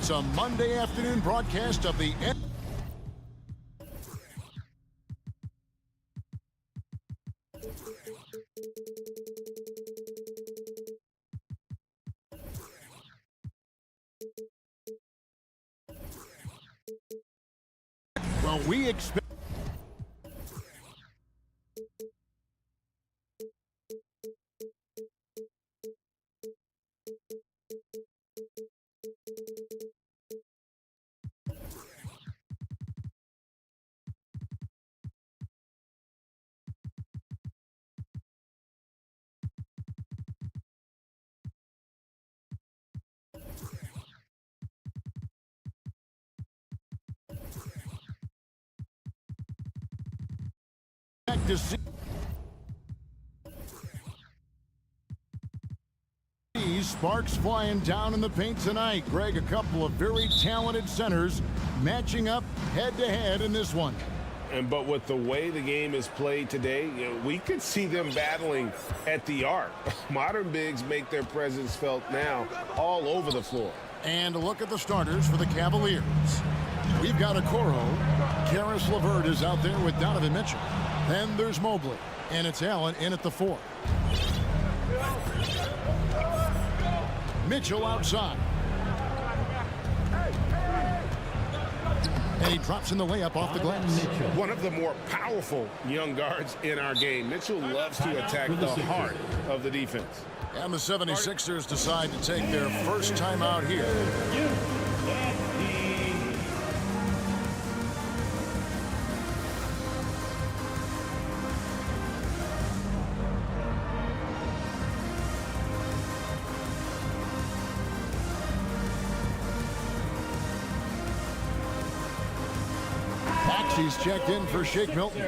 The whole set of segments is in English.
It's a Monday afternoon broadcast of the Well, we expect to see sparks flying down in the paint tonight. Greg, a couple of very talented centers matching up head-to-head in this one. But with the way the game is played today, we could see them battling at the arc. Modern bigs make their presence felt now all over the floor. And a look at the starters for the Cavaliers. We've got Okoro. Karis LeVert is out there with Donovan Mitchell. Then there's Mobley, and it's Allen in at the 4. Mitchell outside. And he drops in the layup off the glass. One of the more powerful young guards in our game. Mitchell loves to attack the heart of the defense. And the 76ers decide to take their first time out here. He's checked in for Shake Milton.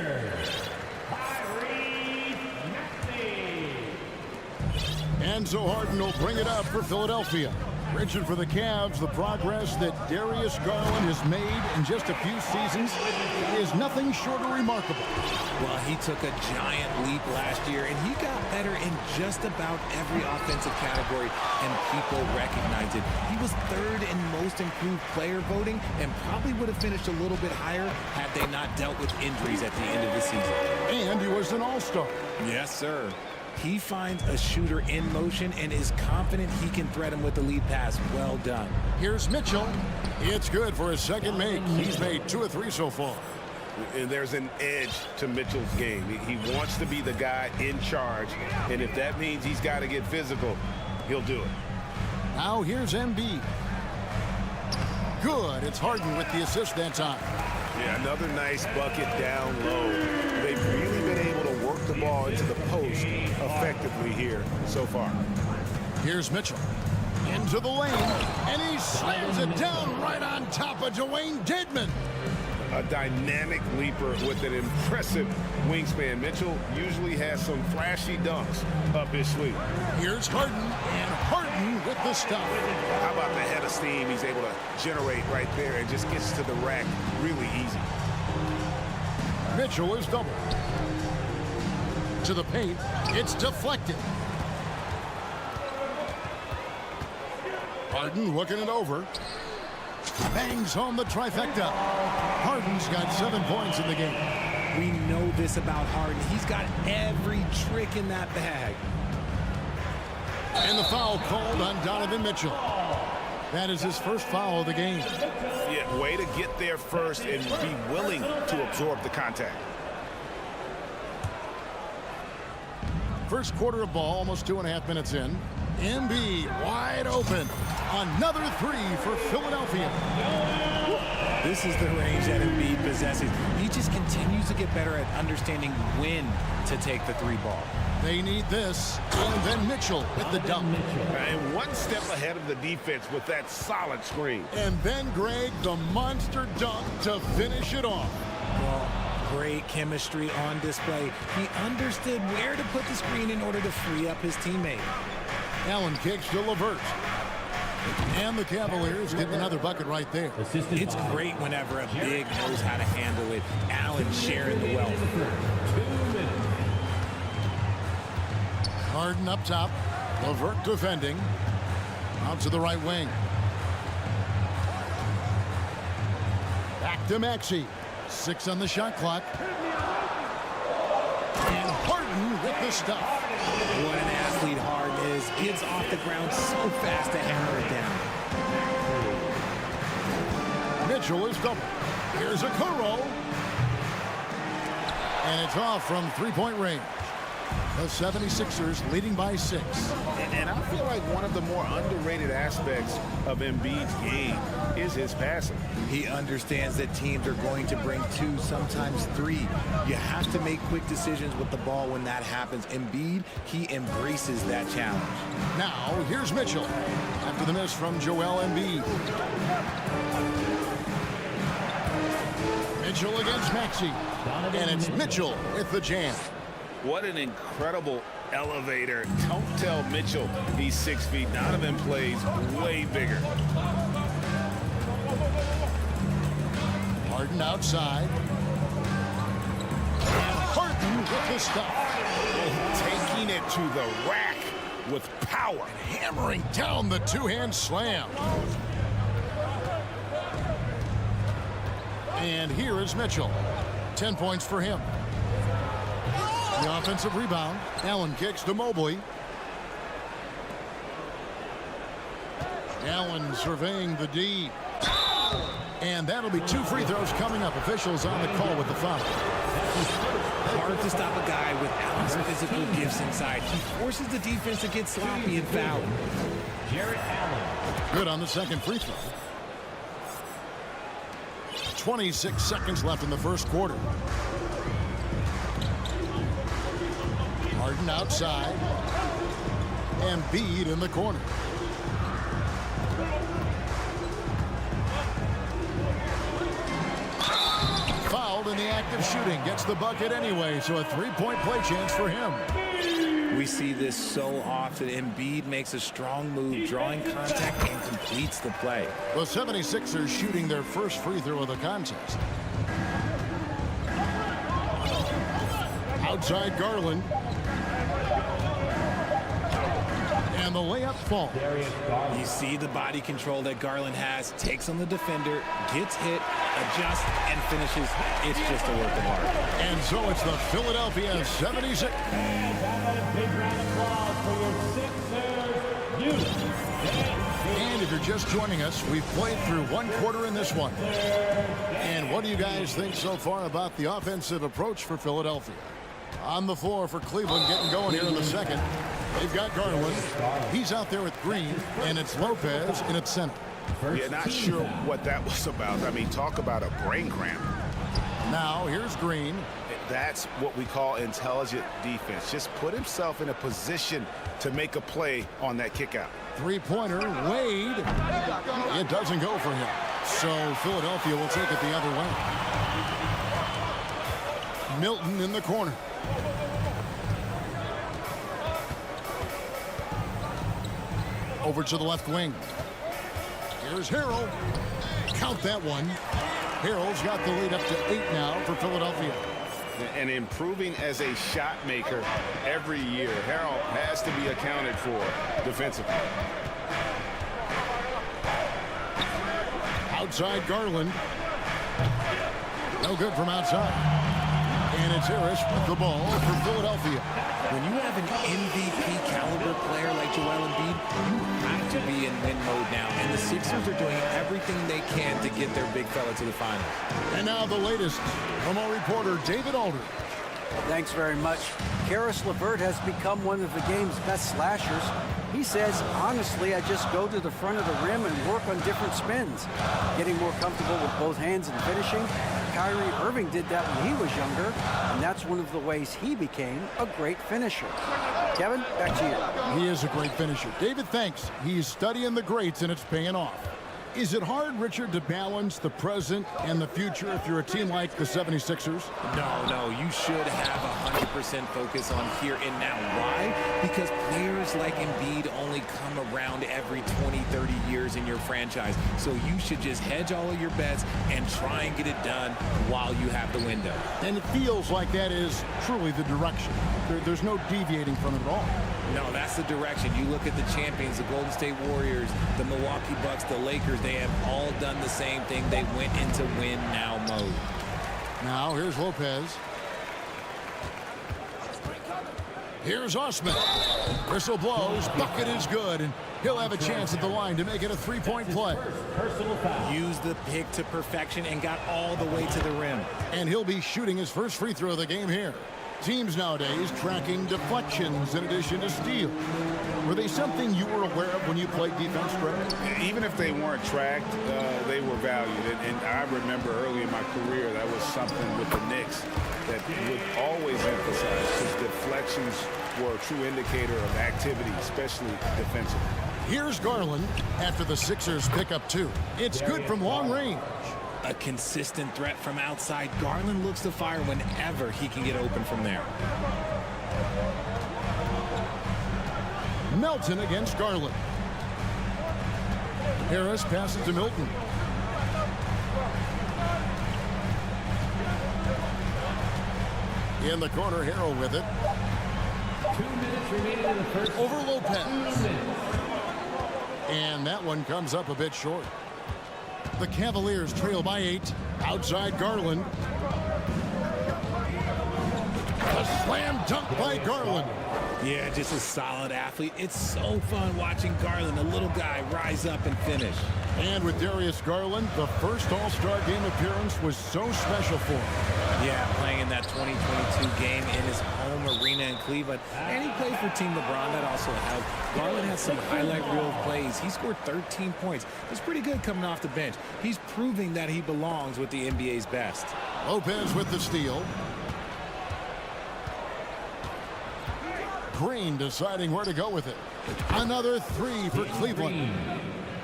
Enzo Harden will bring it up for Philadelphia. Richard, for the Cavs, the progress that Darius Garland has made in just a few seasons is nothing short of remarkable. Well, he took a giant leap last year, and he got better in just about every offensive category, and people recognize it. He was 3rd in most improved player voting and probably would have finished a little bit higher had they not dealt with injuries at the end of the season. And he was an all-star. Yes, sir. He finds a shooter in motion and is confident he can thread him with the lead pass. Well done. Here's Mitchell. It's good for his second make. He's made 2 of 3 so far. And there's an edge to Mitchell's game. He wants to be the guy in charge, and if that means he's got to get physical, he'll do it. Now here's Embiid. Good. It's Harden with the assist that time. Yeah, another nice bucket down low. They've really been able to work the ball into the post effectively here so far. Here's Mitchell. Into the lane, and he slams it down right on top of Dwayne Dedmon. A dynamic leaper with an impressive wingspan. Mitchell usually has some flashy dunks up his sleeve. Here's Harden, and Harden with the stop. How about the head of steam he's able to generate right there and just gets to the rack really easy. Mitchell is doubled. To the paint, it's deflected. Harden looking it over. Bangs home the trifecta. Harden's got 7 points in the game. We know this about Harden. He's got every trick in that bag. And the foul called on Donovan Mitchell. That is his first foul of the game. Yeah, way to get there first and be willing to absorb the contact. First quarter of ball, almost 2.5 minutes in. Embiid wide open. Another 3 for Philadelphia. This is the range that Embiid possesses. He just continues to get better at understanding when to take the 3 ball. They need this. And then Mitchell with the dunk. And one step ahead of the defense with that solid screen. And then Greg, the monster dunk to finish it off. Well, great chemistry on display. He understood where to put the screen in order to free up his teammate. Allen kicks to LeVert. And the Cavaliers get another bucket right there. It's great whenever a big knows how to handle it. Allen sharing the wealth. Harden up top. LeVert defending. Out to the right wing. DeMaxi, 6 on the shot clock. And Harden with the stuff. What an athlete Harden is. Gets off the ground so fast to hammer it down. Mitchell is double. Here's a Kuro. And it's off from three-point range. The 76ers leading by 6. And I feel like one of the more underrated aspects of Embiid's game is his passing. He understands that teams are going to bring 2, sometimes 3. You have to make quick decisions with the ball when that happens. Embiid, he embraces that challenge. Now, here's Mitchell after the miss from Joel Embiid. Mitchell against Maxey. And it's Mitchell with the jam. What an incredible elevator. Don't tell Mitchell he's 6 feet. Donovan plays way bigger. Harden outside. And Harden with the stuff. Taking it to the rack with power. Hammering down the two-hand slam. And here is Mitchell. 10 points for him. The offensive rebound. Allen kicks to Mobley. Allen surveying the D. And that'll be 2 free throws coming up. Officials on the call with the foul. Hard to stop a guy with Allen's physical gifts inside. He forces the defense to get sloppy and foul. Jarrett Allen. Good on the second free throw. 26 seconds left in the first quarter. Harden outside. Embiid in the corner. Fouled in the act of shooting. Gets the bucket anyway, so a 3-point play chance for him. We see this so often. Embiid makes a strong move, drawing contact, and completes the play. The 76ers shooting their first free throw of the contest. Outside Garland. And the layup falls. You see the body control that Garland has, takes on the defender, gets hit, adjusts, and finishes. It's just a work of art. And so it's the Philadelphia 76. Big round of applause for your Sixers. And if you're just joining us, we've played through one quarter in this one. And what do you guys think so far about the offensive approach for Philadelphia? On the floor for Cleveland, getting going here in the second. They've got Garland. He's out there with Green, and it's Lopez in its center. Yeah, not sure what that was about. I mean, talk about a brain cramp. Now, here's Green. That's what we call intelligent defense. Just put himself in a position to make a play on that kick out. Three-pointer, Wade. It doesn't go for him. So Philadelphia will take it the other way. Milton in the corner. Over to the left wing. Here's Harrell. Count that one. Harrell's got the lead up to 8 now for Philadelphia. And improving as a shot maker every year. Harrell has to be accounted for defensively. Outside Garland. No good from outside. And it's Harris with the ball for Philadelphia. When you have an MVP caliber player like Joel Embiid, you have to be in win mode now. And the Sixers are doing everything they can to get their big fella to the finals. And now the latest from our reporter, David Alder. Thanks very much. Karis LeVert has become one of the game's best slashers. He says, honestly, I just go to the front of the rim and work on different spins. Getting more comfortable with both hands and finishing. Kyrie Irving did that when he was younger, and that's one of the ways he became a great finisher. Kevin, back to you. He is a great finisher. David, thanks. He's studying the greats, and it's paying off. Is it hard, Richard, to balance the present and the future if you're a team like the 76ers? No, you should have 100% focus on here and now. Why? Because players like Embiid only come around every 20, 30 years in your franchise. So you should just hedge all of your bets and try and get it done while you have the window. And it feels like that is truly the direction. There's no deviating from it at all. No, that's the direction. You look at the champions, the Golden State Warriors, the Milwaukee Bucks, the Lakers. They have all done the same thing. They went into win-now mode. Now here's Lopez. Here's Osman. Whistle blows. Bucket is good, and he'll have a chance at the line to make it a three-point play. Used the pick to perfection and got all the way to the rim. And he'll be shooting his first free throw of the game here. Teams nowadays tracking deflections in addition to steals. Were they something you were aware of when you played defense, Brett? Even if they weren't tracked, they were valued. And I remember early in my career, that was something with the Knicks that would always emphasize, because deflections were a true indicator of activity, especially defensively. Here's Garland after the Sixers pick up 2. It's good from long range. A consistent threat from outside. Garland looks to fire whenever he can get open from there. Melton against Garland. Harris passes to Milton. In the corner, Harrell with it. 2 minutes remaining in the first. Over Lopez. And that one comes up a bit short. The Cavaliers trail by 8. Outside Garland. A slam dunk by Garland. Yeah, just a solid athlete. It's so fun watching Garland, a little guy, rise up and finish. And with Darius Garland, the first All-Star game appearance was so special for him. Yeah, playing in that 2022 game in his home arena in Cleveland. And he played for Team LeBron. That also helped. Garland had some highlight reel plays. He scored 13 points. It's pretty good coming off the bench. He's proving that he belongs with the NBA's best. Lopez with the steal. Green deciding where to go with it. Another 3 for Cleveland.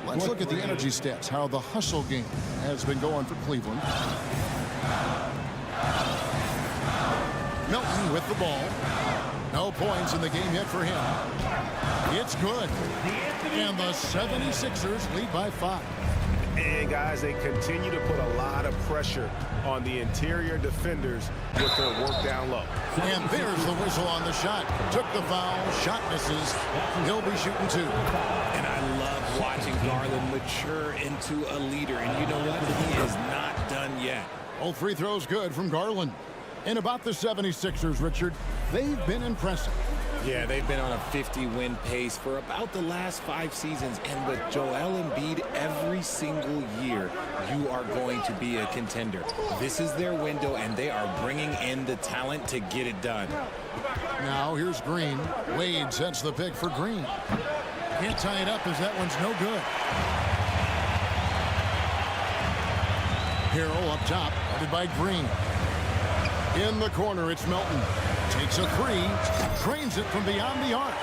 Let's look at the energy stats, how the hustle game has been going for Cleveland. Milton with the ball. No points in the game yet for him. It's good. And the 76ers lead by 5. And guys, they continue to put a lot of pressure on the interior defenders with their work down low. And there's the whistle on the shot. Took the foul, shot misses. He'll be shooting 2. And I love watching Garland mature into a leader. And you know what? He is not done yet. All free throws good from Garland. And about the 76ers, Richard, they've been impressive. Yeah, they've been on a 50-win pace for about the last 5 seasons. And with Joel Embiid every single year, you are going to be a contender. This is their window, and they are bringing in the talent to get it done. Now here's Green. Wade sets the pick for Green. Can't tie it up as that one's no good. Harrell up top, headed by Green. In the corner, it's Melton. Takes a 3, drains it from beyond the arc.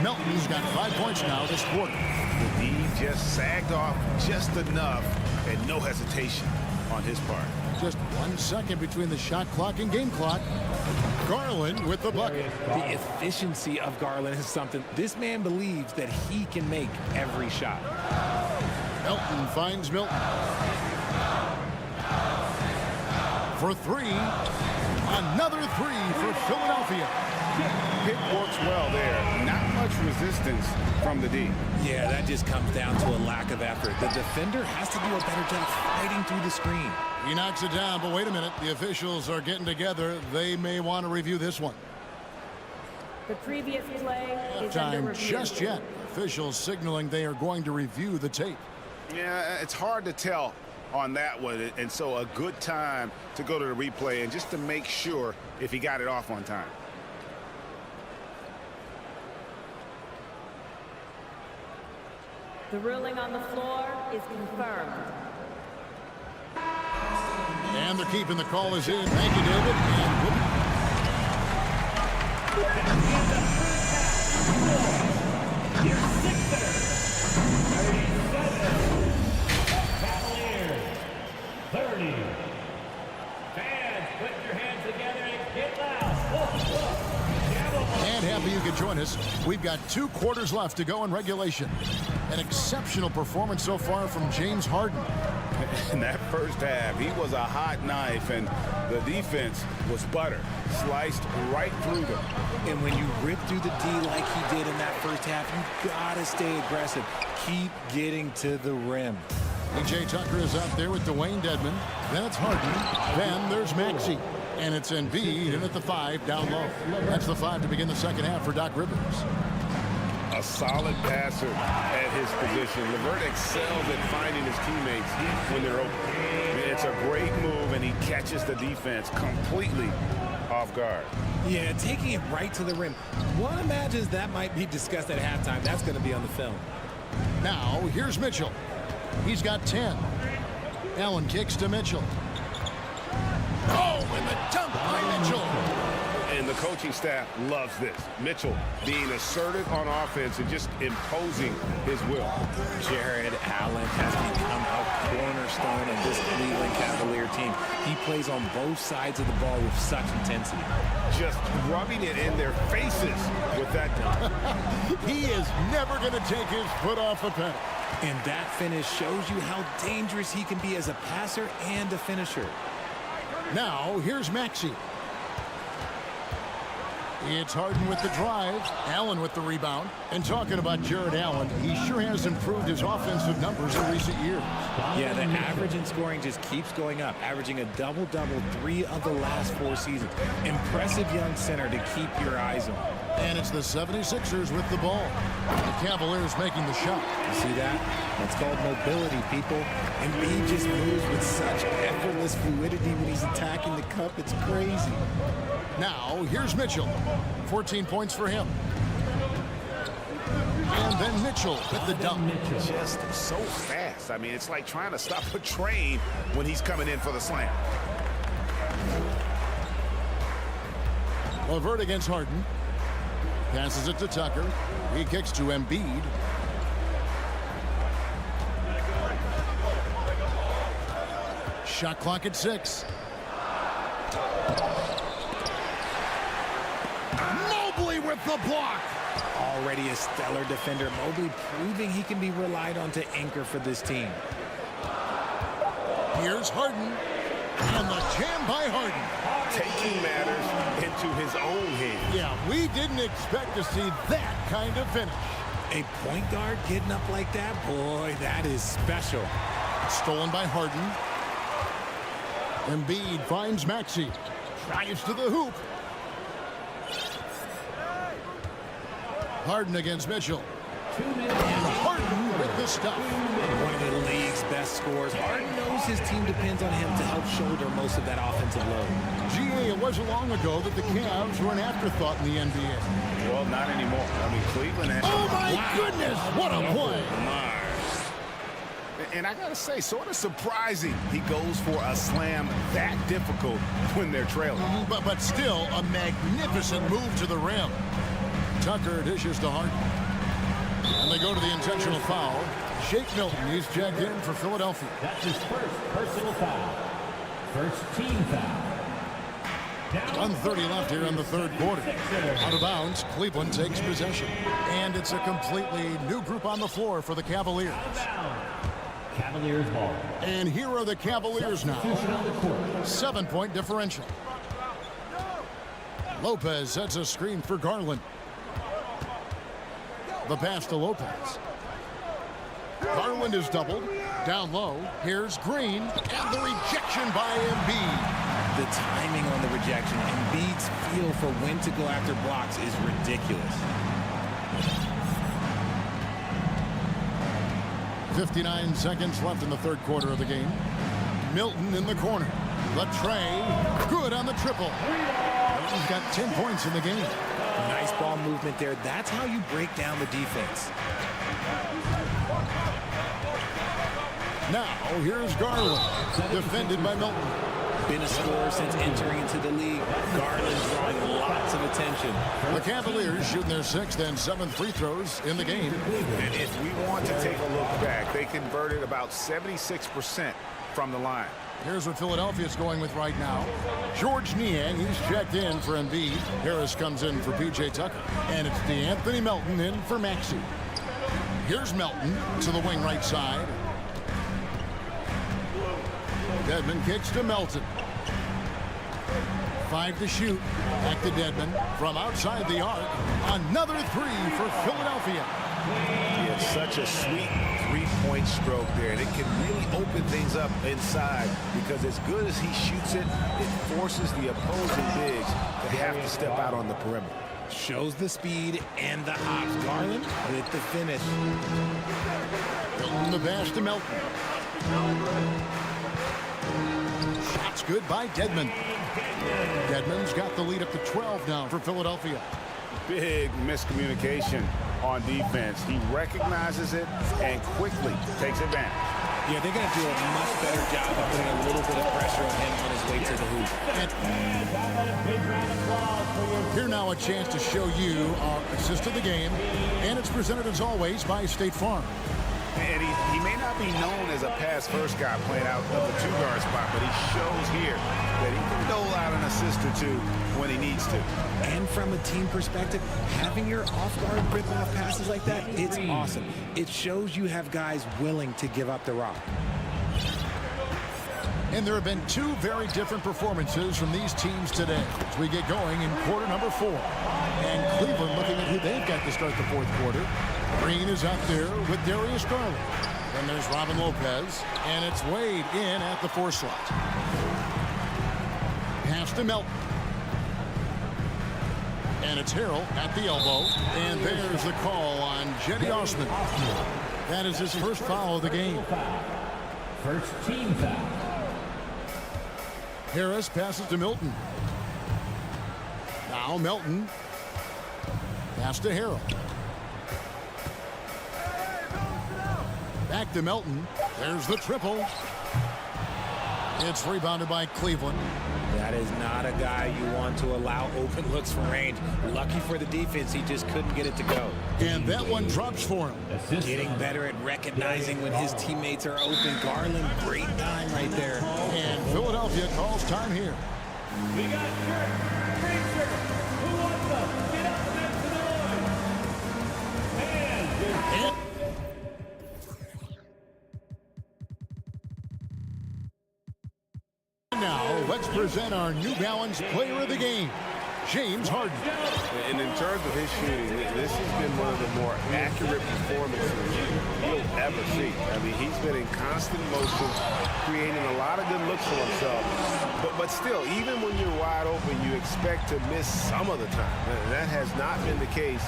Melton's got 5 points now this quarter. The D just sagged off just enough, and no hesitation on his part. Just 1 second between the shot clock and game clock. Garland with the bucket. The efficiency of Garland is something. This man believes that he can make every shot. Melton finds Milton. For 3. Another 3 for Philadelphia. Pick works well there. Not much resistance from the D. Yeah, that just comes down to a lack of effort. The defender has to do a better job fighting through the screen. He knocks it down, but wait a minute. The officials are getting together. They may want to review this one. The previous play is under Time review. just yet. Officials signaling they are going to review the tape. Yeah, it's hard to tell on that one, and so a good time to go to the replay and just to make sure if he got it off on time. The ruling on the floor is confirmed. And they're keeping the call is in. Thank you, David. And Your Sixers, 37. Cavaliers, 30. Fans, put your hands together and get loud. And happy you could join us. We've got 2 quarters left to go in regulation. An exceptional performance so far from James Harden. In that first half, he was a hot knife, and the defense was butter, sliced right through them. And when you rip through the D like he did in that first half, you gotta stay aggressive. Keep getting to the rim. PJ Tucker is out there with Dwayne Dedmon. That's Harden. Then there's Maxey. And it's Embiid in at the 5 down low. That's the 5 to begin the second half for Doc Rivers. A solid passer at his position. LeVert excels at finding his teammates when they're open. It's a great move, and he catches the defense completely off guard. Yeah, taking it right to the rim. One imagines that might be discussed at halftime. That's going to be on the film. Now, here's Mitchell. He's got 10. Allen kicks to Mitchell. Oh, and the dunk by Mitchell. And the coaching staff loves this. Mitchell being assertive on offense and just imposing his will. Jared Allen has become a cornerstone of this Cleveland Cavalier team. He plays on both sides of the ball with such intensity. Just rubbing it in their faces with that dunk. He is never going to take his foot off the pedal. And that finish shows you how dangerous he can be as a passer and a finisher. Now, here's Maxey. It's Harden with the drive. Allen with the rebound. And talking about Jared Allen, he sure has improved his offensive numbers in recent years. Yeah, the average in scoring just keeps going up, averaging a double-double 3 of the last 4 seasons. Impressive young center to keep your eyes on. And it's the 76ers with the ball. The Cavaliers making the shot. You see that? That's called mobility, people. And he just moves with such effortless fluidity when he's attacking the cup. It's crazy. Now, here's Mitchell. 14 points for him. And then Mitchell with the dunk. Just so fast. I mean, it's like trying to stop a train when he's coming in for the slam. LeVert against Harden. Passes it to Tucker. He kicks to Embiid. Shot clock at 6. Mobley with the block. Already a stellar defender, Mobley proving he can be relied on to anchor for this team. Here's Harden. And the jam by Harden. Taking matters into his own hands. Yeah, we didn't expect to see that kind of finish. A point guard getting up like that, boy, that is special. Stolen by Harden. Embiid finds Maxey. Drives to the hoop. Harden against Mitchell. And Harden with the stuff. One of the league's best scorers. Harden knows his team depends on him to help shoulder most of that offensive load. GA, it wasn't long ago that the Cavs were an afterthought in the NBA. Well, not anymore. I mean, Cleveland has... Oh, my goodness! What a play! And I got to say, sort of surprising he goes for a slam that difficult when they're trailing. But still, a magnificent move to the rim. Tucker dishes to Harden. And they go to the intentional foul. Shake Milton, he's checked in for Philadelphia. That's his first personal foul. First team foul. 1:30 left here in the third quarter. Out of bounds, Cleveland takes possession. And it's a completely new group on the floor for the Cavaliers. Cavaliers ball. And here are the Cavaliers now. 7-point differential. Lopez sets a screen for Garland. The pass to Lopez. Garland is doubled. Down low. Here's Green. And the rejection by Embiid. The timing on the rejection, Embiid's feel for when to go after blocks is ridiculous. 59 seconds left in the third quarter of the game. Milton in the corner. The tray. Good on the triple. He's got 10 points in the game. Nice ball movement there. That's how you break down the defense. Now, here's Garland. Defended by Milton. Been a scorer since entering into the league. Garland drawing lots of attention. The Cavaliers shooting their 6th and 7th free throws in the game. And if we want to take a look back, they converted about 76% from the line. Here's what Philadelphia's going with right now. George Niang, he's checked in for Embiid. Harris comes in for PJ Tucker. And it's DeAnthony Melton in for Maxey. Here's Melton to the wing right side. Dedmon kicks to Melton. 5 to shoot. Back to Dedmon from outside the arc. Another 3 for Philadelphia. He has such a sweet three-point stroke there, and it can really open things up inside because as good as he shoots it, it forces the opposing bigs to have to step out on the perimeter. Shows the speed and the hops. Garland with the finish. Building the pass to Melton. Shots good by Dedmon. Dedmon's got the lead up to 12 now for Philadelphia. Big miscommunication on defense. He recognizes it and quickly takes advantage. Yeah, they're going to do a much better job of putting a little bit of pressure on him on his way to the hoop. Here now a chance to show you our assist of the game, and it's presented as always by State Farm. And he may not be known as a pass-first guy playing out of the two-guard spot, but he shows here that he can dole out an assist or two when he needs to. And from a team perspective, having your off-guard rip-off passes like that, it's awesome. It shows you have guys willing to give up the rock. And there have been 2 very different performances from these teams today as we get going in quarter number 4. And Cleveland looking at who they've got to start the 4th quarter. Green is out there with Darius Garland. Then there's Robin Lopez, and it's Wade in at the 4 slot. Pass to Melton. And it's Harrell at the elbow. And there's the call on Jetty Osman. That is his first foul of the game. First team foul. Harris passes to Milton. Now Melton. Pass to Harrell. Back to Melton. There's the triple. It's rebounded by Cleveland. That is not a guy you want to allow open looks from range. Lucky for the defense, he just couldn't get it to go. And that one drops for him. Getting better at recognizing when his teammates are open. Garland, great time right there. And Philadelphia calls time here. We got shirts, green shirts. Who wants them? Get up and make some noise. And now let's present our New Balance player of the game, James Harden. And in terms of his shooting, this has been one of the more accurate performances you'll ever see. I mean, he's been in constant motion, creating a lot of good looks for himself. But still, even when you're wide open, you expect to miss some of the time. And that has not been the case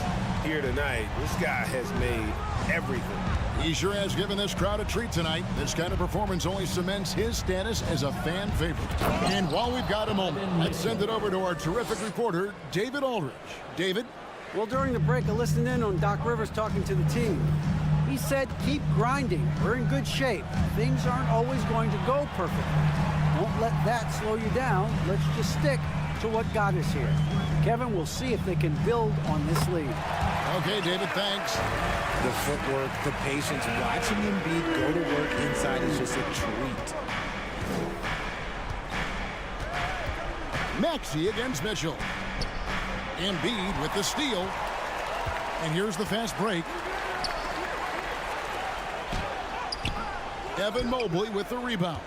here tonight. This guy has made everything. He sure has given this crowd a treat tonight. This kind of performance only cements his status as a fan favorite. And while we've got a moment, let's send it over to our terrific reporter, David Aldridge. David? Well, during the break, I listened in on Doc Rivers talking to the team. He said, keep grinding. We're in good shape. Things aren't always going to go perfectly. Don't let that slow you down. Let's just stick to what got us here. Kevin, we'll see if they can build on this lead. Okay, David, thanks. The footwork, the patience, watching Embiid go to work inside is just a treat. Maxey against Mitchell. Embiid with the steal. And here's the fast break. Evan Mobley with the rebound.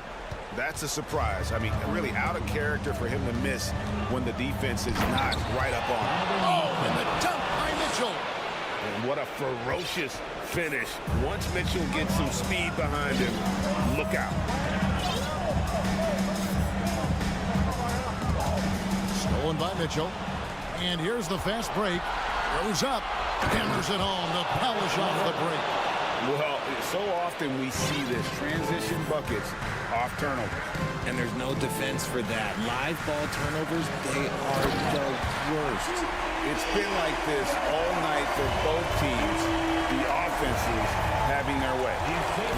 That's a surprise. I mean, really out of character for him to miss when the defense is not right up on him. Oh, and the dunk by Mitchell. And what a ferocious finish. Once Mitchell gets some speed behind him, look out. Stolen by Mitchell. And here's the fast break. Goes up. Hammers it home to polish off the break. Well, so often we see this. Transition buckets off turnovers. And there's no defense for that. Live ball turnovers, they are the worst. It's been like this all night for both teams. The offenses having their way.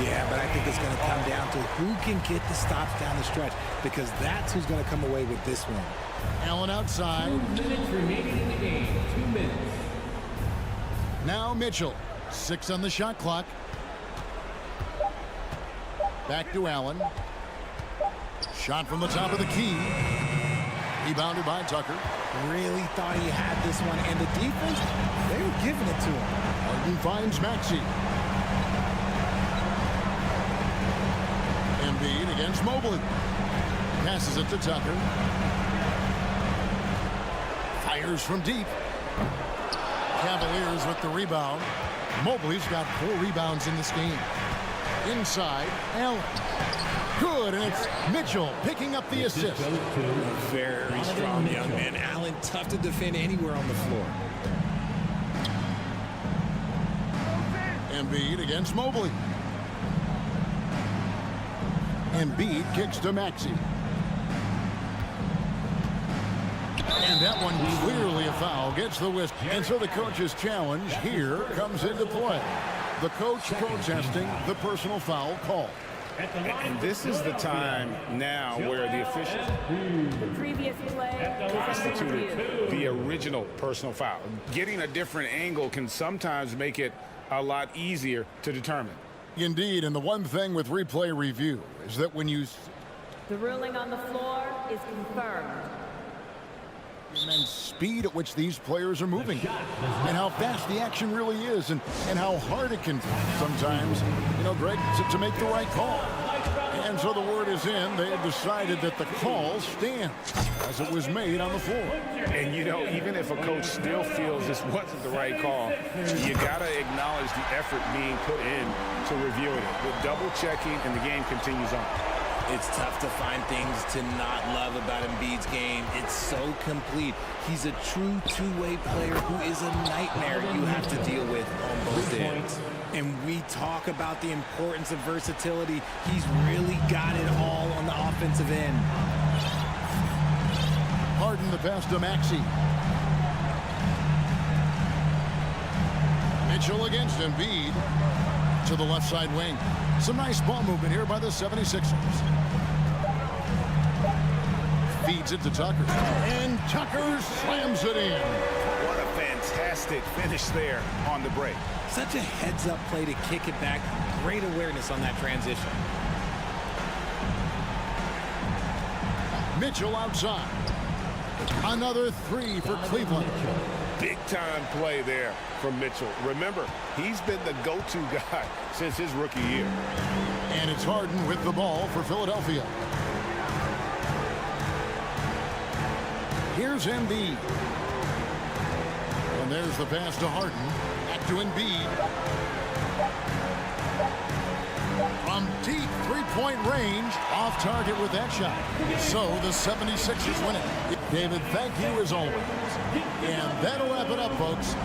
Yeah, but I think it's going to come down to who can get the stops down the stretch, because that's who's going to come away with this one. Allen outside. 2 minutes remaining in the game. 2 minutes. Now Mitchell. 6 on the shot clock. Back to Allen. Shot from the top of the key. Rebounded by Tucker. Really thought he had this one, and the defense, they were giving it to him. Harden finds Maxey. Embiid against Mobley. Passes it to Tucker. Fires from deep. Cavaliers with the rebound. Mobley's got 4 rebounds in this game. Inside, Allen. Good, and it's Mitchell picking up the assist. Very strong young man. Allen, tough to defend anywhere on the floor. Embiid against Mobley. Embiid kicks to Maxey. And that one clearly a foul. Gets the whisk. And so the coach's challenge here comes into play. The coach protesting the personal foul call. And this is the time now where the officials The previous play is under review. constituted the original personal foul. Getting a different angle can sometimes make it a lot easier to determine. Indeed, and the one thing with replay review is that when you The ruling on the floor is confirmed. and speed at which these players are moving and how fast the action really is and how hard it can sometimes, Greg, to make the right call. And so the word is in. They have decided that the call stands as it was made on the floor. And, even if a coach still feels this wasn't the right call, you got to acknowledge the effort being put in to reviewing it. With double checking, and the game continues on. It's tough to find things to not love about Embiid's game. It's so complete. He's a true two-way player who is a nightmare you have to deal with on both ends. And we talk about the importance of versatility. He's really got it all on the offensive end. Harden the pass to Maxey. Mitchell against Embiid to the left side wing. Some nice ball movement here by the 76ers. Feeds it to Tucker. And Tucker slams it in. What a fantastic finish there on the break. Such a heads-up play to kick it back. Great awareness on that transition. Mitchell outside. Another 3 for Cleveland. Big-time play there from Mitchell. Remember, he's been the go-to guy since his rookie year. And it's Harden with the ball for Philadelphia. Here's Embiid. And there's the pass to Harden. Back to Embiid. From deep three-point range, off target with that shot. So the 76ers win it. David, thank you as always. And that'll wrap it up, folks.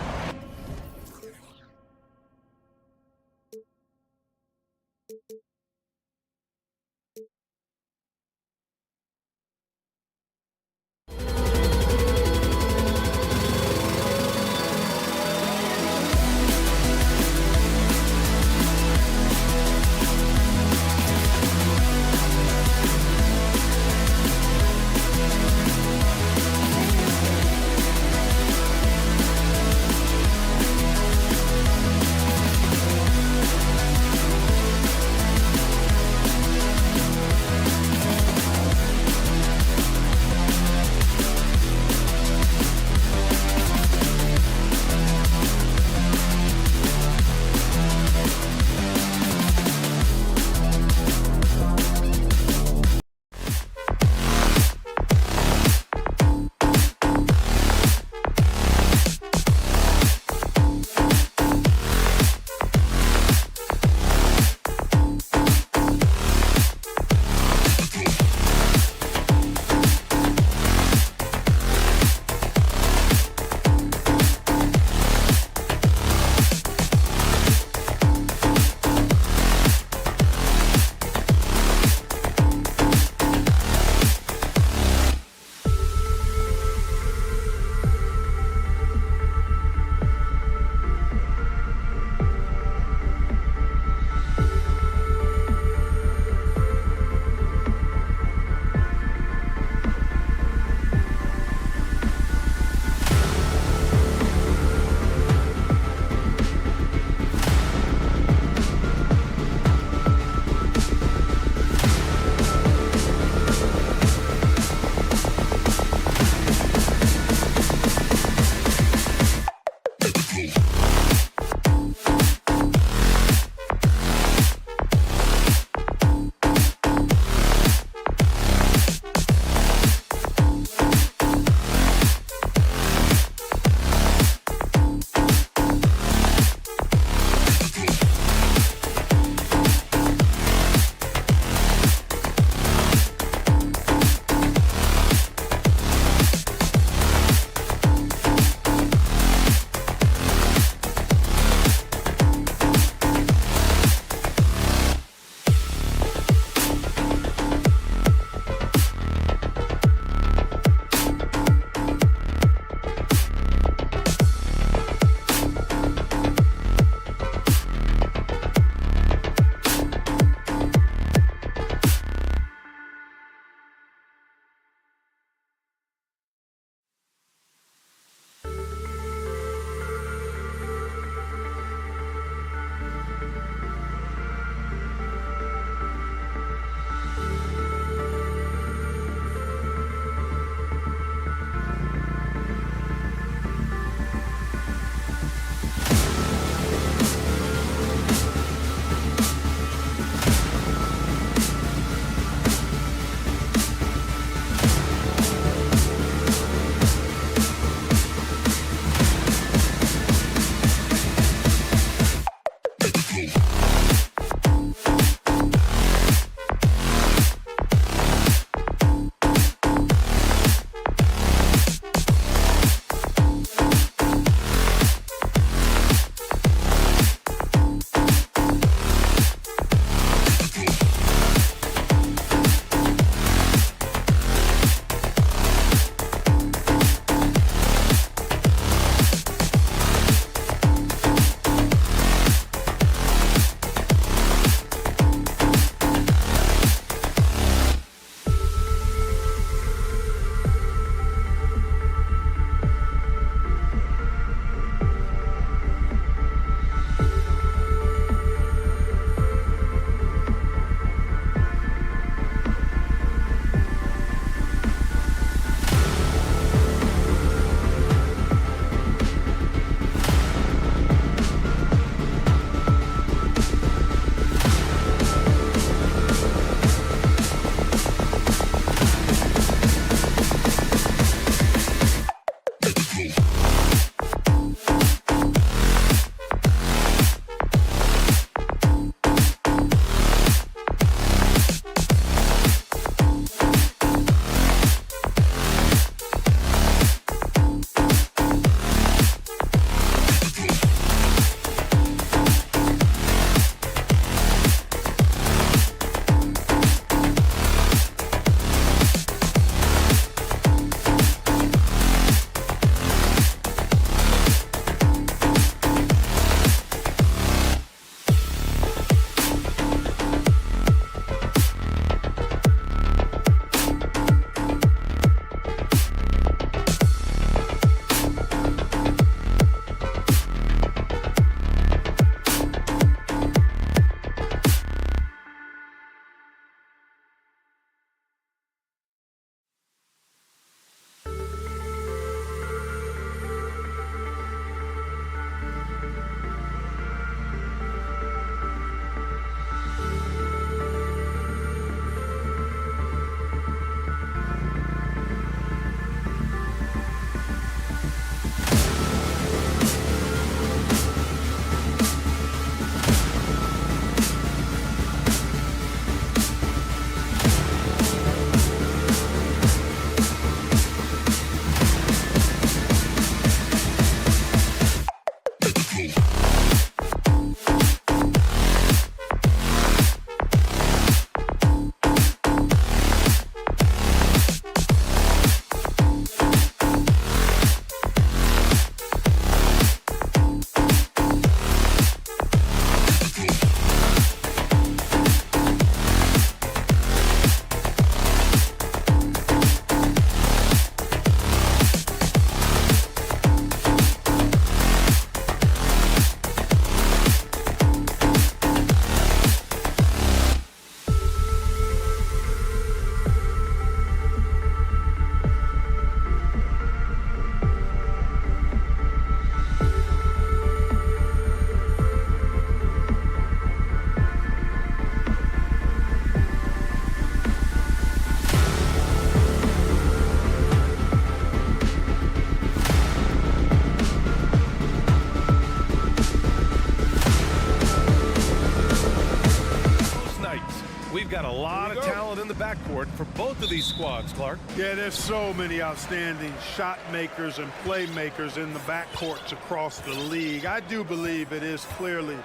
for both of these squads, Clark. Yeah, there's so many outstanding shot makers and playmakers in the backcourts across the league. I do believe it is clearly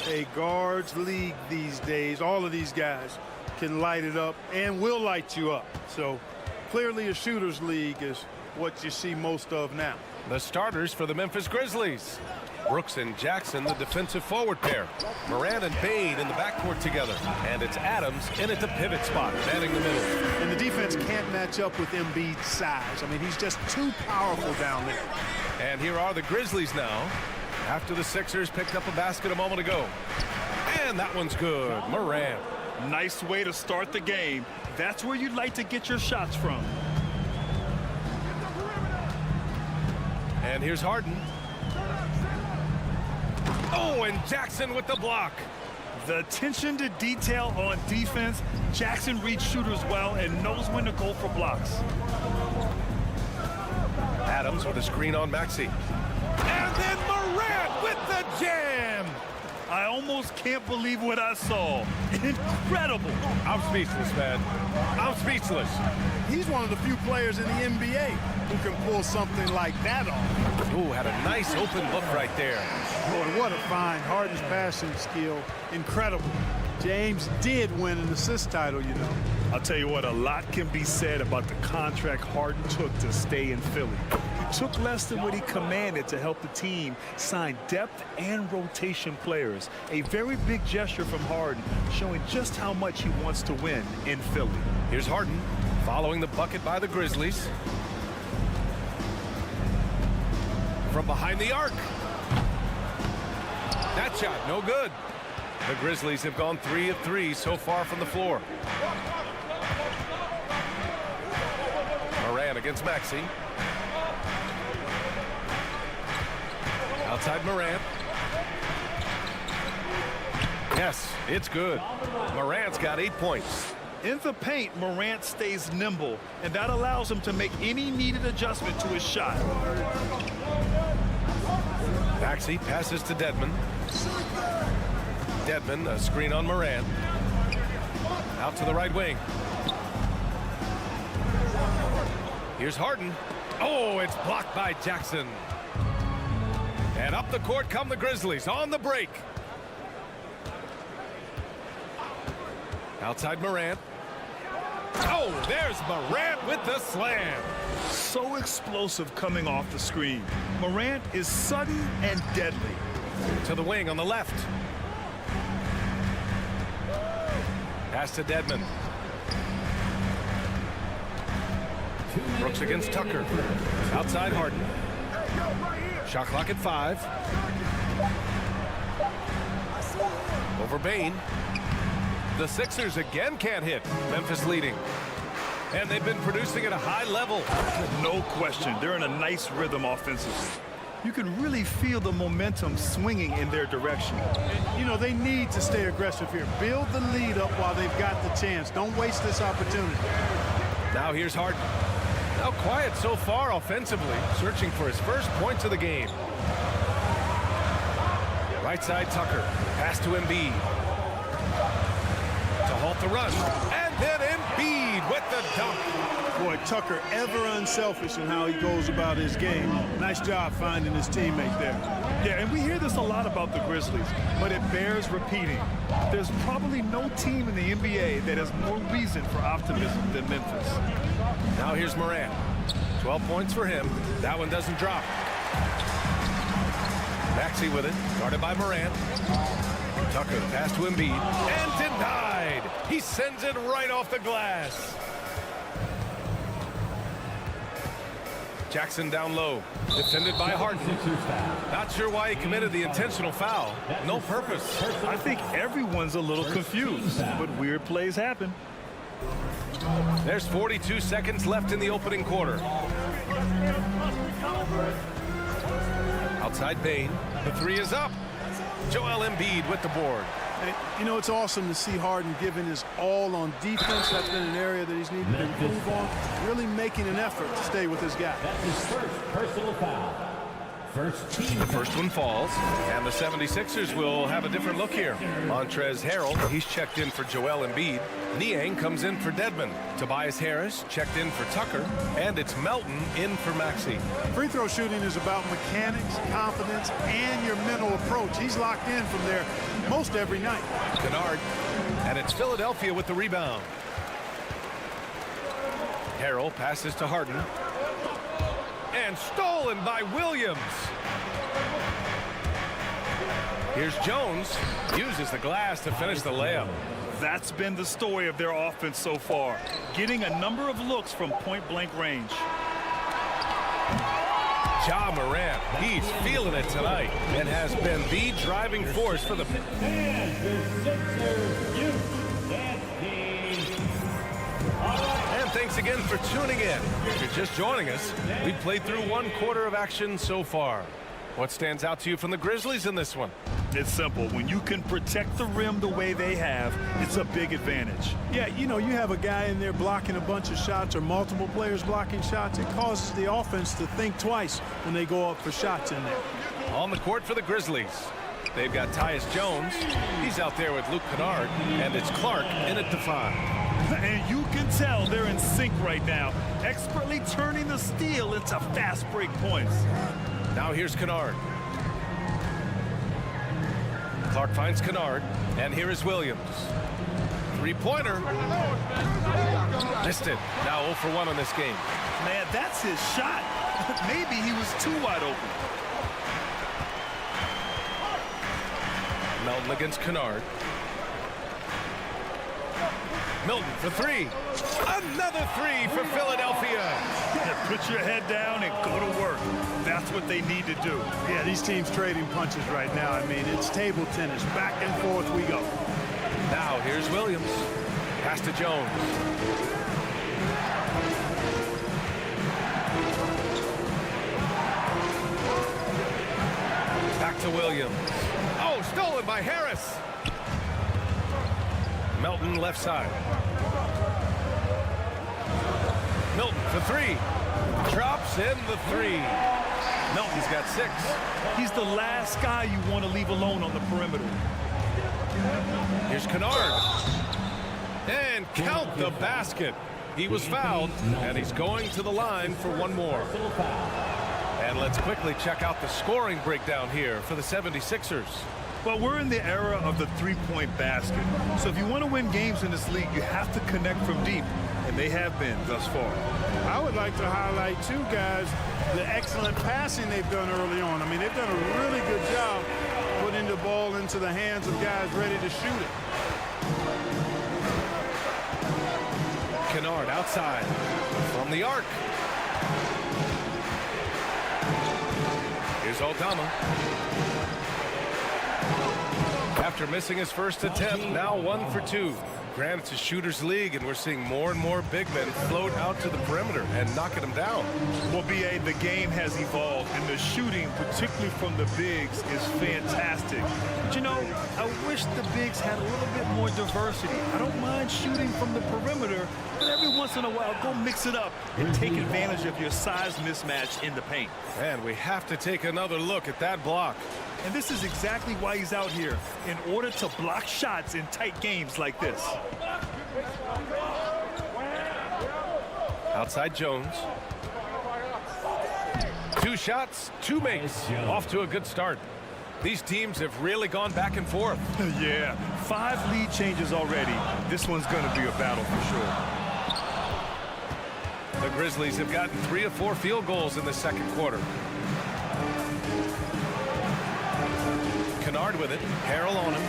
a guards league these days. All of these guys can light it up and will light you up. So clearly a shooters league is what you see most of now. The starters for the Memphis Grizzlies. Brooks and Jackson, the defensive forward pair. Morant and Bane in the backcourt together. And it's Adams in at the pivot spot, manning the middle. And the defense can't match up with Embiid's size. I mean, he's just too powerful down there. And here are the Grizzlies now, after the Sixers picked up a basket a moment ago. And that one's good. Morant. Nice way to start the game. That's where you'd like to get your shots from. And here's Harden. Oh, and Jackson with the block. The attention to detail on defense. Jackson reads shooters well and knows when to go for blocks. Adams with a screen on Maxey. And then Morant with the jam. I almost can't believe what I saw. Incredible. I'm speechless, man. I'm speechless. He's one of the few players in the NBA who can pull something like that off. Ooh, had a nice open look right there. Boy, what a find. Harden's passing skill, incredible. James did win an assist title, you know. I'll tell you what, a lot can be said about the contract Harden took to stay in Philly. He took less than what he commanded to help the team sign depth and rotation players. A very big gesture from Harden, showing just how much he wants to win in Philly. Here's Harden following the bucket by the Grizzlies. From behind the arc. That shot, no good. The Grizzlies have gone 3 of 3 so far from the floor. Morant against Maxey. Outside Morant. Yes, it's good. Morant's got 8 points. In the paint, Morant stays nimble, and that allows him to make any needed adjustment to his shot. Maxey passes to Dedmon. Dedmon, a screen on Morant. Out to the right wing. Here's Harden. Oh, it's blocked by Jackson. And up the court come the Grizzlies on the break. Outside Morant. Oh, there's Morant with the slam. So explosive coming off the screen. Morant is sudden and deadly. To the wing on the left. Pass to Dedmon. Brooks against Tucker. Outside Harden. Shot clock at 5. Over Bane. The Sixers again can't hit. Memphis leading. And they've been producing at a high level. No question. They're in a nice rhythm offensively. You can really feel the momentum swinging in their direction. And, you know, they need to stay aggressive here. Build the lead up while they've got the chance. Don't waste this opportunity. Now here's Harden. Now quiet so far offensively, searching for his first points of the game. Right side Tucker. Pass to Embiid. To halt the run. And then Embiid with the dunk. Boy, Tucker ever unselfish in how he goes about his game. Nice job finding his teammate there. Yeah, and we hear this a lot about the Grizzlies, but it bears repeating. There's probably no team in the NBA that has more reason for optimism than Memphis. Now here's Morant. 12 points for him. That one doesn't drop. Maxey with it, guarded by Morant. Tucker pass to Embiid, and denied. He sends it right off the glass. Jackson down low, defended by Harden. Not sure why he committed the intentional foul. No purpose. I think everyone's a little confused, but weird plays happen. There's 42 seconds left in the opening quarter. Outside Bane, the 3 is up. Joel Embiid with the board. And, you know, it's awesome to see Harden giving his all on defense. That's been an area that he's needed to improve on. Really making an effort to stay with his guy. That's his first personal foul. The first one falls, and the 76ers will have a different look here. Montrezl Harrell, he's checked in for Joel Embiid. Niang comes in for Dedmon. Tobias Harris checked in for Tucker, and it's Melton in for Maxey. Free throw shooting is about mechanics, confidence, and your mental approach. He's locked in from there most every night. Kennard, and it's Philadelphia with the rebound. Harrell passes to Harden. And stolen by Williams. Here's Jones. Uses the glass to finish the layup. That's been the story of their offense so far, getting a number of looks from point-blank range. Ja Morant, he's feeling it tonight and has been the driving force for the... And thanks again for tuning in. If you're just joining us, we've played through 1/4 of action so far. What stands out to you from the Grizzlies in this one? It's simple. When you can protect the rim the way they have, it's a big advantage. Yeah, you know, you have a guy in there blocking a bunch of shots or multiple players blocking shots. It causes the offense to think twice when they go up for shots in there. On the court for the Grizzlies, they've got Tyus Jones. He's out there with Luke Kennard, and it's Clark in at the 5. And you can tell they're in sync right now, expertly turning the steal into fast break points. Now here's Kennard. Clark finds Kennard, and here is Williams. Three-pointer. Missed it. Now 0 for 1 on this game. Man, that's his shot. Maybe he was too wide open. Melton against Kennard. Milton for 3. Another 3 for Philadelphia. Put your head down and go to work. That's what they need to do. Yeah, these teams trading punches right now. I mean, it's table tennis. Back and forth we go. Now here's Williams. Pass to Jones. Back to Williams. Oh, stolen by Harris. Melton left side. Milton for 3. Drops in the 3. Melton's got 6. He's the last guy you want to leave alone on the perimeter. Here's Kennard. And count the basket. He was fouled, and he's going to the line for one more. And let's quickly check out the scoring breakdown here for the 76ers. Well, we're in the era of the three-point basket. So if you want to win games in this league, you have to connect from deep, and they have been thus far. I would like to highlight, too, guys, the excellent passing they've done early on. I mean, they've done a really good job putting the ball into the hands of guys ready to shoot it. Kennard outside from the arc. Here's Aldama. After missing his first attempt, now 1 for 2. Granted, it's a shooter's league, and we're seeing more and more big men float out to the perimeter and knocking them down. Well, B.A., the game has evolved, and the shooting, particularly from the bigs, is fantastic. But, you know, I wish the bigs had a little bit more diversity. I don't mind shooting from the perimeter, but every once in a while, go mix it up and take advantage of your size mismatch in the paint. And we have to take another look at that block. And this is exactly why he's out here, in order to block shots in tight games like this. Outside Jones. 2 shots, 2 makes. Off to a good start. These teams have really gone back and forth. Yeah, 5 lead changes already. This one's going to be a battle for sure. The Grizzlies have gotten 3 of 4 field goals in the second quarter. Kennard with it. Harrell on him.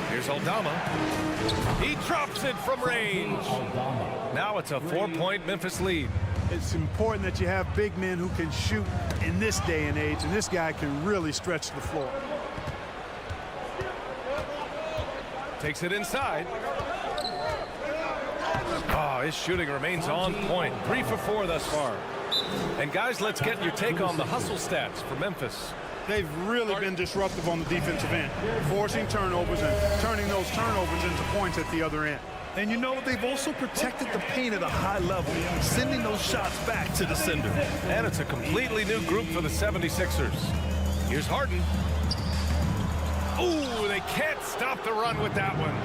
Here's Aldama. He drops it from range. Now it's a 4-point Memphis lead. It's important that you have big men who can shoot in this day and age, and this guy can really stretch the floor. Takes it inside. Oh, his shooting remains on point. 3 for 4 thus far. And guys, let's get your take on the hustle stats for Memphis. They've really been disruptive on the defensive end, forcing turnovers and turning those turnovers into points at the other end. And you know, they've also protected the paint at a high level, sending those shots back to the sender. And it's a completely new group for the 76ers. Here's Harden. Ooh, they can't stop the run with that one.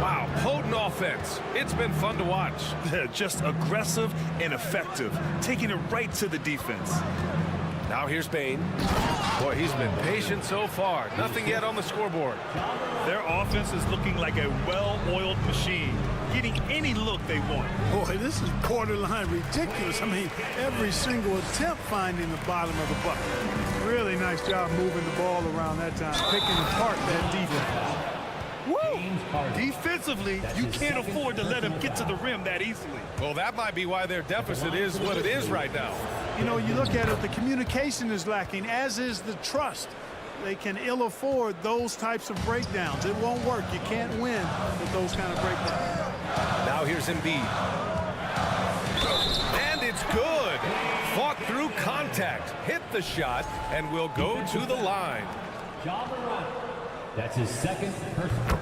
Wow, potent offense. It's been fun to watch. Just aggressive and effective, taking it right to the defense. Now here's Bane. Boy, he's been patient so far. Nothing yet on the scoreboard. Their offense is looking like a well-oiled machine, getting any look they want. Boy, this is borderline ridiculous. I mean, every single attempt finding the bottom of the bucket. Really nice job moving the ball around that time, picking apart that defense. Woo! Defensively, you can't afford to let him get to the rim that easily. Well, that might be why their deficit is what it is right now. You know, you look at it, the communication is lacking, as is the trust. They can ill afford those types of breakdowns. It won't work. You can't win with those kind of breakdowns. Now here's Embiid. And it's good. Fought through contact, hit the shot, and will go to the line. That's his second personal.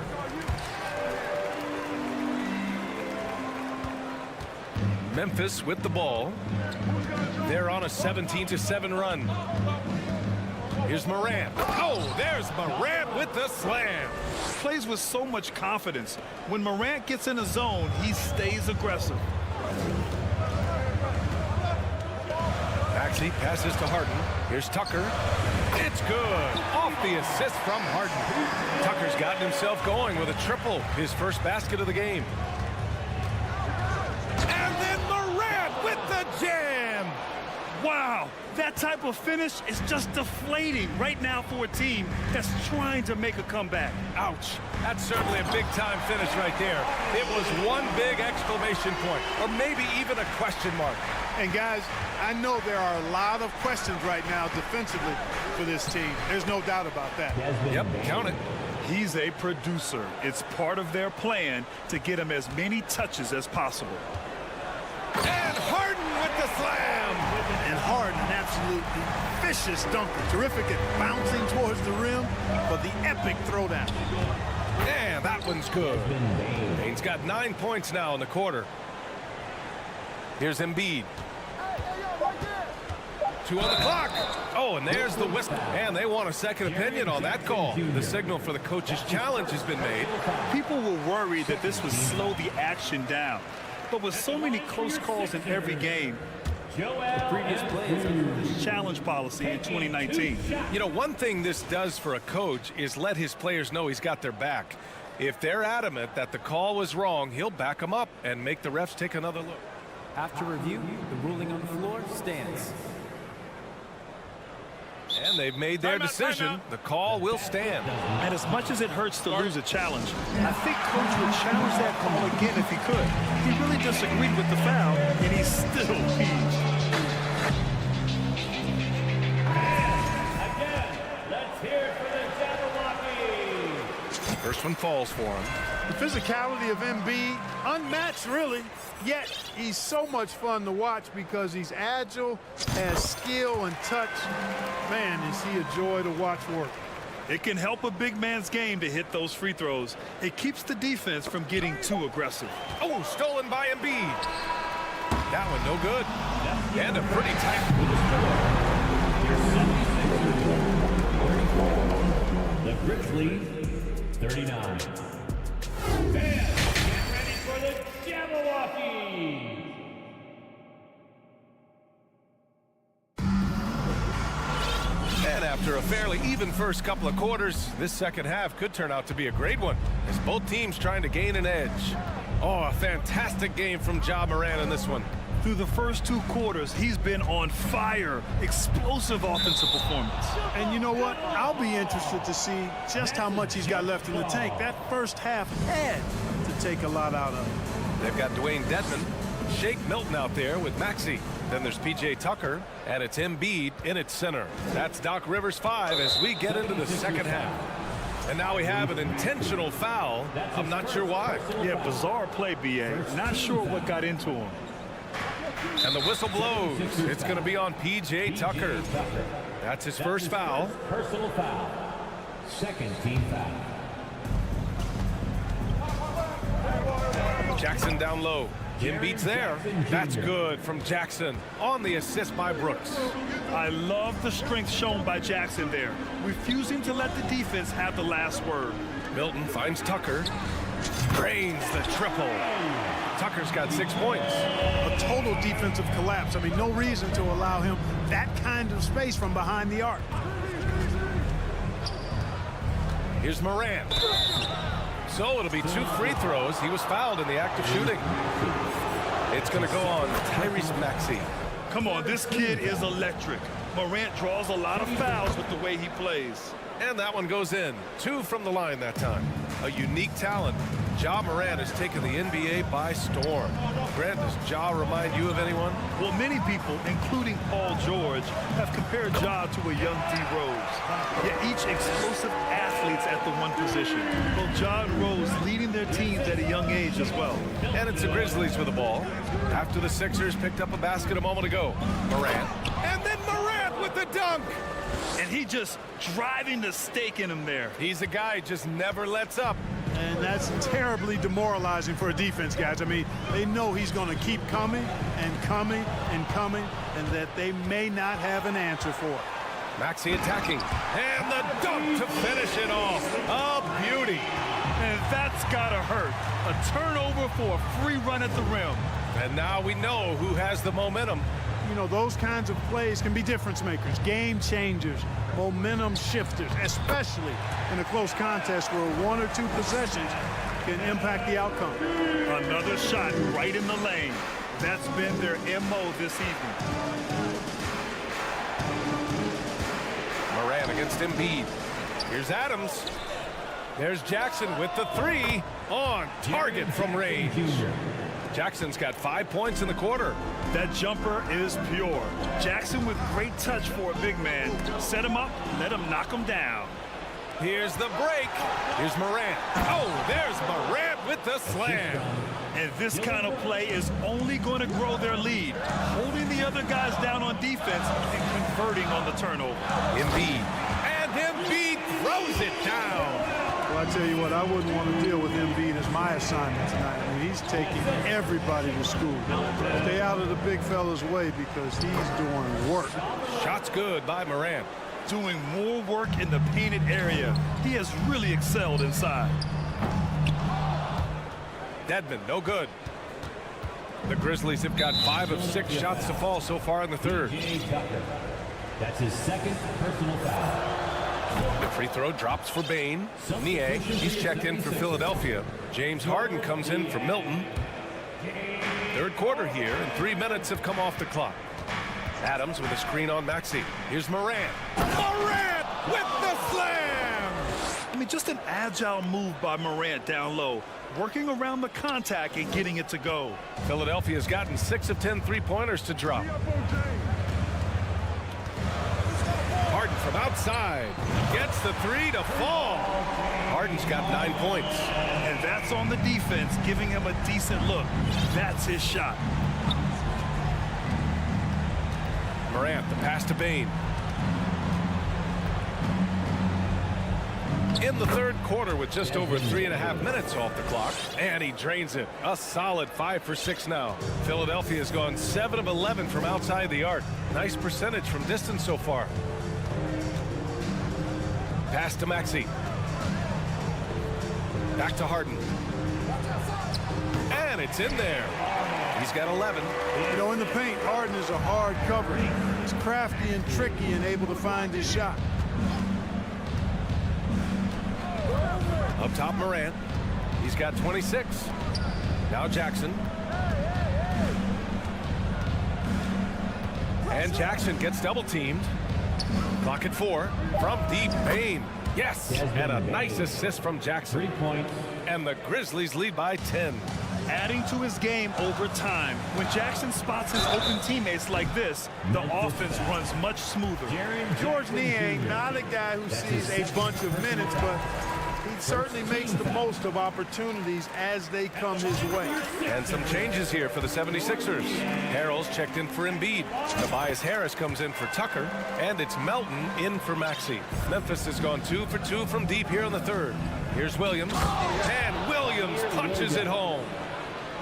Memphis with the ball. They're on a 17-7 run. Here's Morant. Oh, there's Morant with the slam. Plays with so much confidence. When Morant gets in a zone, he stays aggressive. Maxey passes to Harden. Here's Tucker. It's good. Off the assist from Harden. Tucker's gotten himself going with a triple, his first basket of the game. And then Morant with the jam. Wow, that type of finish is just deflating right now for a team that's trying to make a comeback. Ouch. That's certainly a big-time finish right there. It was one big exclamation point, or maybe even a question mark. And guys, I know there are a lot of questions right now defensively for this team. There's no doubt about that. Yep, count it. He's a producer. It's part of their plan to get him as many touches as possible. And Harden with the slam. And Harden, an absolutely vicious dunker. Terrific at bouncing towards the rim for the epic throwdown. Yeah, that one's good. Bane's got 9 points now in the quarter. Here's Embiid. 2 on the clock. Oh, and there's the whistle. And they want a second opinion on that call. The signal for the coach's challenge has been made. People were worried that this would slow the action down. But with so many close calls in every game, the previous plays under this challenge policy in 2019. You know, one thing this does for a coach is let his players know he's got their back. If they're adamant that the call was wrong, he'll back them up and make the refs take another look. After review, the ruling on the floor stands. And they've made their decision. The call will stand. And as much as it hurts to lose a challenge, I think Coach would challenge that call again if he could. He really disagreed with the foul, and he's still peeved. Again, let's hear it for the Jabberwockies. First one falls for him. The physicality of Embiid, unmatched really, yet he's so much fun to watch because he's agile, has skill and touch. Man, is he a joy to watch work. It can help a big man's game to hit those free throws. It keeps the defense from getting too aggressive. Oh, stolen by Embiid. That one no good. And a pretty tight. The Grizzlies, 39. Fans, get ready for the Jabberwockies. And after a fairly even first couple of quarters, this second half could turn out to be a great one as both teams trying to gain an edge. Oh, a fantastic game from Ja Morant in this one. Through the first 2 quarters, he's been on fire. Explosive offensive performance. And you know what? I'll be interested to see just how much he's got left in the tank. That first half had to take a lot out of him. They've got Dwayne Dedmon, Shake Milton out there with Maxey. Then there's P.J. Tucker, and it's Embiid in its center. That's Doc Rivers 5 as we get into the second half. And now we have an intentional foul. I'm not sure why. Yeah, bizarre play, B.A. Not sure what got into him. And the whistle blows. It's going to be on P.J. Tucker. That's his first foul. Personal foul. Second team foul. Jackson down low. Embiid's there. That's good from Jackson on the assist by Brooks. I love the strength shown by Jackson there, refusing to let the defense have the last word. Milton finds Tucker. Drains the triple. Tucker's got 6 points. A total defensive collapse. I mean, no reason to allow him that kind of space from behind the arc. Here's Morant. So it'll be 2 free throws. He was fouled in the act of shooting. It's going to go on Tyrese Maxey. Come on, this kid is electric. Morant draws a lot of fouls with the way he plays. And that one goes in. 2 from the line that time. A unique talent. Ja Morant has taken the NBA by storm. Grant, does Ja remind you of anyone? Well, many people, including Paul George, have compared Ja to a young D. Rose. Yet each explosive athletes at the one position. Both Ja and Rose leading their teams at a young age as well. And it's the Grizzlies with the ball. After the Sixers picked up a basket a moment ago. Morant. And then Morant with the dunk. And he just driving the stake in him there. He's a guy who just never lets up. And that's terribly demoralizing for a defense, guys. I mean, they know he's going to keep coming and coming and coming, and that they may not have an answer for it. Maxey attacking. And the dunk to finish it off. A beauty. And that's got to hurt. A turnover for a free run at the rim. And now we know who has the momentum. You know, those kinds of plays can be difference makers, game changers, momentum shifters, especially in a close contest where 1 or 2 possessions can impact the outcome. Another shot right in the lane. That's been their MO this evening. Morant against Embiid. Here's Adams. There's Jackson with the 3 on target from range. Jackson's got 5 points in the quarter. That jumper is pure. Jackson with great touch for a big man. Set him up, let him knock him down. Here's the break. Here's Morant. Oh, there's Morant with the slam. And this kind of play is only going to grow their lead, holding the other guys down on defense and converting on the turnover. Embiid. And Embiid throws it down. Well, I tell you what, I wouldn't want to deal with Embiid as my assignment tonight. I mean, he's taking everybody to school. Stay out of the big fella's way because he's doing work. Shot's good by Morant. Doing more work in the painted area. He has really excelled inside. Dedmon, no good. The Grizzlies have got 5 of 6 shots to fall so far in the third. That's his 2nd personal foul. The free throw drops for Bane. Nie, he's checked in for Philadelphia. James Harden comes in for Milton. Third quarter here, and 3 minutes have come off the clock. Adams with a screen on Maxey. Here's Morant. Morant with the slam! I mean, just an agile move by Morant down low, working around the contact and getting it to go. Philadelphia's gotten 6 of 10 three-pointers to drop. Harden from outside gets the 3 to fall. Harden's got 9 points. And that's on the defense, giving him a decent look. That's his shot. Morant, the pass to Bane. In the third quarter with just over 3.5 minutes off the clock. And he drains it. A solid 5 for 6 now. Philadelphia's gone 7 of 11 from outside the arc. Nice percentage from distance so far. Pass to Maxey. Back to Harden. And it's in there. He's got 11. You know, in the paint, Harden is a hard cover. He's crafty and tricky and able to find his shot. Up top, Morant. He's got 26. Now Jackson. And Jackson gets double-teamed. Clock at 4. From deep, Bane. Yes! And a nice assist from Jackson. 3 points. And the Grizzlies lead by 10. Adding to his game over time. When Jackson spots his open teammates like this, the offense runs much smoother. George Nie, not a guy who sees a bunch of minutes, but he certainly makes the most of opportunities as they come his way. And some changes here for the 76ers. Harrell's checked in for Embiid. Tobias Harris comes in for Tucker. And it's Melton in for Maxey. Memphis has gone 2 for 2 from deep here in the third. Here's Williams. And Williams punches it home.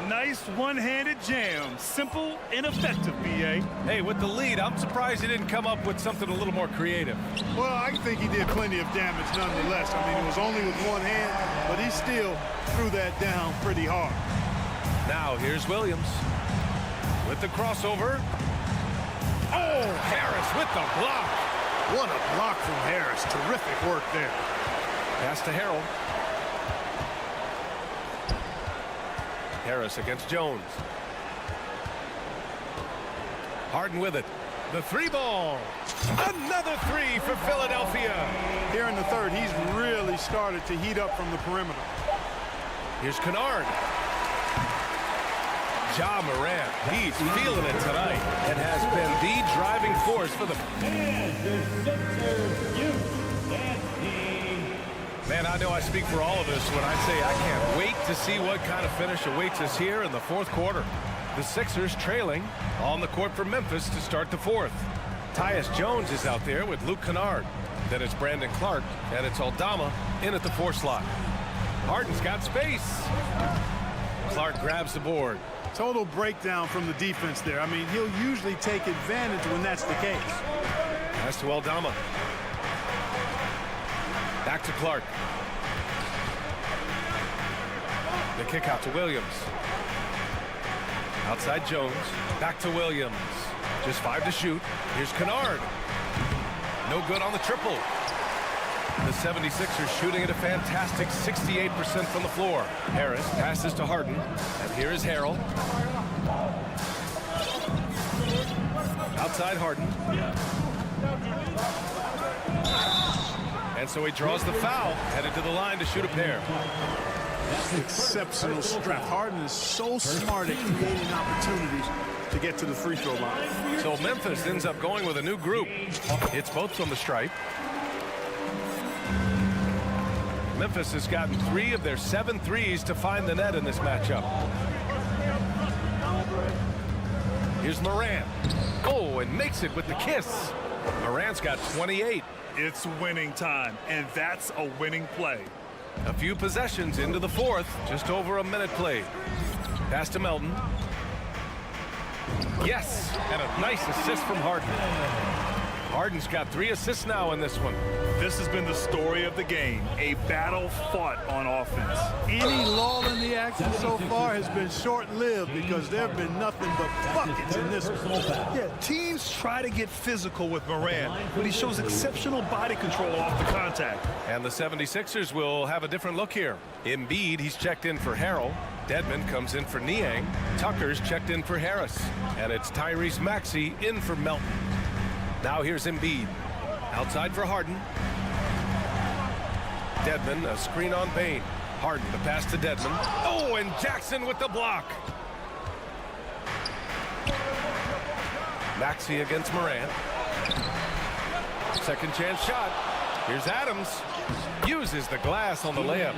Nice one-handed jam. Simple and effective, B.A. Hey, with the lead, I'm surprised he didn't come up with something a little more creative. Well, I think he did plenty of damage nonetheless. I mean, it was only with one hand, but he still threw that down pretty hard. Now, here's Williams with the crossover. Oh, Harris with the block. What a block from Harris. Terrific work there. Pass to Harrell. Harris against Jones. Harden with it. The three ball. Another three for Philadelphia. Here in the third, he's really started to heat up from the perimeter. Here's Kennard. Ja Morant, he's feeling it tonight and has been the driving force for the... Man, I know I speak for all of us when I say I can't wait to see what kind of finish awaits us here in the fourth quarter. The Sixers trailing on the court for Memphis to start the fourth. Tyus Jones is out there with Luke Kennard. Then it's Brandon Clark, and it's Aldama in at the 4 slot. Harden's got space. Clark grabs the board. Total breakdown from the defense there. I mean, he'll usually take advantage when that's the case. Pass to Aldama. Back to Clark. The kick out to Williams. Outside Jones. Back to Williams. Just 5 to shoot. Here's Kennard. No good on the triple. The 76ers shooting at a fantastic 68% from the floor. Harris passes to Harden. And here is Harrell. Outside Harden. And so he draws the foul, headed to the line to shoot a pair. Exceptional strap. Harden is so smart at creating opportunities to get to the free throw line. So Memphis ends up going with a new group. It's both from the stripe. Memphis has gotten 3 of their 7 threes to find the net in this matchup. Here's Morant. Oh, and makes it with the kiss. Morant's got 28. It's winning time, and that's a winning play. A few possessions into the fourth, just over a minute played. Pass to Melton. Yes, and a nice assist from Harden. Harden's got 3 assists now in this one. This has been the story of the game, a battle fought on offense. Any lull in the action so far has been short-lived because there have been nothing but buckets in this one. Yeah, teams try to get physical with Morant, but he shows exceptional body control off the contact. And the 76ers will have a different look here. Embiid, he's checked in for Harrell. Dedmon comes in for Niang. Tucker's checked in for Harris. And it's Tyrese Maxey in for Melton. Now here's Embiid. Outside for Harden. Dedmon, a screen on Bane. Harden, the pass to Dedmon. Oh, and Jackson with the block. Maxey against Morant. Second chance shot. Here's Adams. Uses the glass on the layup.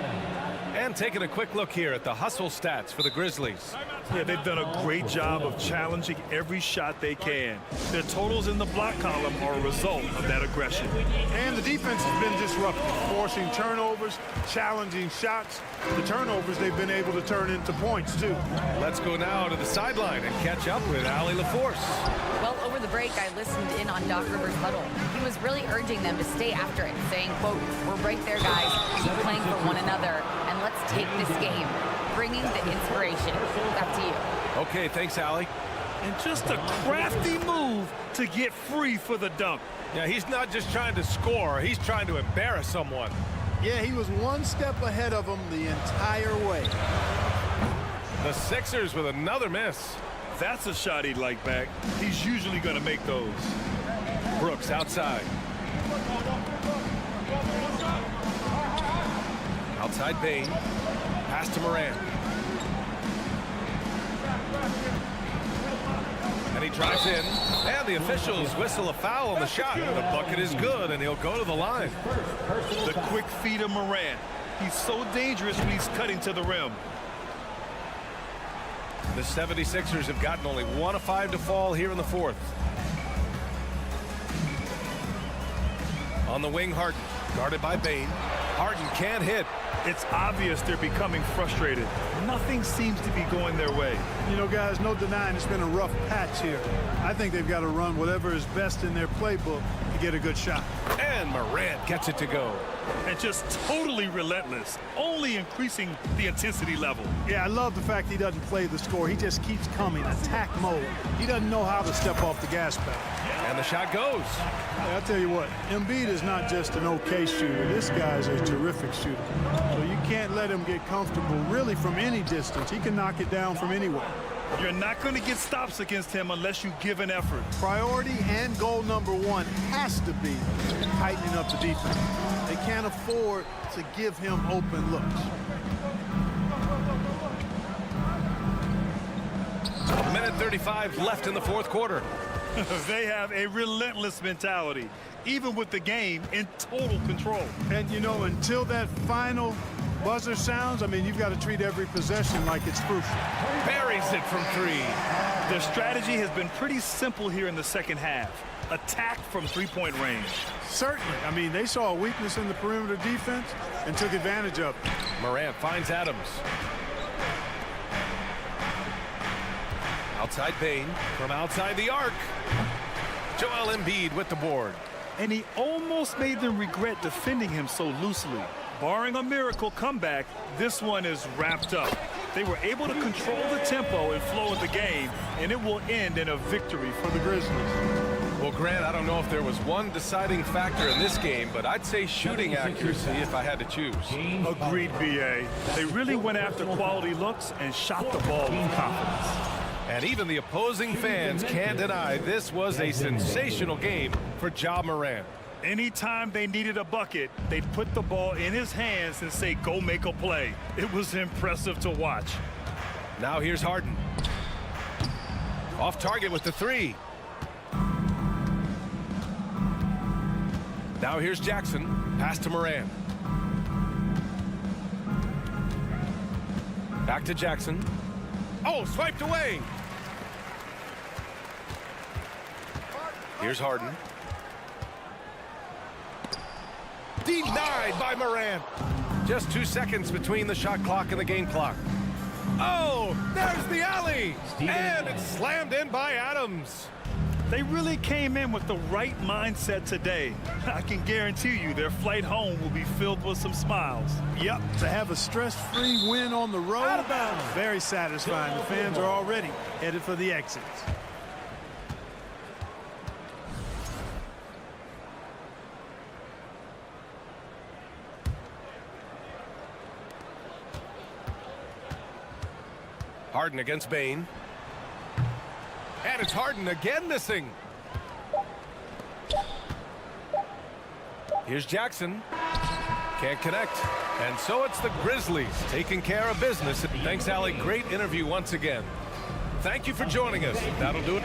And taking a quick look here at the hustle stats for the Grizzlies. Yeah, they've done a great job of challenging every shot they can. Their totals in the block column are a result of that aggression. And the defense has been disruptive, forcing turnovers, challenging shots. The turnovers they've been able to turn into points, too. Let's go now to the sideline and catch up with Allie LaForce. Well, over the break, I listened in on Doc Rivers' huddle. He was really urging them to stay after it, saying, quote, "We're right there, guys. Keep playing for one another, and let's take this game." Bringing the inspiration. Back to you. Okay, thanks, Allie. And just a crafty move to get free for the dunk. Yeah, he's not just trying to score. He's trying to embarrass someone. Yeah, he was one step ahead of them the entire way. The Sixers with another miss. That's a shot he'd like back. He's usually going to make those. Brooks outside. Outside Bane. Pass to Morant. And he drives in. And the officials whistle a foul on the shot. The bucket is good, and he'll go to the line. The quick feed of Morant. He's so dangerous when he's cutting to the rim. The 76ers have gotten only 1 of 5 to fall here in the fourth. On the wing, Harden, guarded by Bane. Harden can't hit. It's obvious they're becoming frustrated. Nothing seems to be going their way. You know, guys, no denying it's been a rough patch here. I think they've got to run whatever is best in their playbook to get a good shot. And Morant gets it to go. And just totally relentless, only increasing the intensity level. Yeah, I love the fact he doesn't play the score. He just keeps coming, attack mode. He doesn't know how to step off the gas pedal. And the shot goes. Hey, I'll tell you what, Embiid is not just an okay shooter. This guy's a terrific shooter. So you can't let him get comfortable really from any distance. He can knock it down from anywhere. You're not going to get stops against him unless you give an effort. Priority and goal number one has to be tightening up the defense. They can't afford to give him open looks. A minute 35 left in the fourth quarter. They have a relentless mentality, even with the game in total control. And, you know, until that final buzzer sounds, I mean, you've got to treat every possession like it's crucial. Buries it from three. Their strategy has been pretty simple here in the second half. Attack from three-point range. Certainly. I mean, they saw a weakness in the perimeter defense and took advantage of it. Morant finds Adams. Outside Bane from outside the arc. Joel Embiid with the board. And he almost made them regret defending him so loosely. Barring a miracle comeback, this one is wrapped up. They were able to control the tempo and flow of the game, and it will end in a victory for the Grizzlies. Well, Grant, I don't know if there was one deciding factor in this game, but I'd say shooting accuracy if I had to choose. Agreed, B.A. They really went after quality looks and shot the ball with confidence. And even the opposing fans can't deny this was a sensational game for Ja Morant. Anytime they needed a bucket, they'd put the ball in his hands and say, go make a play. It was impressive to watch. Now here's Harden. Off target with the three. Now here's Jackson. Pass to Morant. Back to Jackson. Oh, swiped away. Here's Harden. Denied by Morant. Just 2 seconds between the shot clock and the game clock. Oh, there's the alley. And it's slammed in by Adams. They really came in with the right mindset today. I can guarantee you their flight home will be filled with some smiles. Yep, to have a stress-free win on the road, very satisfying. The fans are already headed for the exits. Harden against Bane. And it's Harden again missing. Here's Jackson. Can't connect. And so it's the Grizzlies taking care of business. Thanks, Allie. Great interview once again. Thank you for joining us. That'll do it.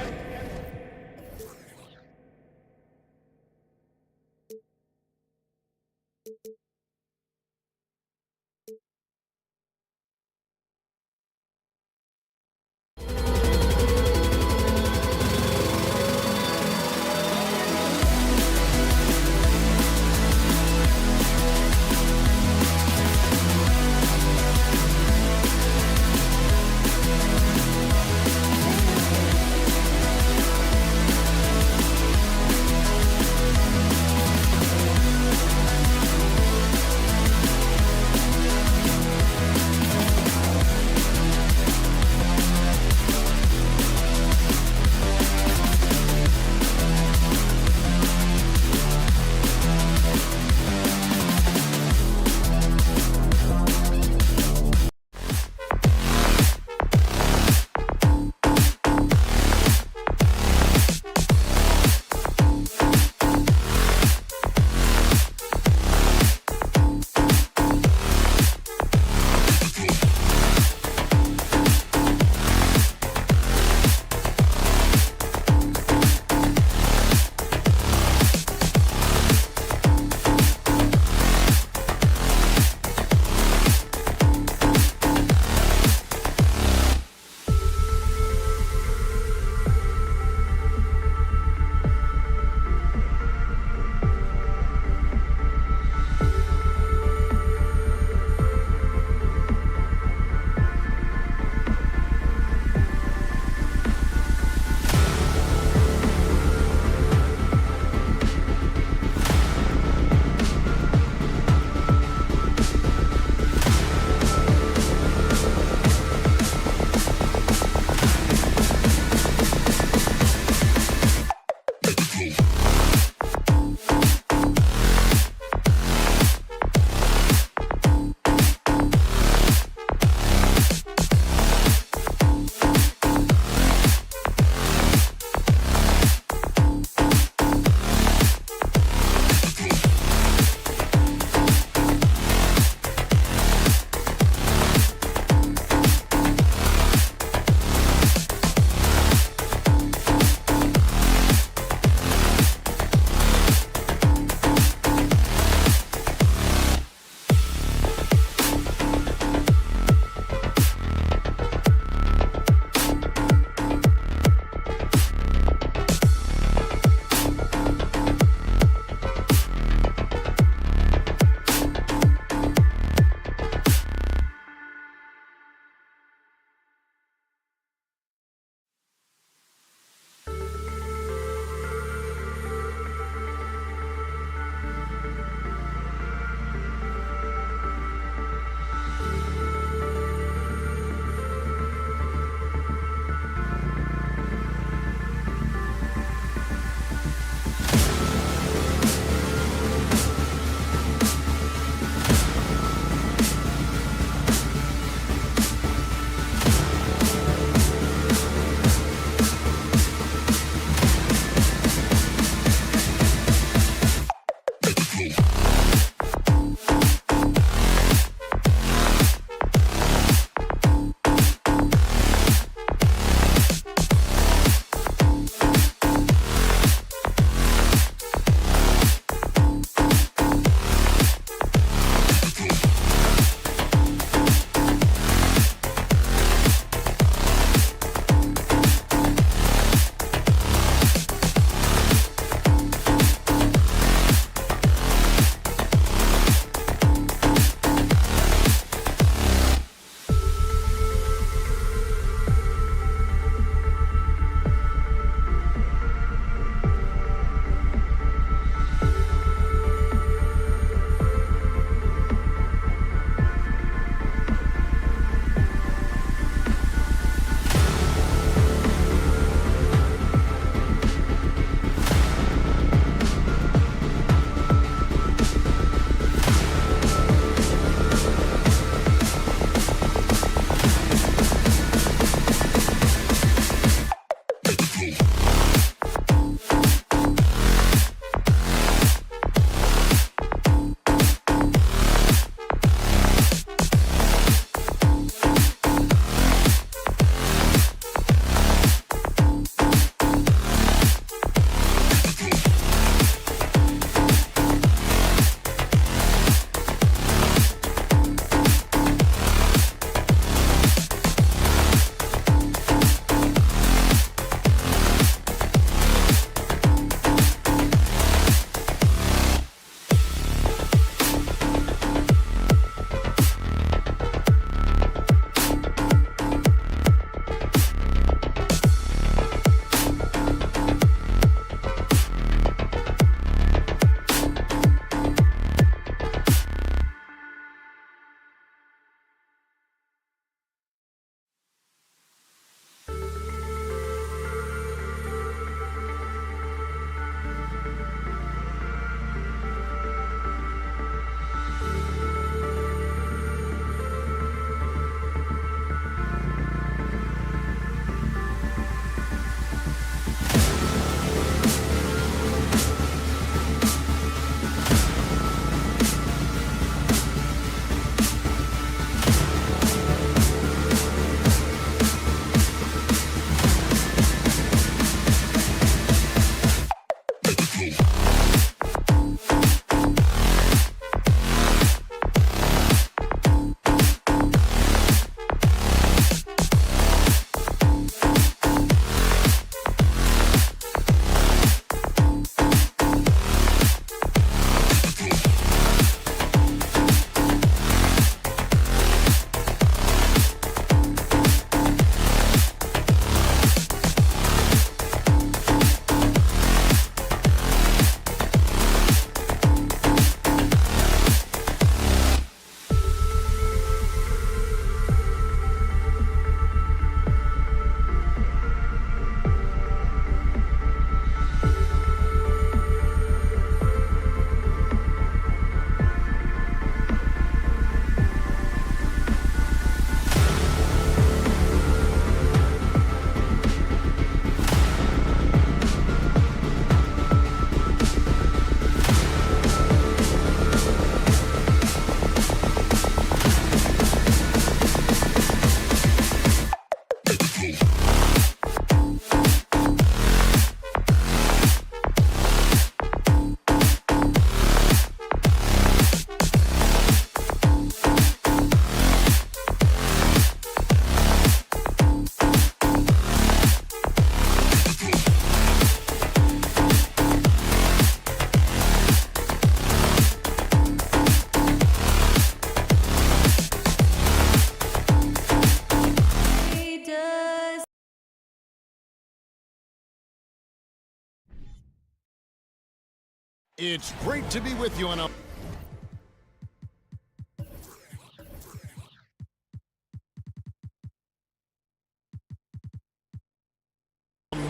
It's great to be with you on a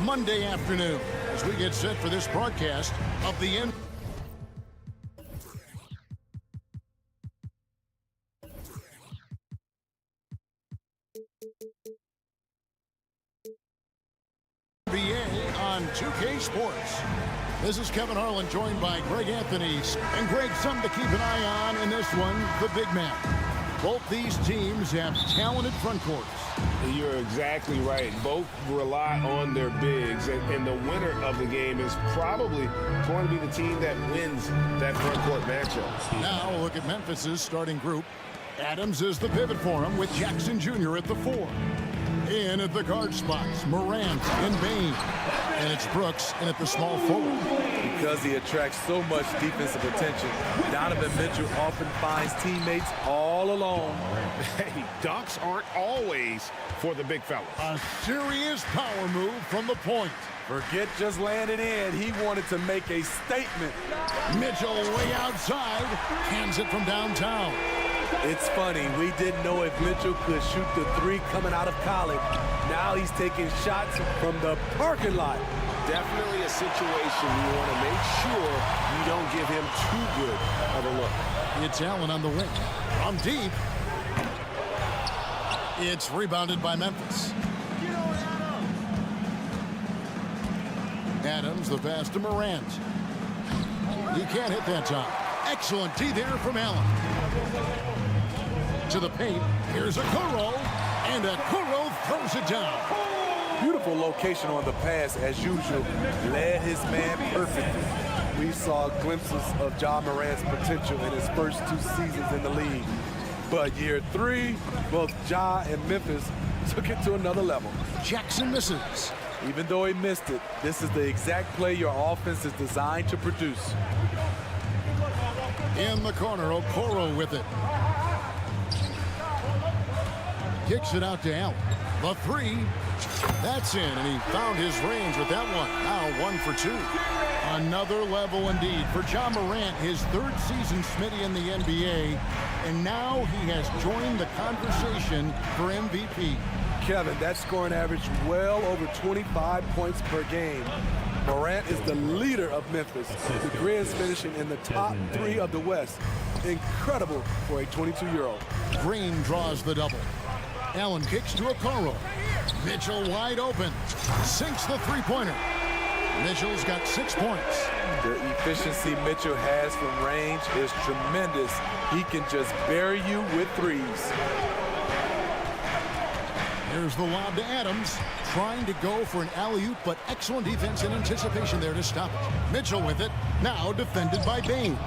Monday afternoon as we get set for this broadcast of the NBA on 2K Sports. This is Kevin Harlan, joined by Greg Anthony. And Greg, something to keep an eye on in this one, the big man. Both these teams have talented front courts. You're exactly right. Both rely on their bigs, and the winner of the game is probably going to be the team that wins that front court matchup. Now we'll look at Memphis's starting group. Adams is the pivot for him, with Jackson Jr. at the 4. In at the guard spots, Morant and Bain. And it's Brooks in at the small forward. Because he attracts so much defensive attention, Donovan Mitchell often finds teammates all alone. Hey, dunks aren't always for the big fellas. A serious power move from the point. Forget just landing in. He wanted to make a statement. Mitchell way outside, hands it from downtown. It's funny, we didn't know if Mitchell could shoot the 3 coming out of college. Now he's taking shots from the parking lot. Definitely a situation you want to make sure you don't give him too good of a look. It's Allen on the wing. From deep. It's rebounded by Memphis. Adams, the pass to Morant. He can't hit that time. Excellent D there from Allen. To the paint. Here's Okoro. And Okoro throws it down. Beautiful location on the pass, as usual. Led his man perfectly. We saw glimpses of Ja Morant's potential in his first 2 seasons in the league. But year 3, both Ja and Memphis took it to another level. Jackson misses. Even though he missed it, this is the exact play your offense is designed to produce. In the corner, Okoro with it. Kicks it out to Allen. The 3. That's in, and he found his range with that one. Now 1 for 2. Another level indeed for Ja Morant, his 3rd season Smitty in the NBA, and now he has joined the conversation for MVP. Kevin, that scoring average well over 25 points per game. Morant is the leader of Memphis. The Grizz finishing in the top 3 of the West. Incredible for a 22-year-old. Green draws the double. Allen kicks to Okoro. Mitchell wide open. Sinks the 3-pointer. Mitchell's got 6 points. The efficiency Mitchell has from range is tremendous. He can just bury you with 3s. Here's the lob to Adams. Trying to go for an alley-oop, but excellent defense and anticipation there to stop it. Mitchell with it. Now defended by Bain.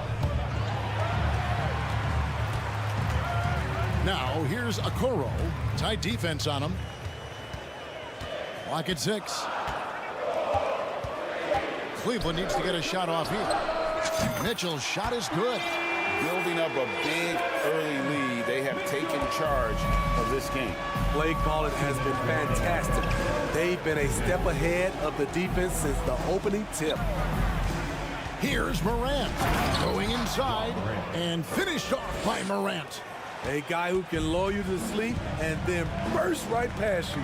Now here's Okoro. Tight defense on him. Lock at 6. Cleveland needs to get a shot off here. Mitchell's shot is good. Building up a big early lead, they have taken charge of this game. Play calling has been fantastic. They've been a step ahead of the defense since the opening tip. Here's Morant going inside and finished off by Morant. A guy who can lull you to sleep and then burst right past you.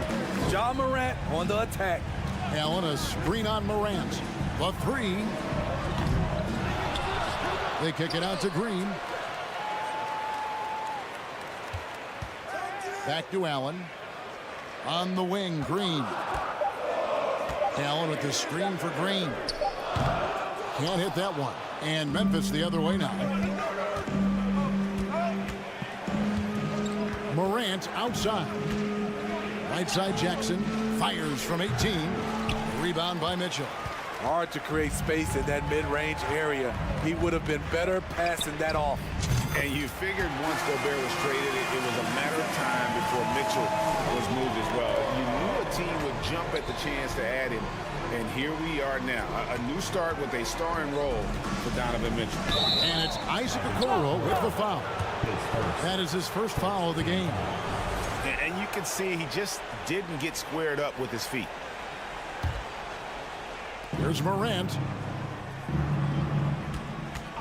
Ja Morant on the attack. Allen, a screen on Morant. The 3. They kick it out to Green. Back to Allen. On the wing, Green. Allen with the screen for Green. Can't hit that one. And Memphis the other way now. Morant outside. Right side Jackson. Fires from 18. Rebound by Mitchell. Hard to create space in that mid-range area. He would have been better passing that off. And you figured once Gobert was traded, it was a matter of time before Mitchell was moved as well. You knew a team would jump at the chance to add him, and here we are now. A new start with a starring role for Donovan Mitchell. And it's Isaac Okoro with the foul. That is his first foul of the game. And you can see he just didn't get squared up with his feet. Here's Morant.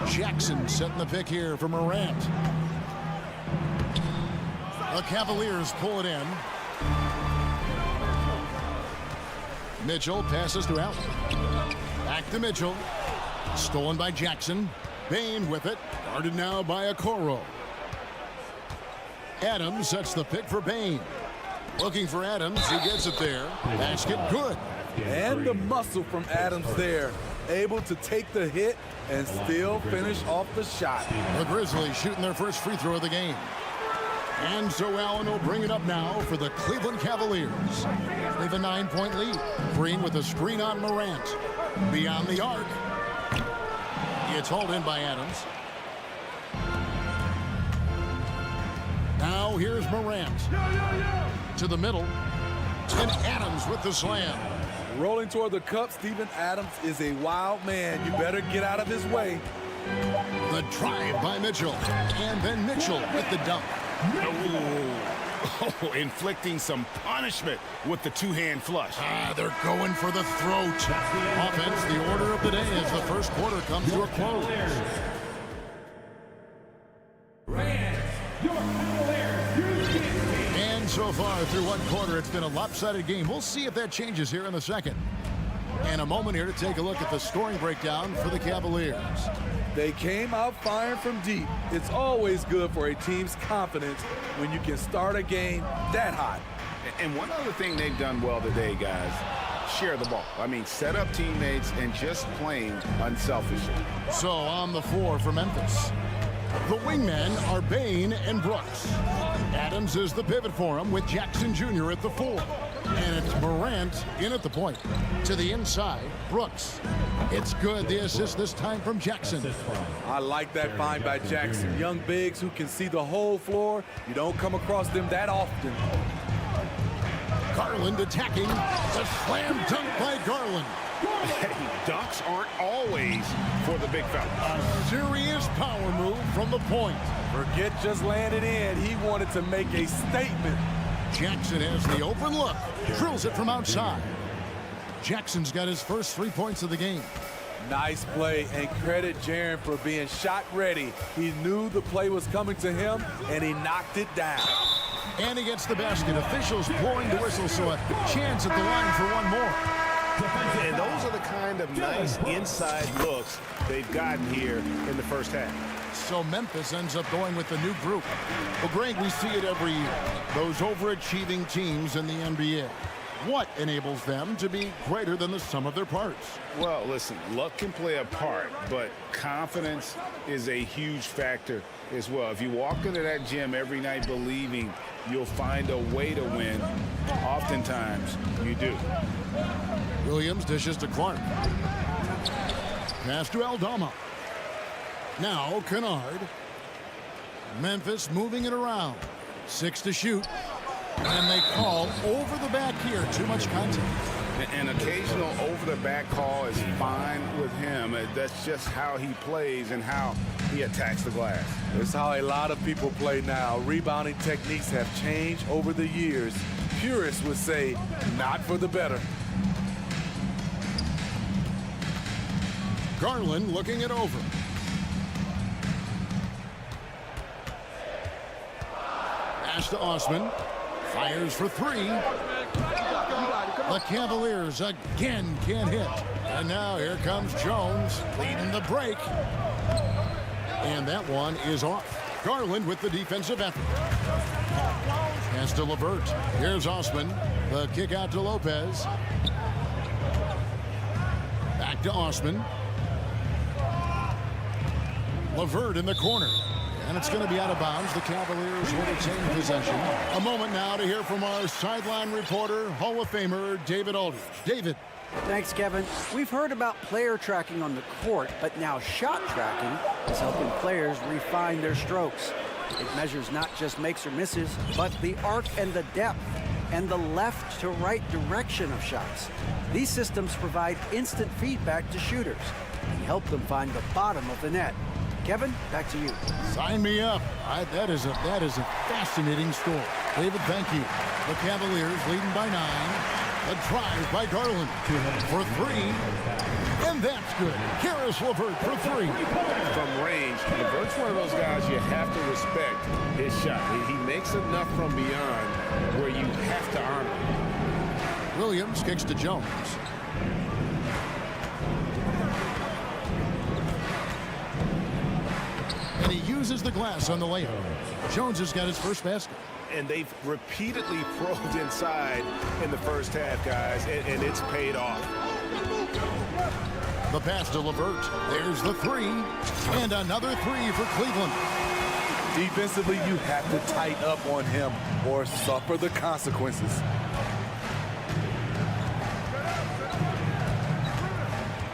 Jackson setting the pick here for Morant. The Cavaliers pull it in. Mitchell passes to Allen. Back to Mitchell. Stolen by Jackson. Bane with it. Guarded now by Okoro. Adams sets the pick for Bane. Looking for Adams. He gets it there. Basket good. And the muscle from Adams there. Able to take the hit and still finish off the shot. The Grizzlies shooting their first free throw of the game. And so Allen will bring it up now for the Cleveland Cavaliers. They have a 9-point lead. Green with a screen on Morant. Beyond the arc. It's hauled in by Adams. Now here's Morant. To the middle. And Adams with the slam. Rolling toward the cup, Steven Adams is a wild man. You better get out of his way. The drive by Mitchell. And then Mitchell with the dunk. Oh, inflicting some punishment with the two-hand flush. They're going for the throat. Offense, the order of the day as the first quarter comes to a close. And so far through one quarter, it's been a lopsided game. We'll see if that changes here in the second. And a moment here to take a look at the scoring breakdown for the Cavaliers. They came out firing from deep. It's always good for a team's confidence when you can start a game that hot. And one other thing they've done well today, guys, share the ball. I mean, set up teammates and just playing unselfishly. So on the floor for Memphis, the wingmen are Bane and Brooks. Adams is the pivot for him with Jackson Jr. at the 4. And it's Morant in at the point. To the inside, Brooks. It's good. The assist this time from Jackson. I like that find by Jackson. Young bigs who can see the whole floor. You don't come across them that often. Garland attacking. The slam dunk by Garland. Hey, dunks aren't always for the big fella. A serious power move from the point. Forget just landed in. He wanted to make a statement. Jackson has the open look. Drills it from outside. Jackson's got his first 3 points of the game. Nice play, and credit Jaren for being shot ready. He knew the play was coming to him, and he knocked it down. And he gets the basket. Officials blowing the whistle, so a chance at the line for one more. And those are the kind of nice inside looks they've gotten here in the first half. So Memphis ends up going with the new group. Well, Greg, we see it every year. Those overachieving teams in the NBA. What enables them to be greater than the sum of their parts? Well, listen, luck can play a part, but confidence is a huge factor as well. If you walk into that gym every night believing you'll find a way to win, oftentimes you do. Williams dishes to Clark. Pass to Aldama. Now Kennard. Memphis moving it around. 6 to shoot. And they call over the back here. Too much contact. An occasional over-the-back call is fine with him. That's just how he plays and how he attacks the glass. It's how a lot of people play now. Rebounding techniques have changed over the years. Purists would say, not for the better. Garland looking it over. Pass to Osman. Fires for 3. The Cavaliers again can't hit. And now here comes Jones leading the break. And that one is off. Garland with the defensive effort. Pass to LeVert. Here's Osman. The kick out to Lopez. Back to Osman. LeVert in the corner. And it's going to be out of bounds. The Cavaliers will retain possession. A moment now to hear from our sideline reporter, Hall of Famer David Aldridge. David. Thanks, Kevin. We've heard about player tracking on the court, but now shot tracking is helping players refine their strokes. It measures not just makes or misses, but the arc and the depth and the left to right direction of shots. These systems provide instant feedback to shooters and help them find the bottom of the net. Kevin, back to you. Sign me up. That is a fascinating story. David, thank you. The Cavaliers leading by 9. A drive by Garland for three. And that's good. Caris LeVert for three. From range, LeVert's one of those guys you have to respect his shot. He makes enough from beyond where you have to honor him. Williams kicks to Jones. And he uses the glass on the layup. Jones has got his first basket. And they've repeatedly probed inside in the first half, guys, and it's paid off. The pass to LeVert. There's the three. And another three for Cleveland. Defensively, you have to tighten up on him or suffer the consequences.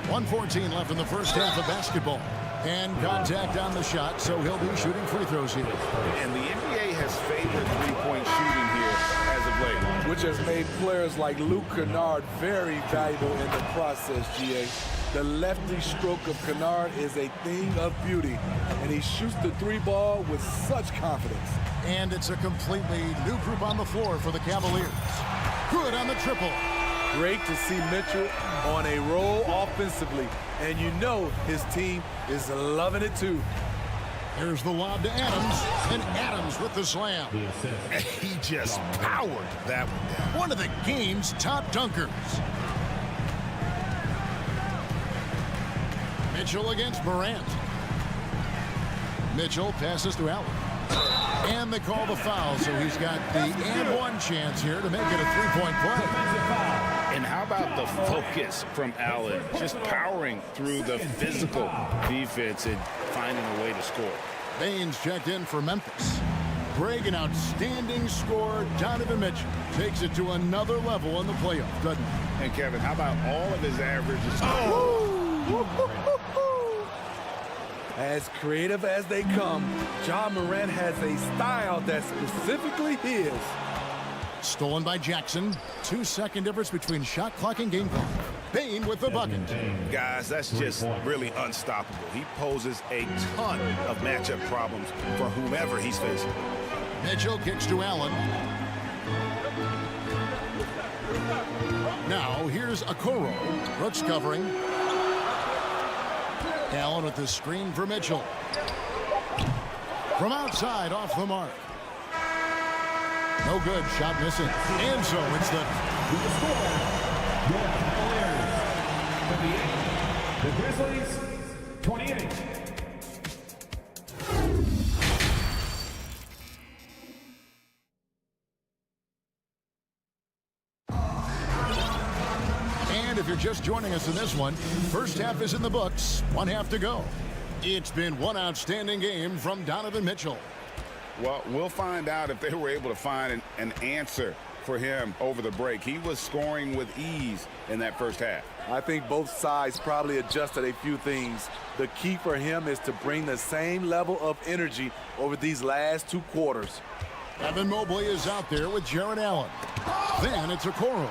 .114 left in the first half of basketball. And contact on the shot, so he'll be shooting free throws here. And the NBA has favored three-point shooting here as of late. Which has made players like Luke Kennard very valuable in the process, GA. The lefty stroke of Kennard is a thing of beauty, and he shoots the three ball with such confidence. And it's a completely new group on the floor for the Cavaliers. Good on the triple. Great to see Mitchell on a roll offensively, and you know his team is loving it too. Here's the lob to Adams, and Adams with the slam. He just powered that one down. One of the game's top dunkers. Mitchell against Morant. Mitchell passes to Allen. And they call the foul, so he's got the and one chance here to make it a three-point play. And how about the focus from Allen? Just powering through the physical defense and finding a way to score. Baines checked in for Memphis. Greg, an outstanding scorer. Donovan Mitchell takes it to another level in the playoffs, doesn't he? And Kevin, how about all of his averages? As creative as they come, Ja Morant has a style that's specifically his. Stolen by Jackson. 2-second difference between shot clock and game clock. Bain with the bucket. Guys, that's just really unstoppable. He poses a ton of matchup problems for whomever he's facing. Mitchell kicks to Allen. Now here's Okoro. Brooks covering. Allen with the screen for Mitchell. From outside, off the mark. No good, shot missing. And so it's the Grizzlies, 28. And if you're just joining us in this one, first half is in the books, one half to go. It's been one outstanding game from Donovan Mitchell. Well, we'll find out if they were able to find an answer for him over the break. He was scoring with ease in that first half. I think both sides probably adjusted a few things. The key for him is to bring the same level of energy over these last two quarters. Evan Mobley is out there with Jarrett Allen. Then it's Okoro.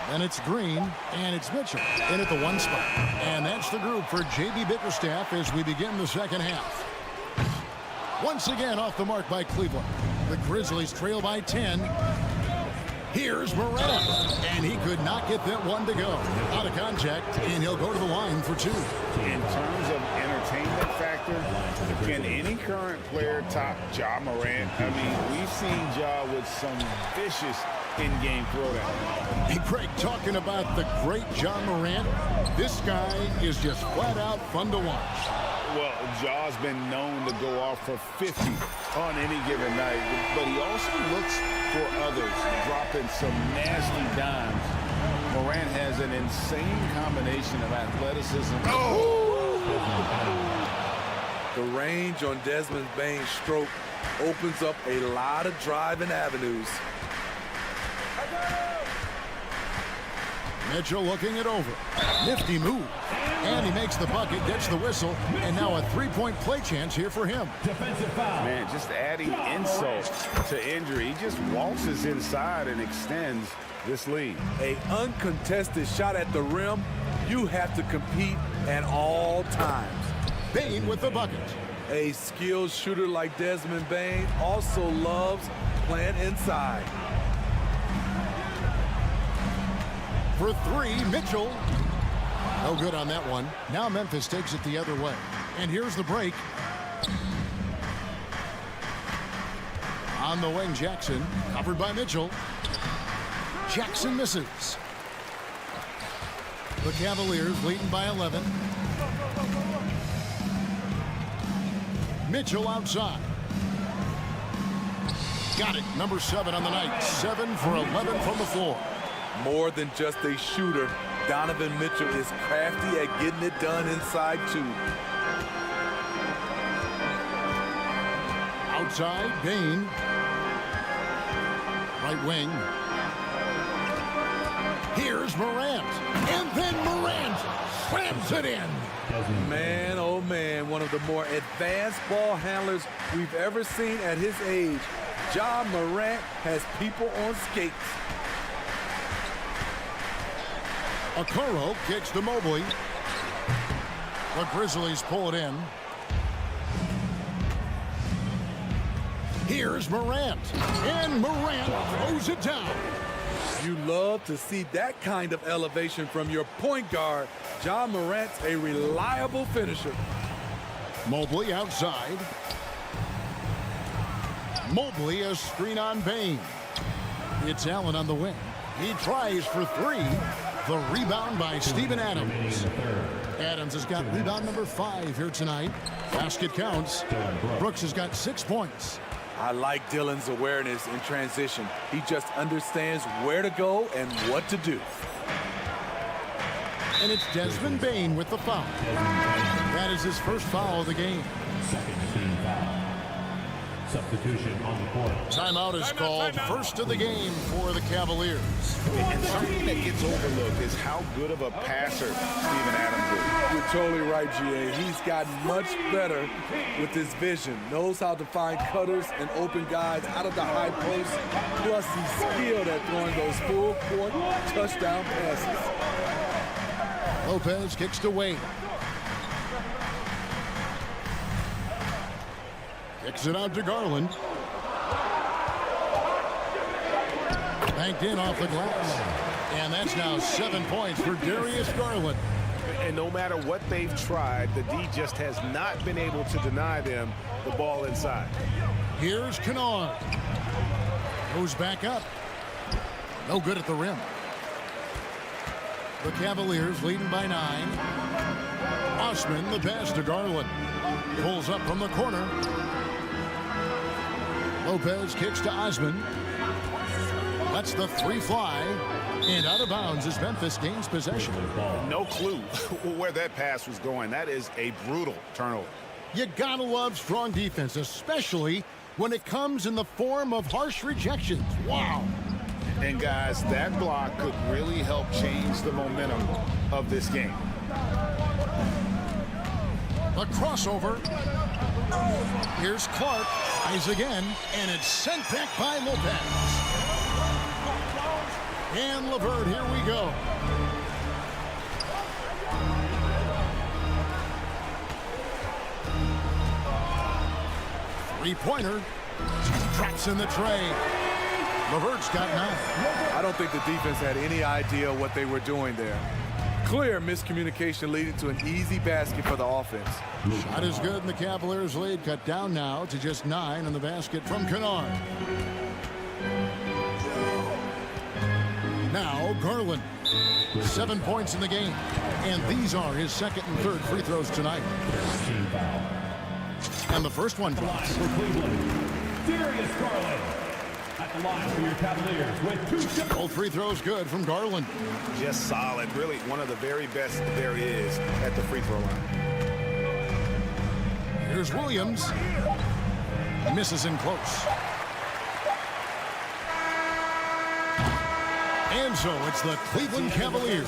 Then it's Green, and it's Mitchell in at the one spot. And that's the group for J.B. Bickerstaff as we begin the second half. Once again off the mark by Cleveland. The Grizzlies trail by 10. Here's Morant, and he could not get that one to go. Out of contact, and he'll go to the line for two. In terms of entertainment factor, can any current player top Ja Morant? I mean, we've seen Ja with some vicious in-game throwdown. Hey, Craig, talking about the great Ja Morant, this guy is just flat out fun to watch. Well, Ja's been known to go off for 50 on any given night, but he also looks for others, dropping some nasty dimes. Morant has an insane combination of athleticism. The range on Desmond Bain's stroke opens up a lot of driving avenues. Mitchell looking it over. Nifty move. And he makes the bucket, gets the whistle, and now a three-point play chance here for him. Defensive foul. Man, just adding insult to injury. He just waltzes inside and extends this lead. An uncontested shot at the rim, you have to compete at all times. Bain with the bucket. A skilled shooter like Desmond Bain also loves playing inside. For three, Mitchell. No good on that one. Now Memphis takes it the other way. And here's the break. On the wing, Jackson. Covered by Mitchell. Jackson misses. The Cavaliers leading by 11. Mitchell outside. Got it. Number 7 on the night. 7 for 11 from the floor. More than just a shooter, Donovan Mitchell is crafty at getting it done inside too. Outside, Bain. Right wing. Here's Morant. And then Morant slams it in. Man, oh man, one of the more advanced ball handlers we've ever seen at his age. Ja Morant has people on skates. Okoro kicks to Mobley. The Grizzlies pull it in. Here's Morant. And Morant throws it down. You love to see that kind of elevation from your point guard. Ja Morant's a reliable finisher. Mobley outside. Mobley a screen on Bain. It's Allen on the wing. He tries for three. The rebound by Steven Adams. Adams has got rebound number 5 here tonight. Basket counts. Brooks has got 6 points. I like Dillon's awareness in transition. He just understands where to go and what to do. And it's Desmond Bain with the foul. That is his first foul of the game. Second team foul. Substitution on the court. Timeout is called. First of the game for the Cavaliers. And something that gets overlooked is how good of a passer Steven Adams is. You're totally right, GA. He's gotten much better with his vision. Knows how to find cutters and open guys out of the high post. Plus, he's skilled at throwing those full-court touchdown passes. Lopez kicks to Wade. Kicks it out to Garland. Banked in off the glass. And that's now 7 points for Darius Garland. And no matter what they've tried, the D just has not been able to deny them the ball inside. Here's Kennard. Goes back up. No good at the rim. The Cavaliers leading by 9. Osman the pass to Garland. Pulls up from the corner. Lopez kicks to Osman. Lets the 3 fly. And out of bounds as Memphis gains possession. No clue where that pass was going. That is a brutal turnover. You gotta love strong defense, especially when it comes in the form of harsh rejections. Wow. And guys, that block could really help change the momentum of this game. The crossover. Here's Clark. Eyes again, and it's sent back by Lopez. And LeVert, here we go. Three-pointer. Drops in the tray. LeVert's got 9. I don't think the defense had any idea what they were doing there. Clear miscommunication leading to an easy basket for the offense. Shot is good, and the Cavaliers lead cut down now to just 9 on the basket from Kennard. Now Garland. 7 points in the game. And these are his second and third free throws tonight. And the first one drops. For Cleveland, Darius Garland. At the line for your Cavaliers with 2 Both free throws good from Garland. Just solid. Really one of the very best there is at the free throw line. Here's Williams. Misses in close. And so it's the Cleveland Cavaliers.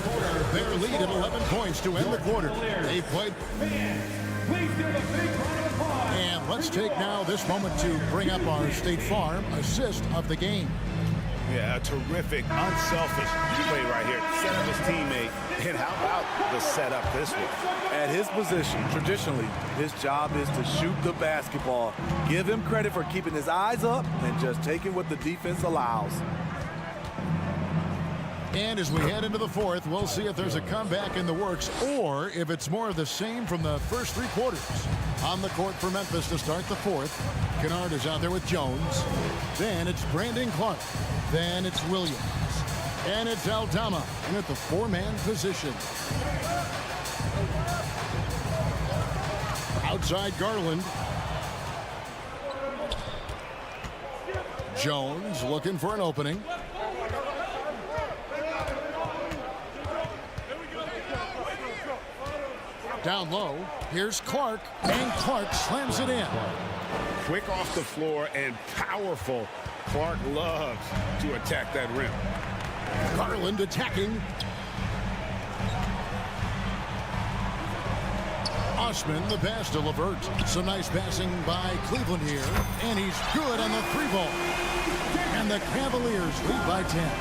Their lead at 11 points to end the quarter. They played. And let's take now this moment to bring up our State Farm assist of the game. Yeah, a terrific, unselfish play right here. Set up his teammate. And how about the setup this one? At his position, traditionally, his job is to shoot the basketball. Give him credit for keeping his eyes up and just taking what the defense allows. And as we head into the fourth, we'll see if there's a comeback in the works or if it's more of the same from the first three quarters. On the court for Memphis to start the fourth. Kennard is out there with Jones. Then it's Brandon Clark. Then it's Williams. And it's Aldama in at the four-man position. Outside Garland. Jones looking for an opening. Down low, here's Clark, and Clark slams it in. Quick off the floor and powerful. Clark loves to attack that rim. Garland attacking. Osman, the pass to LeVert. Some nice passing by Cleveland here, and he's good on the three ball. And the Cavaliers lead by 10.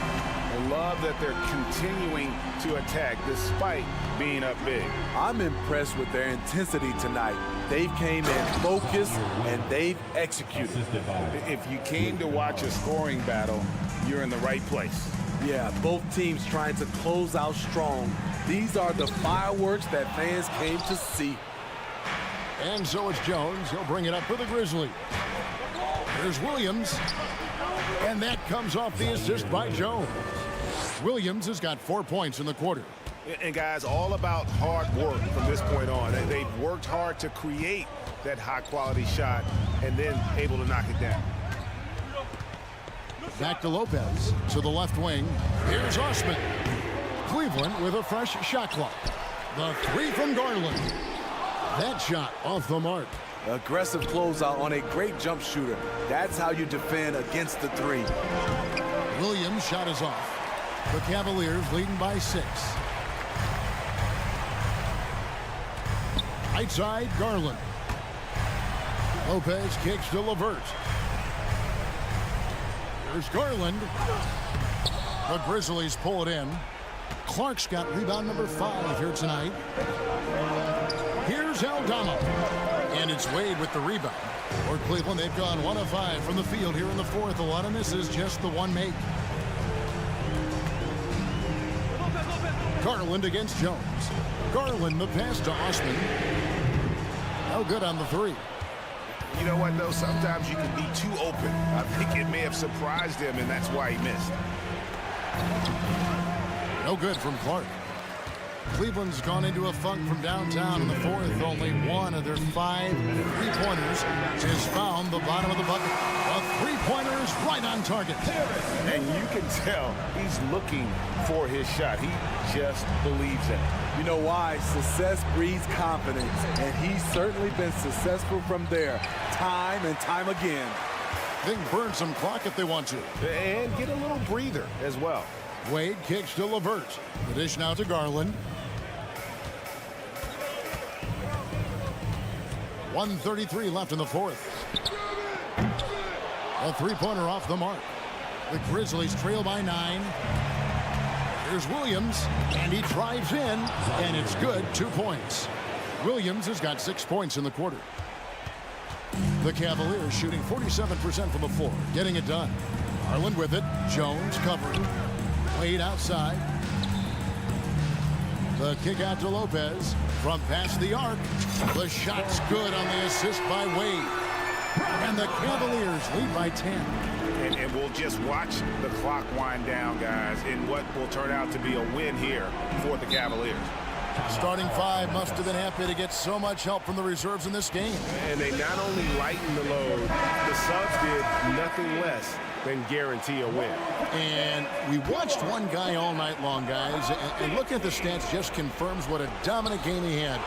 I love that they're continuing to attack despite being up big. I'm impressed with their intensity tonight. They came in focused and they've executed. If you came to watch a scoring battle, you're in the right place. Yeah, both teams trying to close out strong. These are the fireworks that fans came to see. And so it's Jones. He'll bring it up for the Grizzlies. Here's Williams. And that comes off the assist by Jones. Williams has got 4 points in the quarter. And guys, all about hard work from this point on. They've worked hard to create that high-quality shot and then able to knock it down. Back to Lopez to the left wing. Here's Osman. Cleveland with a fresh shot clock. The three from Garland. That shot off the mark. Aggressive closeout on a great jump shooter. That's how you defend against the three. Williams' shot is off. The Cavaliers leading by 6. Right side, Garland. Lopez kicks to LeVert. Here's Garland. The Grizzlies pull it in. Clark's got rebound number 5 here tonight. Here's Aldama. And it's Wade with the rebound. For Cleveland, they've gone 1 of 5 from the field here in the fourth. A lot of misses, just the one make. Garland against Jones. Garland, the pass to Osman. No good on the three. You know what, though? Sometimes you can be too open. I think it may have surprised him, and that's why he missed. No good from Clark. Cleveland's gone into a funk from downtown in the fourth. Only one of their 5 three-pointers has found the bottom of the bucket. A three-pointer is right on target. And you can tell he's looking for his shot. He just believes in it. You know why? Success breeds confidence, and he's certainly been successful from there, time and time again. They can burn some clock if they want to. And get a little breather as well. Wade kicks to LeVert. The dish now to Garland. 1:33 left in the fourth. A three-pointer off the mark. The Grizzlies trail by 9. Here's Williams, and he drives in, and it's good, 2 points. Williams has got 6 points in the quarter. The Cavaliers shooting 47% from the floor, getting it done. Garland with it. Jones covering. Wade outside. The kick out to Lopez from past the arc. The shot's good on the assist by Wade. And the Cavaliers lead by 10. And we'll just watch the clock wind down, guys, in what will turn out to be a win here for the Cavaliers. Starting 5 must have been happy to get so much help from the reserves in this game. And they not only lightened the load, the subs did nothing less than guarantee a win. And we watched one guy all night long, guys, and looking at the stats just confirms what a dominant game he had.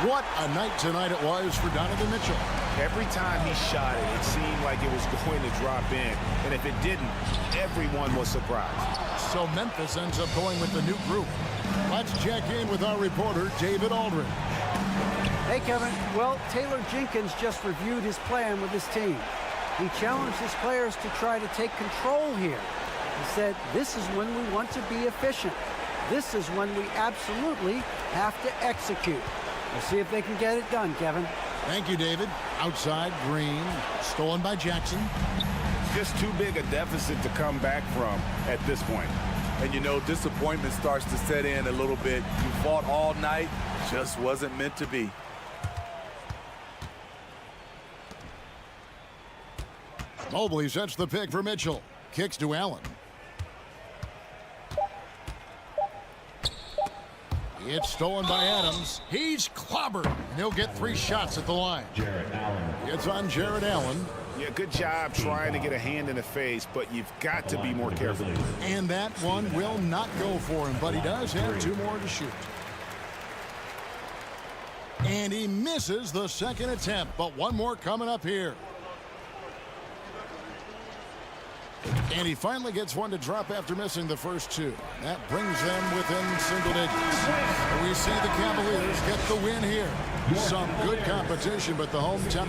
What a night tonight it was for Donovan Mitchell. Every time he shot it, it seemed like it was going to drop in. And if it didn't, everyone was surprised. So Memphis ends up going with the new group. Let's check in with our reporter, David Aldridge. Hey, Kevin. Well, Taylor Jenkins just reviewed his plan with his team. He challenged his players to try to take control here. He said, this is when we want to be efficient. This is when we absolutely have to execute. We'll see if they can get it done, Kevin. Thank you, David. Outside, Green, stolen by Jackson. Just too big a deficit to come back from at this point. And, you know, disappointment starts to set in a little bit. You fought all night, just wasn't meant to be. Mobley sets the pick for Mitchell. Kicks to Allen. It's stolen by Adams. He's clobbered. And he'll get 3 shots at the line. Jarrett Allen. It's on Jarrett Allen. Yeah, good job trying to get a hand in the face, but you've got to be more careful. And that one will not go for him, but he does have 2 more to shoot. And he misses the second attempt, but 1 more coming up here. And he finally gets 1 to drop after missing the first 2. That brings them within single digits. We see the Cavaliers get the win here. Some good competition, but the hometown...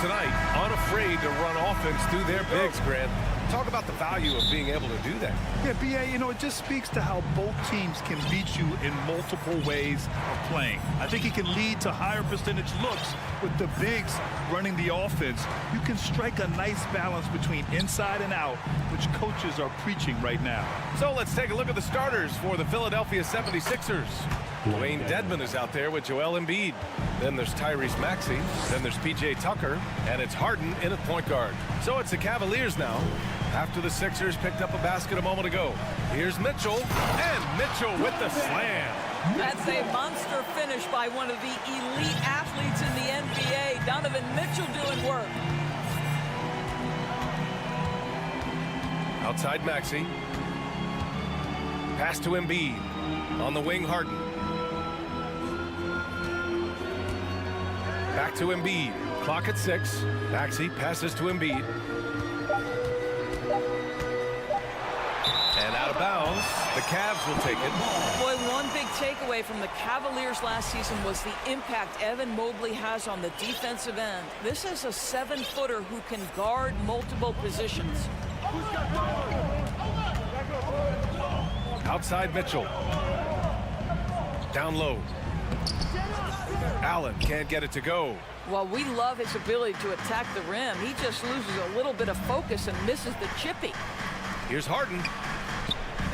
tonight, unafraid to run offense through their bigs, Grant. Talk about the value of being able to do that. Yeah, B.A., you know, it just speaks to how both teams can beat you in multiple ways of playing. I think it can lead to higher percentage looks with the bigs running the offense. You can strike a nice balance between inside and out, which coaches are preaching right now. So let's take a look at the starters for the Philadelphia 76ers. Wayne Dedmon is out there with Joel Embiid. Then there's Tyrese Maxey. Then there's P.J. Tucker. And it's Harden in at point guard. So it's the Cavaliers now, after the Sixers picked up a basket a moment ago. Here's Mitchell. And Mitchell with the slam. That's a monster finish by one of the elite athletes in the NBA. Donovan Mitchell doing work. Outside Maxey. Pass to Embiid. On the wing, Harden. Back to Embiid. Clock at 6. Maxey passes to Embiid. And out of bounds. The Cavs will take it. Boy, one big takeaway from the Cavaliers last season was the impact Evan Mobley has on the defensive end. This is a 7-footer who can guard multiple positions. Outside Mitchell. Down low. Allen can't get it to go. Well, we love his ability to attack the rim. He just loses a little bit of focus and misses the chippy. Here's Harden.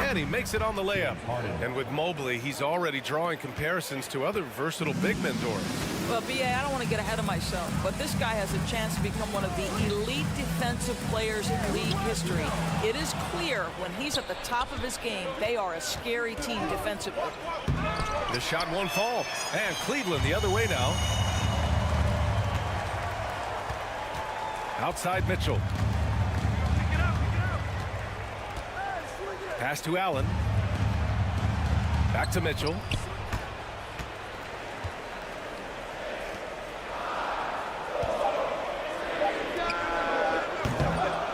And he makes it on the layup. And with Mobley, he's already drawing comparisons to other versatile big men, Doris. Well, B.A., I don't want to get ahead of myself, but this guy has a chance to become one of the elite defensive players in league history. It is clear when he's at the top of his game, they are a scary team defensively. The shot won't fall. And Cleveland the other way now. Outside Mitchell. Pass to Allen. Back to Mitchell.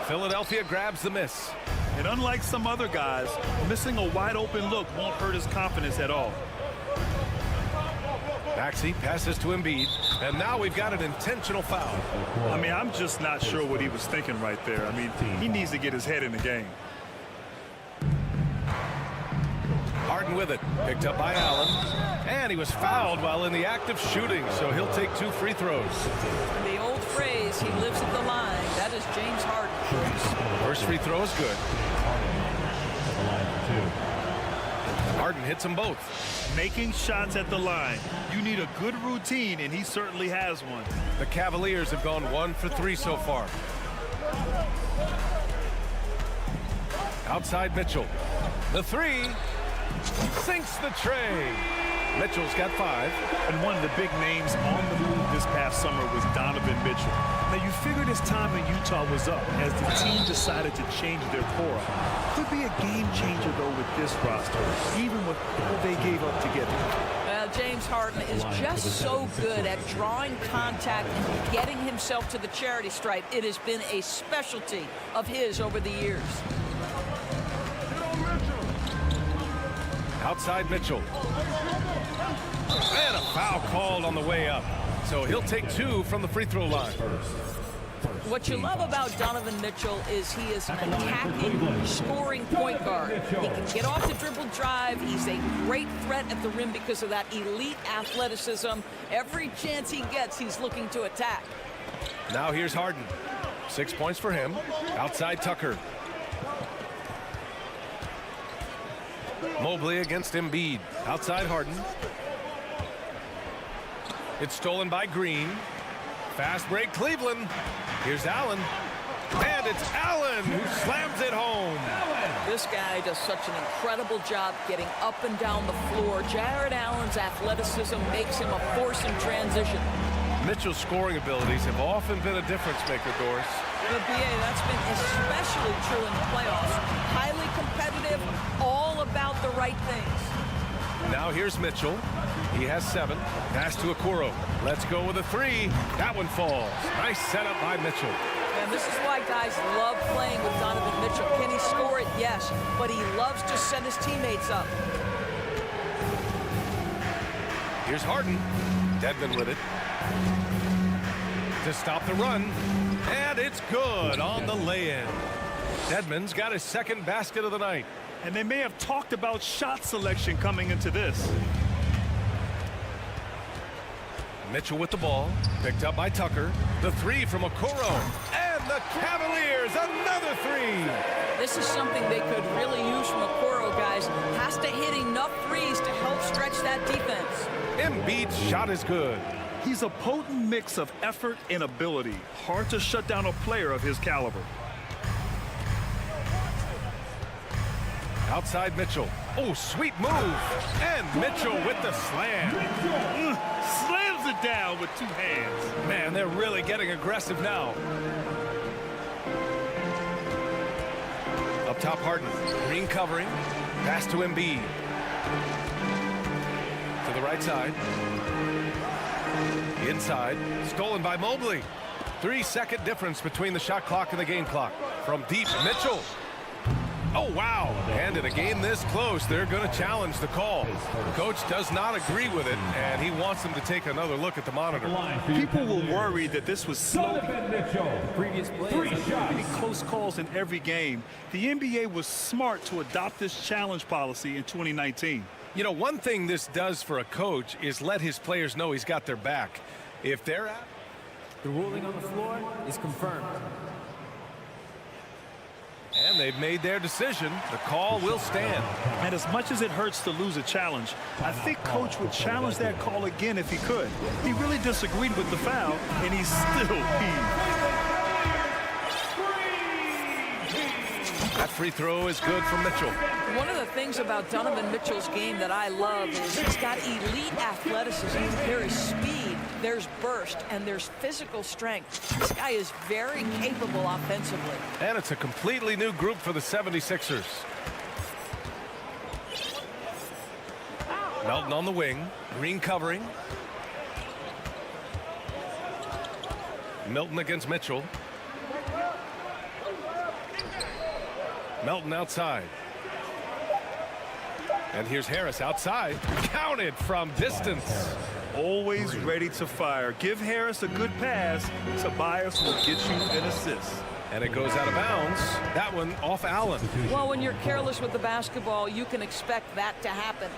Philadelphia grabs the miss. And unlike some other guys, missing a wide open look won't hurt his confidence at all. Maxey passes to Embiid, and now we've got an intentional foul. I mean, I'm just not sure what he was thinking right there. I mean, he needs to get his head in the game. Harden with it, picked up by Allen, and he was fouled while in the act of shooting, so he'll take 2 free throws. The old phrase, he lives at the line, that is James Harden. First free throw is good. Harden hits them both. Making shots at the line. You need a good routine, and he certainly has one. The Cavaliers have gone 1 for 3 so far. Outside Mitchell. The 3 sinks the tray. Mitchell's got 5. And one of the big names on the move this past summer was Donovan Mitchell. Now, you figured his time in Utah was up as the team decided to change their core. Could be a game changer, though, with this roster, even with all they gave up to get him. James Harden is just so good at drawing contact and getting himself to the charity stripe. It has been a specialty of his over the years. Outside Mitchell. And a foul called on the way up. So he'll take 2 from the free throw line. What you love about Donovan Mitchell is he is an attacking, scoring point guard. He can get off the dribble drive. He's a great threat at the rim because of that elite athleticism. Every chance he gets, he's looking to attack. Now here's Harden. 6 points for him. Outside Tucker. Mobley against Embiid. Outside Harden. It's stolen by Green. Fast break Cleveland. Here's Allen. And it's Allen who slams it home. This guy does such an incredible job getting up and down the floor. Jared Allen's athleticism makes him a force in transition. Mitchell's scoring abilities have often been a difference maker, Doris. The BA, that's been especially true in the playoffs. Highly competitive, all about the right things. Now here's Mitchell. He has 7. Pass to Okoro. Let's go with a 3. That one falls. Nice setup by Mitchell. And this is why guys love playing with Donovan Mitchell. Can he score it? Yes. But he loves to set his teammates up. Here's Harden. Dedmon with it. to stop the run. And it's good on the lay-in. Edmonds got his second basket of the night. And they may have talked about shot selection coming into this. Mitchell with the ball, picked up by Tucker. The three from Okoro, and the Cavaliers, another three. This is something they could really use from Okoro, guys. Has to hit enough threes to help stretch that defense. Embiid's shot is good. He's a potent mix of effort and ability. Hard to shut down a player of his caliber. Outside Mitchell. Oh, sweet move. And Mitchell with the slam. Slams it down with two hands. Man, they're really getting aggressive now. Up top, Harden. Green covering. Pass to Embiid. To the right side. Inside. Stolen by Mobley. 3-second difference between the shot clock and the game clock. From deep, Mitchell. Oh, wow. And in a game this close, they're going to challenge the call. The coach does not agree with it, and he wants them to take another look at the monitor. People will worry that this was slow. Previous Many close calls in every game. The NBA was smart to adopt this challenge policy in 2019. You know, one thing this does for a coach is let his players know he's got their back. If they're out, the ruling on the floor is confirmed. And they've made their decision. The call will stand. And as much as it hurts to lose a challenge, I think Coach would challenge that call again if he could. He really disagreed with the foul, and he's still heaved. That free throw is good from Mitchell. One of the things about Donovan Mitchell's game that I love is he's got elite athleticism. There is speed, there's burst, and there's physical strength. This guy is very capable offensively. And it's a completely new group for the 76ers. Melton on the wing. Green covering. Melton against Mitchell. Melton outside. And here's Harris outside. Counted from distance. Always ready to fire. Give Harris a good pass. Tobias will get you an assist. And it goes out of bounds. That one off Allen. Well, when you're careless with the basketball, you can expect that to happen.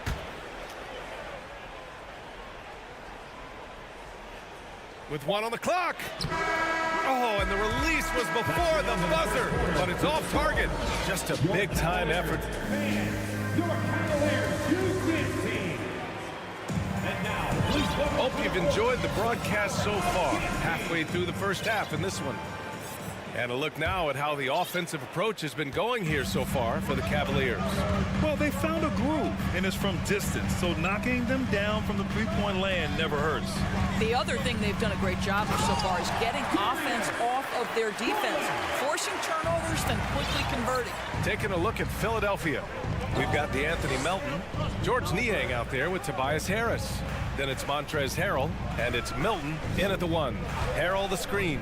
With one on the clock. Oh, and the release was before the buzzer, but it's off target. Just a big-time effort. Your Cavaliers use team. And now, please welcome. Hope you've enjoyed the broadcast so far. Halfway through the first half in this one. And a look now at how the offensive approach has been going here so far for the Cavaliers. Well, they found a groove, and it's from distance, so knocking them down from the three-point land never hurts. The other thing they've done a great job of so far is getting offense off of their defense, forcing turnovers, then quickly converting. Taking a look at Philadelphia. We've got DeAnthony Melton, George Niang out there with Tobias Harris. Then it's Montrezl Harrell, and it's Milton in at the one. Harrell the screen.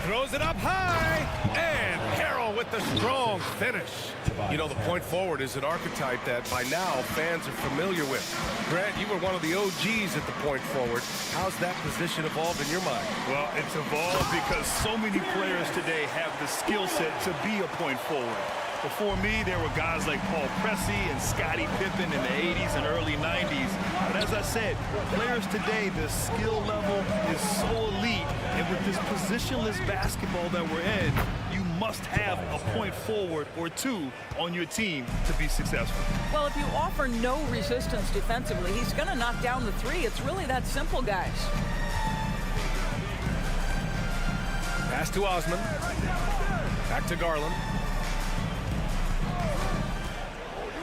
Throws it up high, and Harrell with the strong finish. You know, the point forward is an archetype that by now fans are familiar with. Grant, you were one of the OGs at the point forward. How's that position evolved in your mind? Well, it's evolved because so many players today have the skill set to be a point forward. Before me, there were guys like Paul Pressey and Scottie Pippen in the 80s and early 90s. But as I said, players today, the skill level is so elite. And with this positionless basketball that we're in, you must have a point forward or two on your team to be successful. Well, if you offer no resistance defensively, he's going to knock down the three. It's really that simple, guys. Pass to Osman. Back to Garland.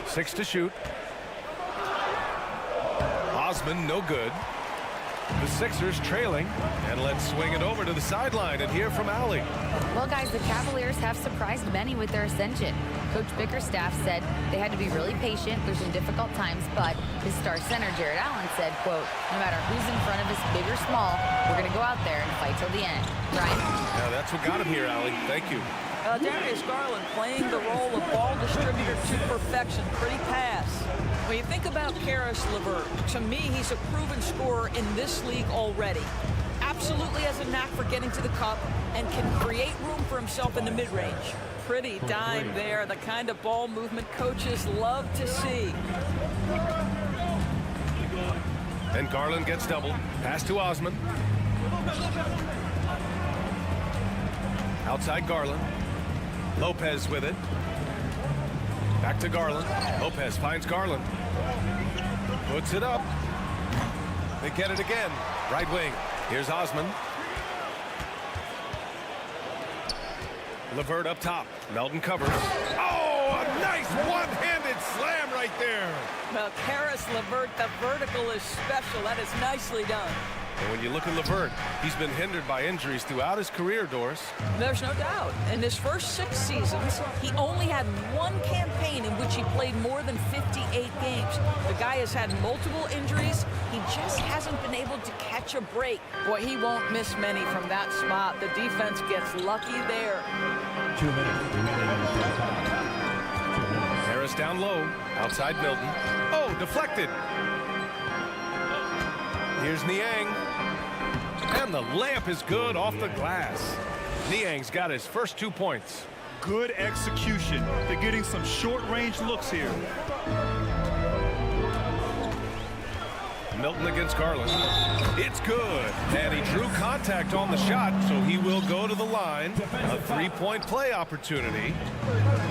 6 to shoot. Osman, no good. The Sixers trailing. And let's swing it over to the sideline and hear from Allie. Well, guys, the Cavaliers have surprised many with their ascension. Coach Bickerstaff said they had to be really patient through some difficult times, but his star center, Jared Allen, said, quote, no matter who's in front of us, big or small, we're going to go out there and fight till the end. Brian? Yeah, that's what got him here, Allie. Thank you. Darius Garland playing the role of ball distributor to perfection. Pretty pass. When you think about Caris LeVert, to me, he's a proven scorer in this league already. absolutely has a knack for getting to the cup and can create room for himself in the mid-range. Pretty dime there, the kind of ball movement coaches love to see. And Garland gets doubled. Pass to Osman. Outside Garland. Lopez with it. Back to Garland. Lopez finds Garland. Puts it up. They get it again. Right wing. Here's Osman. LeVert up top. Melton covers. Oh, a nice one-handed slam right there. Well, Karis LeVert, the vertical is special. That is nicely done. And when you look at LeVert, he's been hindered by injuries throughout his career, Doris. There's no doubt. In his first 6 seasons, he only had one campaign in which he played more than 58 games. The guy has had multiple injuries. He just hasn't been able to catch a break. Boy, he won't miss many from that spot. The defense gets lucky there. 2 minutes remaining in the first half. Harris down low. Outside Milton. Oh, deflected. Here's Niang. And the layup is good off the glass. Niang's got his first 2 points. Good execution. They're getting some short-range looks here. Milton against Garland. It's good. And he drew contact on the shot, so he will go to the line. A 3-point play opportunity.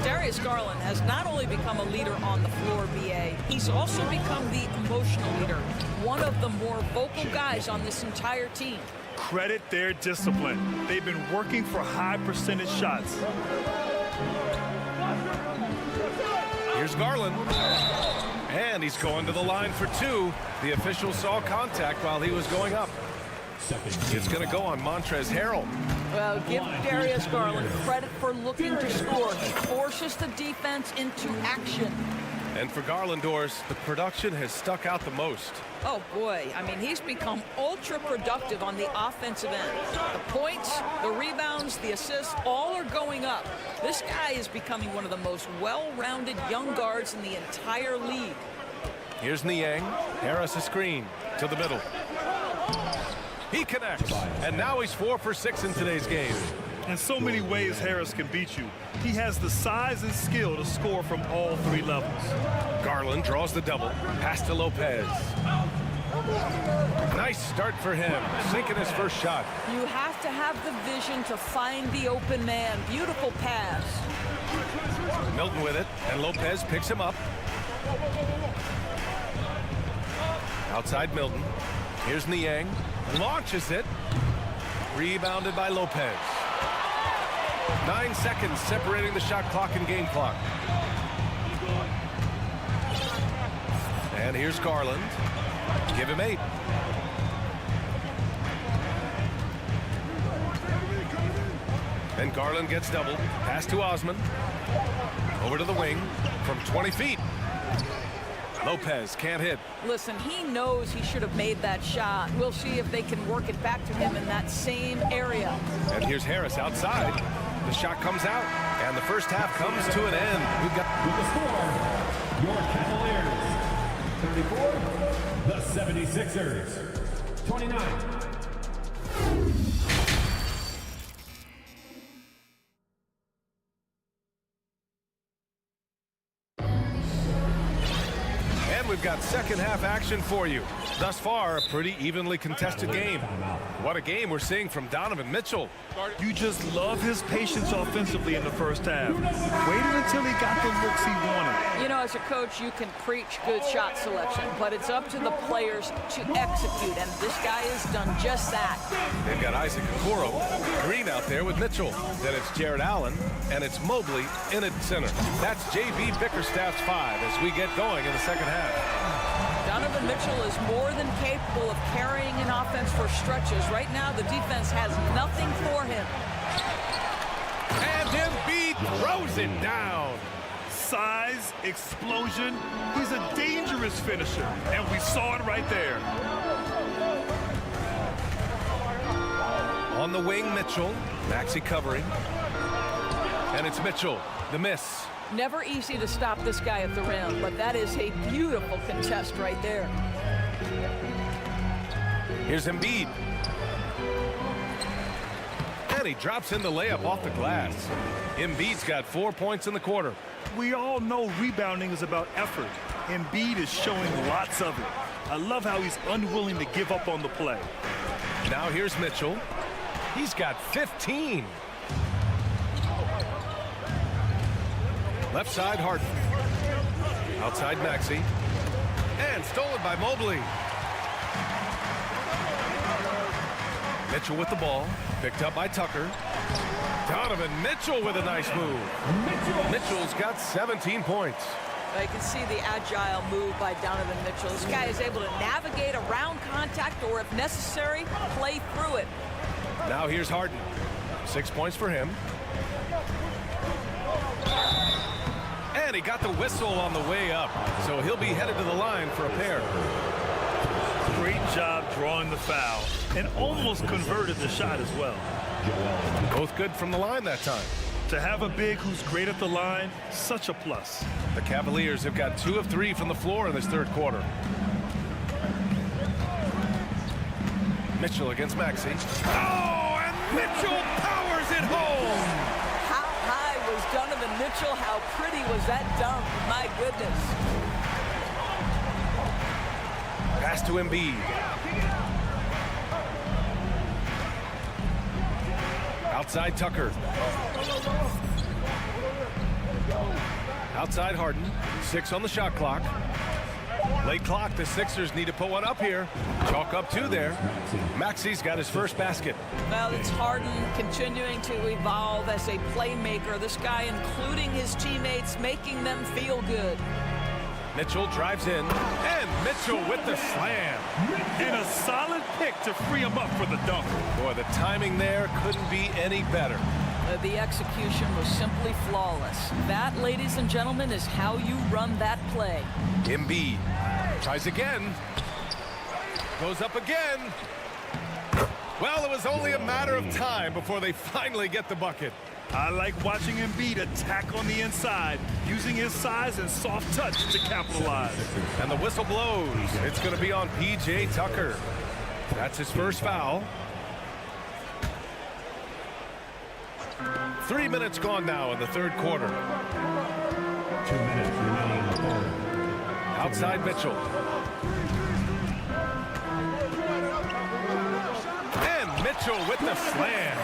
Darius Garland has not only become a leader on the floor, BA, he's also become the emotional leader. One of the more vocal guys on this entire team. Credit their discipline. They've been working for high percentage shots. Here's Garland. And he's going to the line for 2. The official saw contact while he was going up. It's going to go on Montrezl Harrell. Well, give Darius Garland credit for looking to score. He forces the defense into action. And for Garland, Doris, the production has stuck out the most. Oh, boy. I mean, he's become ultra productive on the offensive end. The points, the rebounds, the assists, all are going up. This guy is becoming one of the most well-rounded young guards in the entire league. Here's Niang. Harris a screen to the middle. He connects. And now he's 4 for 6 in today's game. In so many ways, Harris can beat you. He has the size and skill to score from all 3 levels. Garland draws the double. Pass to Lopez. Nice start for him. Sinking his first shot. You have to have the vision to find the open man. Beautiful pass. Milton with it, and Lopez picks him up. Outside Milton. Here's Niang. Launches it. Rebounded by Lopez. 9 seconds separating the shot clock and game clock. And here's Garland. Give him 8. And Garland gets doubled. Pass to Osman. Over to the wing from 20 feet. Lopez can't hit. Listen, he knows he should have made that shot. We'll see if they can work it back to him in that same area. And here's Harris outside. The shot comes out, and the first half comes to an end. We've got With the score, your Cavaliers 34, the 76ers 29. We've got second half action for you. Thus far, a pretty evenly contested game. What a game we're seeing from Donovan Mitchell. You just love his patience offensively in the first half. Waited until he got the looks he wanted. You know, as a coach, you can preach good shot selection, but it's up to the players to execute, and this guy has done just that. They've got Isaac Okoro, Green out there with Mitchell. Then it's Jared Allen, and it's Mobley in at center. That's J.B. Bickerstaff's 5 as we get going in the second half. Donovan Mitchell is more than capable of carrying an offense for stretches. Right now, the defense has nothing for him. And Embiid throws it down. Size, explosion. He's a dangerous finisher, and we saw it right there. On the wing, Mitchell. Maxey covering. And it's Mitchell. The miss. Never easy to stop this guy at the rim, but that is a beautiful contest right there. Here's Embiid. And he drops in the layup off the glass. Embiid's got 4 points in the quarter. We all know rebounding is about effort. Embiid is showing lots of it. I love how he's unwilling to give up on the play. Now here's Mitchell. He's got 15. Left side, Harden. Outside, Maxey. And stolen by Mobley. Mitchell with the ball. Picked up by Tucker. Donovan Mitchell with a nice move. Mitchell's got 17 points. You can see the agile move by Donovan Mitchell. This guy is able to navigate around contact or, if necessary, play through it. Now here's Harden. 6 points for him. And he got the whistle on the way up, so he'll be headed to the line for a pair. Great job drawing the foul and almost converted the shot as well. Both good from the line that time. To have a big who's great at the line, such a plus. The Cavaliers have got 2 of 3 from the floor in this third quarter. Mitchell against Maxey. Oh, and Mitchell powers it home. How high was Donovan Mitchell? How pretty was that dunk? My goodness. Pass to Embiid. Outside Tucker. Outside Harden. 6 on the shot clock. Late clock. The Sixers need to put one up here. Chalk up 2 there. Maxey's got his first basket. Well, it's Harden continuing to evolve as a playmaker. This guy, including his teammates, making them feel good. Mitchell drives in, and Mitchell with the slam. And a solid pick to free him up for the dunk. Boy, the timing there couldn't be any better. The execution was simply flawless. That, ladies and gentlemen, is how you run that play. Embiid tries again. Goes up again. Well, it was only a matter of time before they finally get the bucket. I like watching Embiid attack on the inside, using his size and soft touch to capitalize. And the whistle blows. It's going to be on P.J. Tucker. That's his first foul. 3 minutes gone now in the third quarter. 2 minutes remaining in the quarter. Outside Mitchell. And Mitchell with the slam.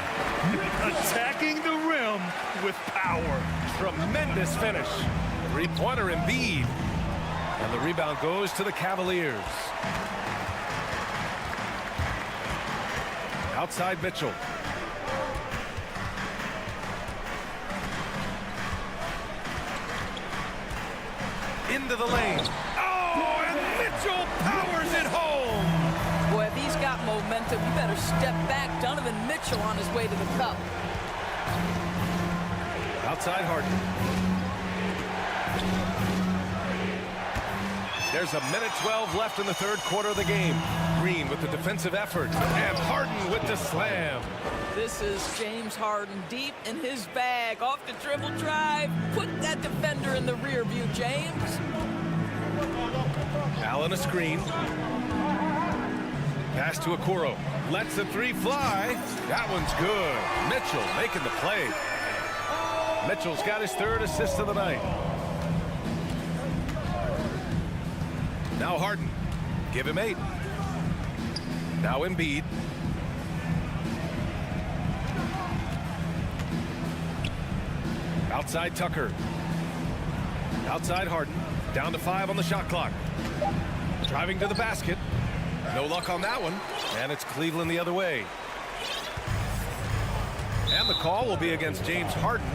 Attacking the rim with power. Tremendous finish. Three-pointer Embiid. And the rebound goes to the Cavaliers. Outside Mitchell. Into the lane. Oh, and Mitchell powers it home. Boy, if he's got momentum, you better step back. Donovan Mitchell on his way to the cup. Outside Harden. There's 1:12 left in the third quarter of the game. Green with the defensive effort. And Harden with the slam. This is James Harden deep in his bag. Off the dribble drive. Put that defender in the rear view, James. Allen a screen. Pass to Okoro. Lets the 3 fly. That one's good. Mitchell making the play. Mitchell's got his 3rd assist of the night. Now Harden. Give him 8. Now Embiid. Outside Tucker. Outside Harden. Down to 5 on the shot clock. Driving to the basket. No luck on that one. And it's Cleveland the other way. And the call will be against James Harden.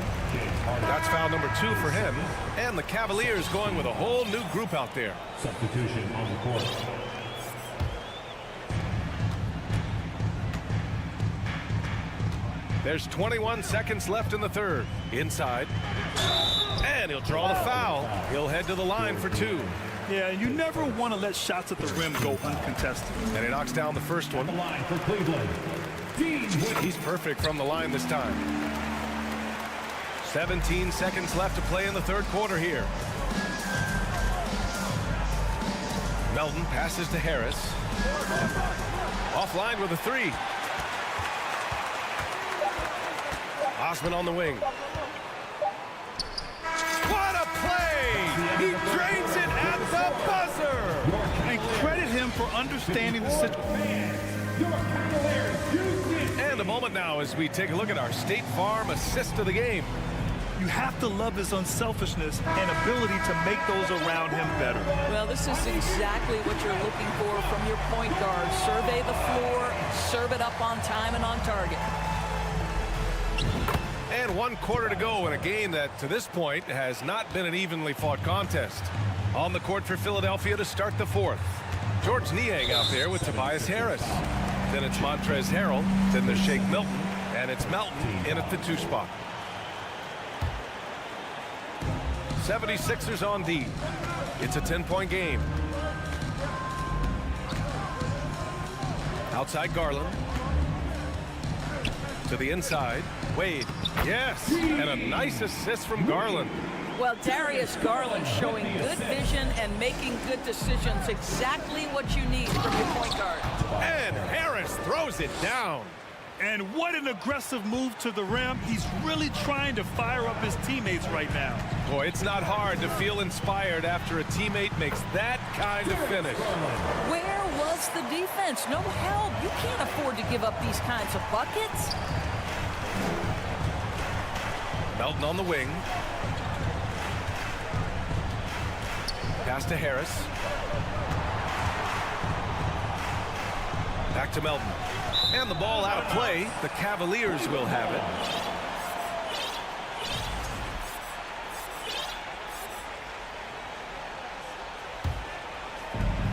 That's foul number 2 for him. And the Cavaliers going with a whole new group out there. Substitution on the court. There's 21 seconds left in the third. Inside. And he'll draw the foul. He'll head to the line for 2. Yeah, you never want to let shots at the rim go uncontested. And he knocks down the first one. The line for Cleveland. He's perfect from the line this time. 17 seconds left to play in the third quarter here. Melton passes to Harris. Offline with a 3. Osman on the wing. What a play! He drains it at the buzzer! And credit him for understanding the situation. And a moment now as we take a look at our State Farm assist of the game. You have to love his unselfishness and ability to make those around him better. Well, this is exactly what you're looking for from your point guard. Survey the floor, serve it up on time and on target. And 1 quarter to go in a game that, to this point, has not been an evenly fought contest. On the court for Philadelphia to start the 4th. George Niang out there with Tobias Harris. Then it's Montrezl Harrell. Then there's Shake Milton. And it's Melton in at the 2 spot. 76ers on D. It's a 10-point game. Outside Garland. To the inside. Wade. Yes. And a nice assist from Garland. Well, Darius Garland showing good vision and making good decisions. Exactly what you need from your point guard. And Harris throws it down. And what an aggressive move to the rim. He's really trying to fire up his teammates right now. Boy, it's not hard to feel inspired after a teammate makes that kind of finish. Where was the defense? No help. You can't afford to give up these kinds of buckets. Melton on the wing. Pass to Harris. Back to Melton. And the ball out of play. The Cavaliers will have it.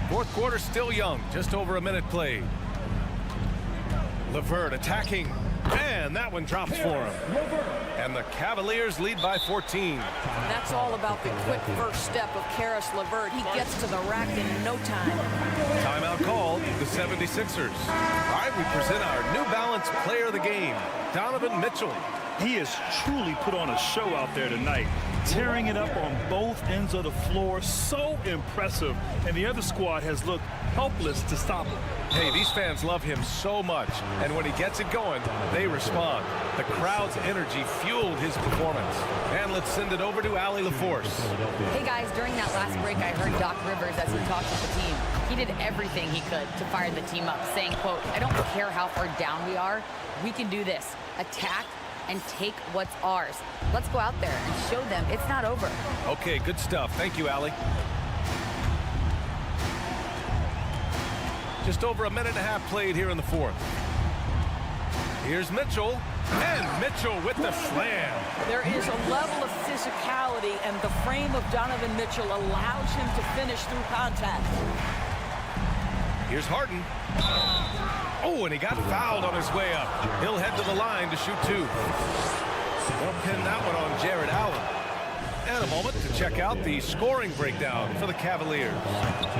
Fourth quarter still young. Just over a minute played. LeVert attacking. And that one drops for him. And the Cavaliers lead by 14. That's all about the quick first step of Caris LeVert. He gets to the rack in no time. Timeout called, the 76ers. All right, we present our New Balance player of the game, Donovan Mitchell. He has truly put on a show out there tonight, tearing it up on both ends of the floor. So impressive. And the other squad has looked helpless to stop him. Hey, these fans love him so much. And when he gets it going, they respond. The crowd's energy fueled his performance. And let's send it over to Allie LaForce. Hey, guys, during that last break, I heard Doc Rivers as he talked to the team. He did everything he could to fire the team up, saying, quote, "I don't care how far down we are. We can do this. Attack and take what's ours. Let's go out there and show them it's not over." Okay, good stuff. Thank you, Allie. Just over a minute and a half played here in the 4th. Here's Mitchell. And Mitchell with the slam. There is a level of physicality, and the frame of Donovan Mitchell allows him to finish through contact. Here's Harden. Oh, and he got fouled on his way up. He'll head to the line to shoot 2. They'll pin that one on Jared Allen. And a moment to check out the scoring breakdown for the Cavaliers.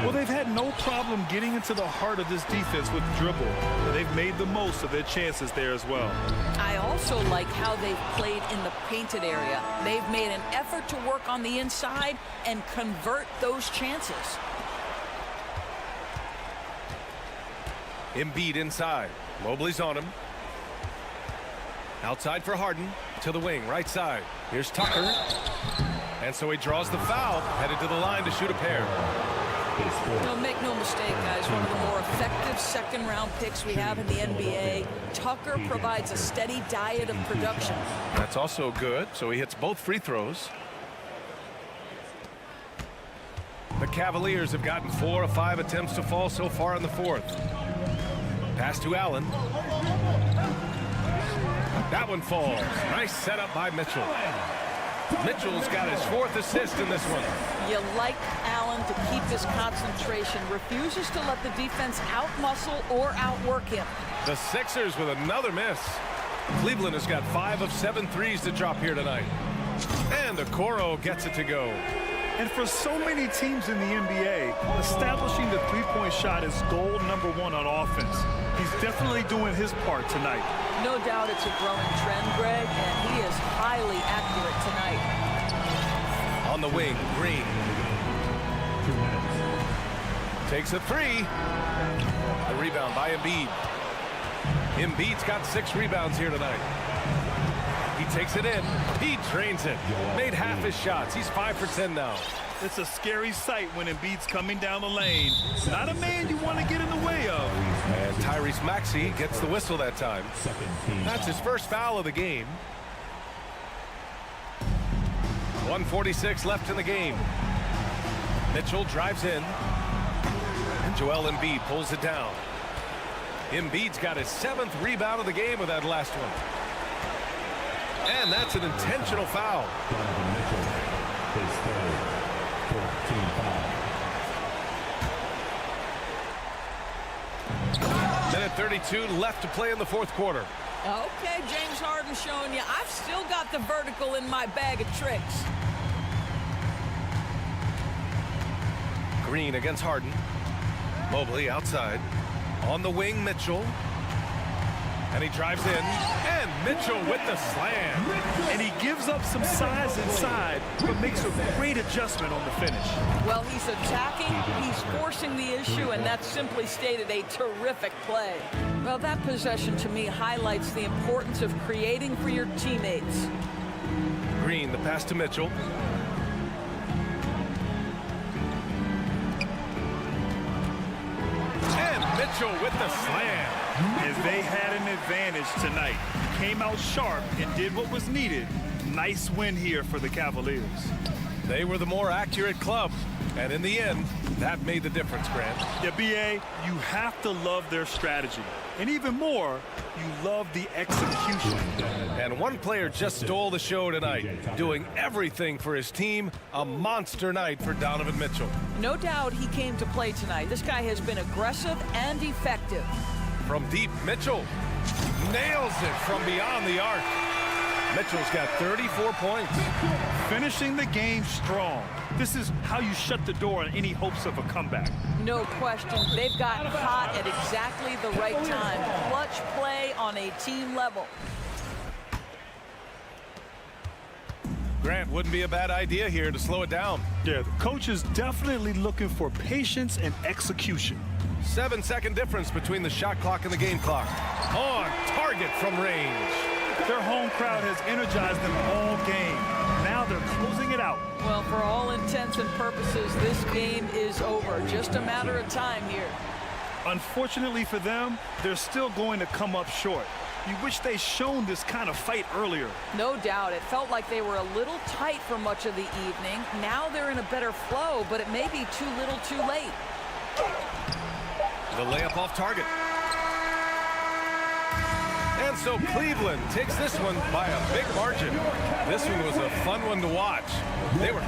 Well, they've had no problem getting into the heart of this defense with dribble. They've made the most of their chances there as well. I also like how they've played in the painted area. They've made an effort to work on the inside and convert those chances. Embiid inside. Mobley's on him. Outside for Harden. To the wing, right side. Here's Tucker. And so he draws the foul. Headed to the line to shoot a pair. No, make no mistake, guys. One of the more effective second-round picks we have in the NBA. Tucker provides a steady diet of production. That's also good. So he hits both free throws. The Cavaliers have gotten 4 of 5 attempts to fall so far in the 4th. Pass to Allen. That one falls. Nice setup by Mitchell. Mitchell's got his 4th assist in this one. You like Allen to keep his concentration. Refuses to let the defense outmuscle or outwork him. The Sixers with another miss. Cleveland has got 5 of 7 threes to drop here tonight. And Okoro gets it to go. And for so many teams in the NBA, establishing the three-point shot is goal number 1 on offense. He's definitely doing his part tonight. No doubt it's a growing trend, Greg, and he is highly accurate tonight. On the wing, Green. Takes a 3. The rebound by Embiid. Embiid's got 6 rebounds here tonight. He takes it in. He drains it. Made half his shots. He's 5 for 10 now. It's a scary sight when Embiid's coming down the lane. Not a man you want to get in the way of. And Tyrese Maxey gets the whistle that time. That's his first foul of the game. 1:46 left in the game. Mitchell drives in. And Joel Embiid pulls it down. Embiid's got his 7th rebound of the game with that last one. And that's an intentional foul. Donovan Mitchell, his third, 14 foul. Minute 32 left to play in the fourth quarter. Okay, James Harden showing you I've still got the vertical in my bag of tricks. Green against Harden. Mobley outside. On the wing, Mitchell. And he drives in. And Mitchell with the slam. And he gives up some size inside, but makes a great adjustment on the finish. Well, he's attacking, he's forcing the issue, and that's simply stated a terrific play. Well, that possession to me highlights the importance of creating for your teammates. Green, the pass to Mitchell. And Mitchell with the slam. And they had an advantage tonight. Came out sharp and did what was needed. Nice win here for the Cavaliers. They were the more accurate club. And in the end, that made the difference, Grant. Yeah, B.A., you have to love their strategy. And even more, you love the execution. And one player just stole the show tonight, doing everything for his team. A monster night for Donovan Mitchell. No doubt he came to play tonight. This guy has been aggressive and effective. From deep, Mitchell nails it from beyond the arc. Mitchell's got 34 points. Finishing the game strong. This is how you shut the door on any hopes of a comeback. No question. They've gotten hot at exactly the right time. Clutch play on a team level. Grant, wouldn't be a bad idea here to slow it down. Yeah, the coach is definitely looking for patience and execution. 7-second difference between the shot clock and the game clock. On target from range. Their home crowd has energized them all game. Now they're closing it out. Well, for all intents and purposes, this game is over. Just a matter of time here. Unfortunately for them, they're still going to come up short. You wish they'd shown this kind of fight earlier. No doubt. It felt like they were a little tight for much of the evening. Now they're in a better flow, but it may be too little too late. The layup off target. And so Cleveland takes this one by a big margin. This one was a fun one to watch. They were...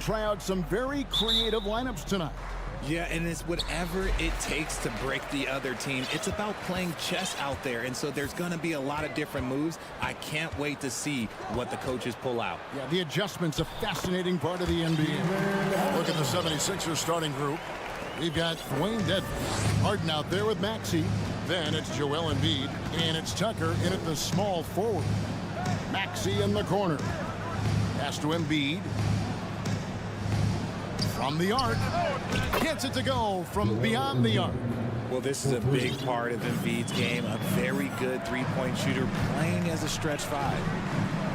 try out some very creative lineups tonight. Yeah, and it's whatever it takes to break the other team. It's about playing chess out there, and so there's going to be a lot of different moves. I can't wait to see what the coaches pull out. Yeah, the adjustment's a fascinating part of the NBA. Look at the 76ers starting group. We've got Dwayne Dedmon, Harden out there with Maxey. Then it's Joel Embiid, and it's Tucker in at the small forward. Maxey in the corner. Pass to Embiid. From the arc. Gets it to go from beyond the arc. Well, this is a big part of Embiid's game. A very good three-point shooter playing as a stretch five.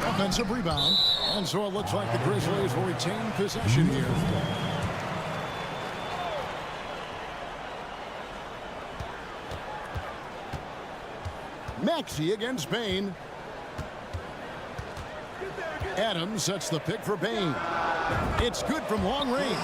Offensive rebound. And so it looks like the Grizzlies will retain possession here. Maxey against Bane. Adams sets the pick for Bane. It's good from long range.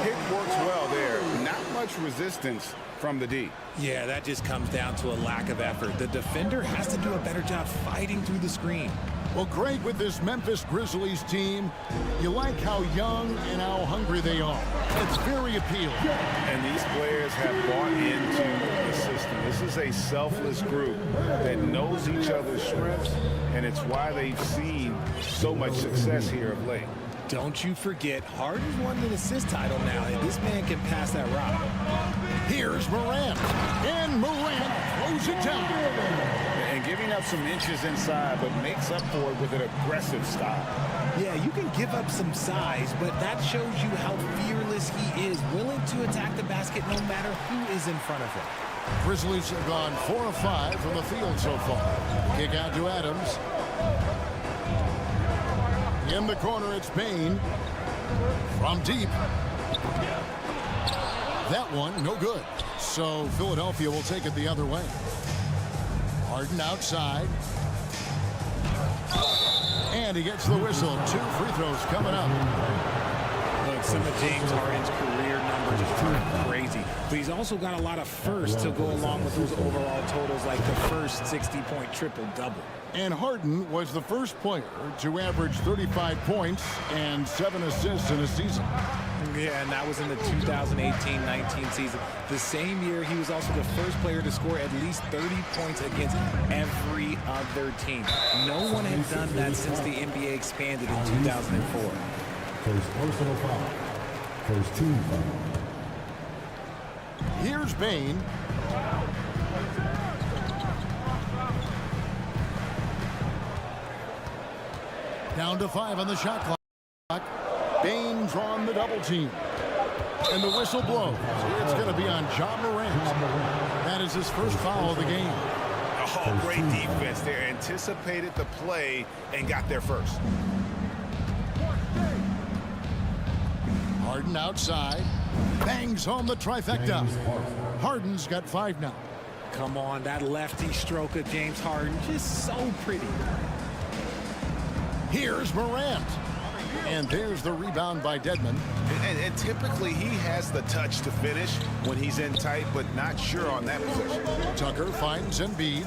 It works well there. Not much resistance from the D. Yeah, that just comes down to a lack of effort. The defender has to do a better job fighting through the screen. Well, Greg, with this Memphis Grizzlies team, you like how young and how hungry they are. It's very appealing. And these players have bought into the system. This is a selfless group that knows each other's strengths, and it's why they've seen so much success here of late. Don't you forget, Harden's won an assist title now, and this man can pass that rock. Here's Morant, and Morant throws it down. And giving up some inches inside, but makes up for it with an aggressive style. Yeah, you can give up some size, but that shows you how fearless he is, willing to attack the basket no matter who is in front of him. Grizzlies have gone 4 of 5 from the field so far. Kick out to Adams. In the corner, it's Bane. From deep. That one, no good. So Philadelphia will take it the other way. Harden outside. And he gets the whistle. 2 free throws coming up. Look, some of James Harden's career numbers are crazy. But he's also got a lot of firsts to go along with those overall totals, like the first 60-point triple-double. And Harden was the first player to average 35 points and 7 assists in a season. Yeah, and that was in the 2018-19 season. The same year, he was also the first player to score at least 30 points against every other team. No one had done that since the NBA expanded in 2004. First personal foul. First team foul. Here's Bane. Down to 5 on the shot clock. Bane drawn the double team. And the whistle blows. It's going to be on Ja Morant. That is his first foul of the game. Oh, great defense there. Anticipated the play and got there first. Harden outside. Bangs home the trifecta. Harden's got 5 now. Come on, that lefty stroke of James Harden, just so pretty. Here's Morant. And there's the rebound by Dedmon. And typically he has the touch to finish when he's in tight, but not sure on that position. Tucker finds Embiid.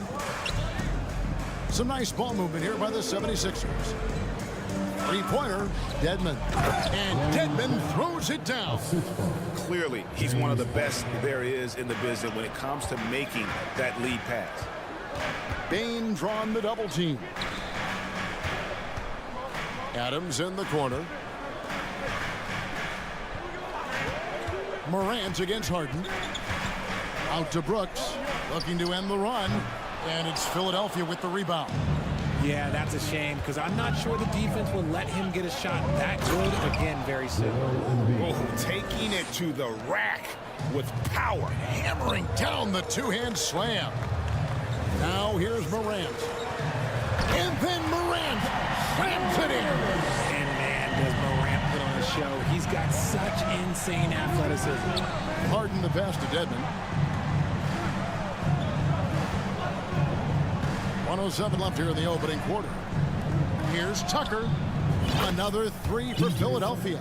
Some nice ball movement here by the 76ers. Three-pointer, Dedmon. And Dedmon throws it down. Clearly, he's one of the best there is in the business when it comes to making that lead pass. Bane drawn the double team. Adams in the corner. Morant against Harden. Out to Brooks. Looking to end the run. And it's Philadelphia with the rebound. Yeah, that's a shame because I'm not sure the defense will let him get a shot that good again very soon. Oh, taking it to the rack with power. Hammering down the two-hand slam. Now here's Morant. And then Morant slams it in. And man, does Morant put on a show. He's got such insane athleticism. Harden the pass to Dedmon. 1:07 left here in the opening quarter. Here's Tucker. Another 3 for Philadelphia.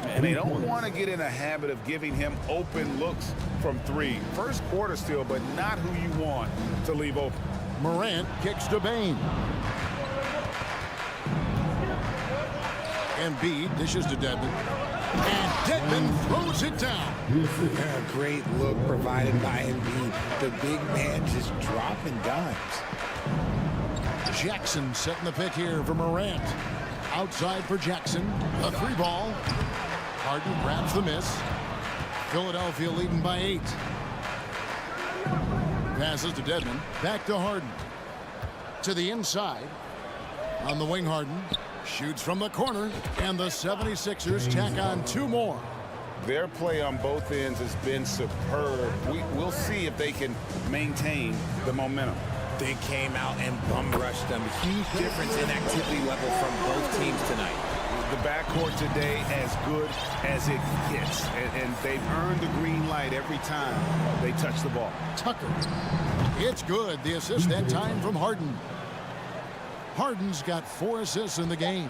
And they don't want to get in a habit of giving him open looks from 3. First quarter still, but not who you want to leave open. Morant kicks to Bane. Embiid dishes to Dedmon. And Dedmon throws it down. A great look provided by Embiid. The big man just dropping dimes. Jackson setting the pick here for Morant. Outside for Jackson. A 3-ball. Harden grabs the miss. Philadelphia leading by 8. Passes to Dedmon. Back to Harden. To the inside. On the wing, Harden. Shoots from the corner. And the 76ers tack on 2 more. Their play on both ends has been superb. We'll see if they can maintain the momentum. They came out and bum rushed them. Huge difference in activity level from both teams tonight. The backcourt today as good as it gets. And they've earned the green light every time they touch the ball. Tucker. It's good. The assist that time from Harden. Harden's got 4 assists in the game.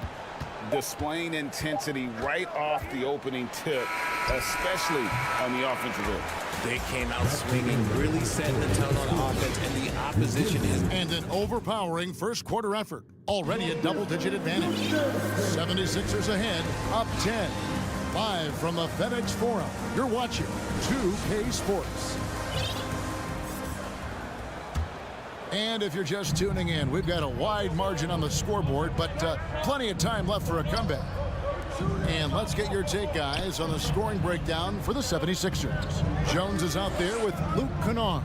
Displaying intensity right off the opening tip, especially on the offensive end. They came out swinging, really setting the tone on offense, and the opposition is... And an overpowering first quarter effort. Already a double-digit advantage. 76ers ahead, up 10. Live from the FedEx Forum, you're watching 2K Sports. And if you're just tuning in, we've got a wide margin on the scoreboard, but plenty of time left for a comeback. And let's get your take, guys, on the scoring breakdown for the 76ers. Jones is out there with Luke Kennard.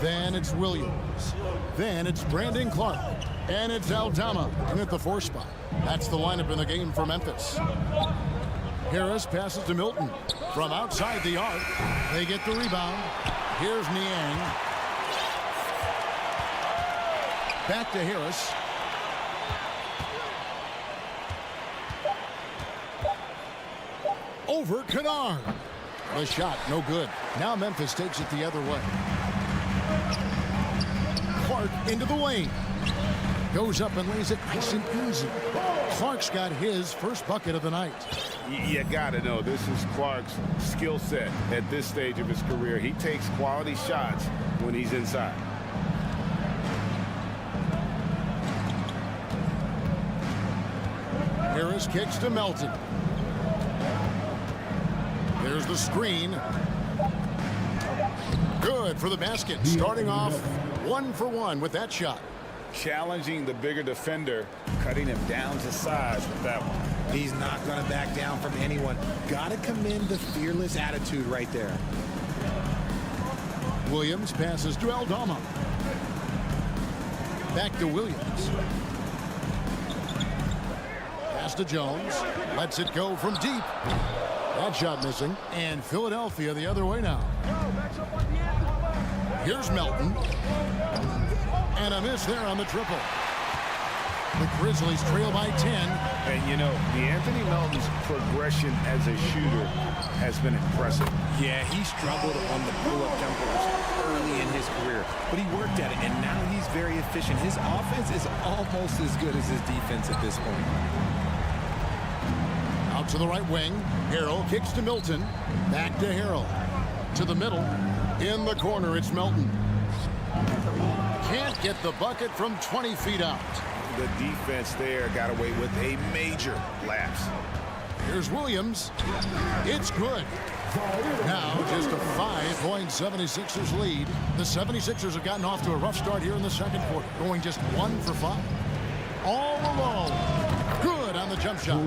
Then it's Williams. Then it's Brandon Clark. And it's Aldama in at the 4 spot. That's the lineup in the game for Memphis. Harris passes to Milton. From outside the arc, they get the rebound. Here's Niang. Back to Harris. Over Kennard. The shot, no good. Now Memphis takes it the other way. Clark into the lane. Goes up and lays it nice and easy. Clark's got his first bucket of the night. You got to know, this is Clark's skill set at this stage of his career. He takes quality shots when he's inside. Harris kicks to Melton. There's the screen. Good for the basket. Starting off 1 for 1 with that shot. Challenging the bigger defender, cutting him down to size with that one. He's not going to back down from anyone. Got to commend the fearless attitude right there. Williams passes to Aldama. Back to Williams. Pass to Jones. Lets it go from deep. That shot missing. And Philadelphia the other way now. Here's Melton. And a miss there on the triple. The Grizzlies trail by 10. And, you know, the Anthony Melton's progression as a shooter has been impressive. Yeah, he struggled on the pull-up jumpers early in his career, but he worked at it, and now he's very efficient. His offense is almost as good as his defense at this point. Out to the right wing. Harrell kicks to Milton. Back to Harrell. To the middle. In the corner, it's Melton. Can't get the bucket from 20 feet out. The defense there got away with a major lapse. Here's Williams. It's good. Now just a 5-point 76ers lead. The 76ers have gotten off to a rough start here in the second quarter, going just 1 for 5. All alone. Good on the jump shot.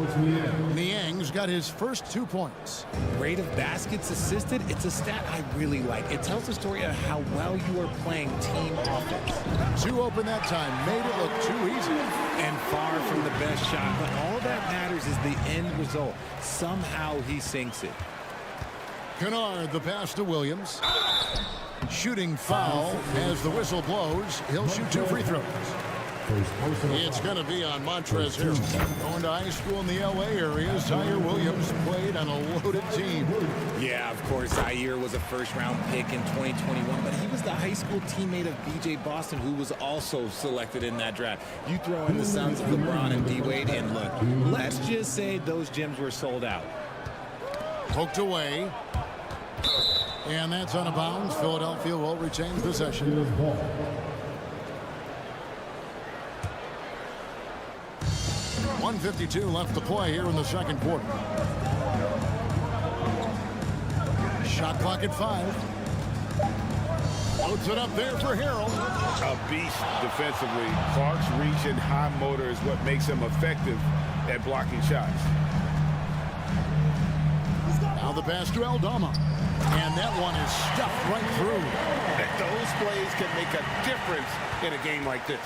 Niang's got his first 2 points. Rate of baskets assisted, it's a stat I really like. It tells the story of how well you are playing team offense. 2 open that time, made it look too easy. And far from the best shot, but all that matters is the end result. Somehow he sinks it. Kennard, the pass to Williams. Shooting foul as the whistle blows. He'll shoot 2 free throws. It's going to be on Montrezl Harrell. Going to high school in the LA area, Zaire Williams played on a loaded team. Yeah, of course, Zaire was a first-round pick in 2021, but he was the high school teammate of B.J. Boston, who was also selected in that draft. You throw in the sons of LeBron and D-Wade, and look, let's just say those gyms were sold out. Poked away. And that's out of bounds. Philadelphia will retain possession. .152 left to play here in the second quarter. Shot clock at 5. Loads it up there for Harrell. A beast defensively. Clark's reach and high motor is what makes him effective at blocking shots. Now the pass to Aldama. And that one is stuffed right through. Those plays can make a difference in a game like this.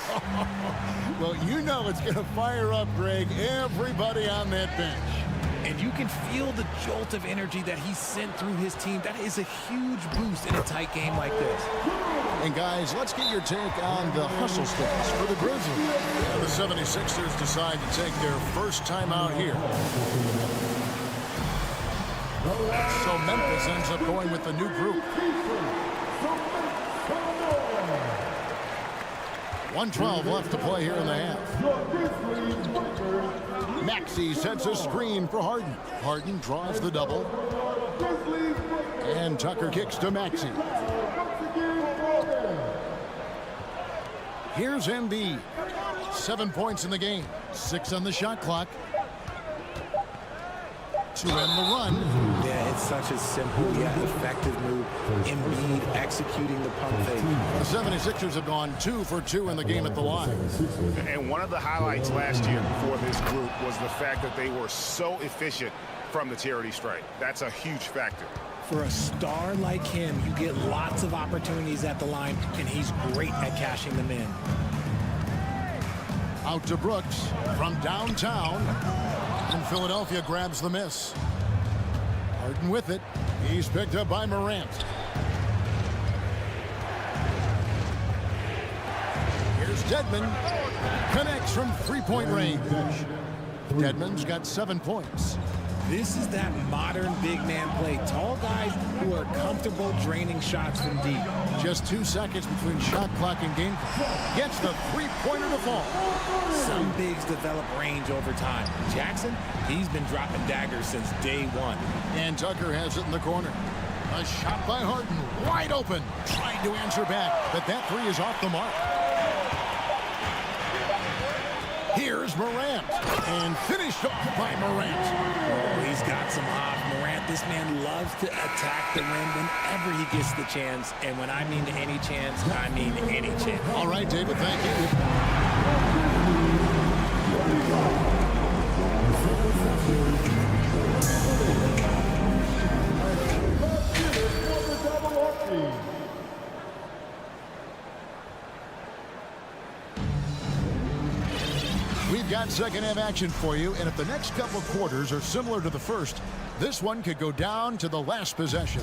Well, you know it's going to fire up, Greg, everybody on that bench. And you can feel the jolt of energy that he sent through his team. That is a huge boost in a tight game like this. And guys, let's get your take on the hustle stats for the Grizzlies. The 76ers decide to take their first time out here. So Memphis ends up going with the new group. 1:12 left to play here in the half. Maxey sets a screen for Harden. Harden draws the double. And Tucker kicks to Maxey. Here's Embiid. 7 points in the game. 6 on the shot clock. To end the run. Yeah, it's such a simple yet effective move. Embiid executing the pump fake. The 76ers have gone 2 for 2 in the game at the line. And one of the highlights last year for this group was the fact that they were so efficient from the charity stripe. That's a huge factor. For a star like him, you get lots of opportunities at the line, and he's great at cashing them in. Out to Brooks from downtown. And Philadelphia grabs the miss. Harden with it. He's picked up by Morant. Here's Dedmon. Connects from three-point range. Dedmon's got 7 points. This is that modern big man play. Tall guys who are comfortable draining shots from deep. Just 2 seconds between shot clock and game clock. Gets the three-pointer to fall. Some bigs develop range over time. Jackson, he's been dropping daggers since day one. And Tucker has it in the corner. A shot by Harden. Wide open. Trying to answer back, but that three is off the mark. Here's Morant. And finished off by Morant. Oh, he's got some hop. Morant, this man loves to attack the rim whenever he gets the chance. And when I mean any chance, I mean any chance. All right, David, thank you. We've got second half action for you, and if the next couple quarters are similar to the first, this one could go down to the last possession.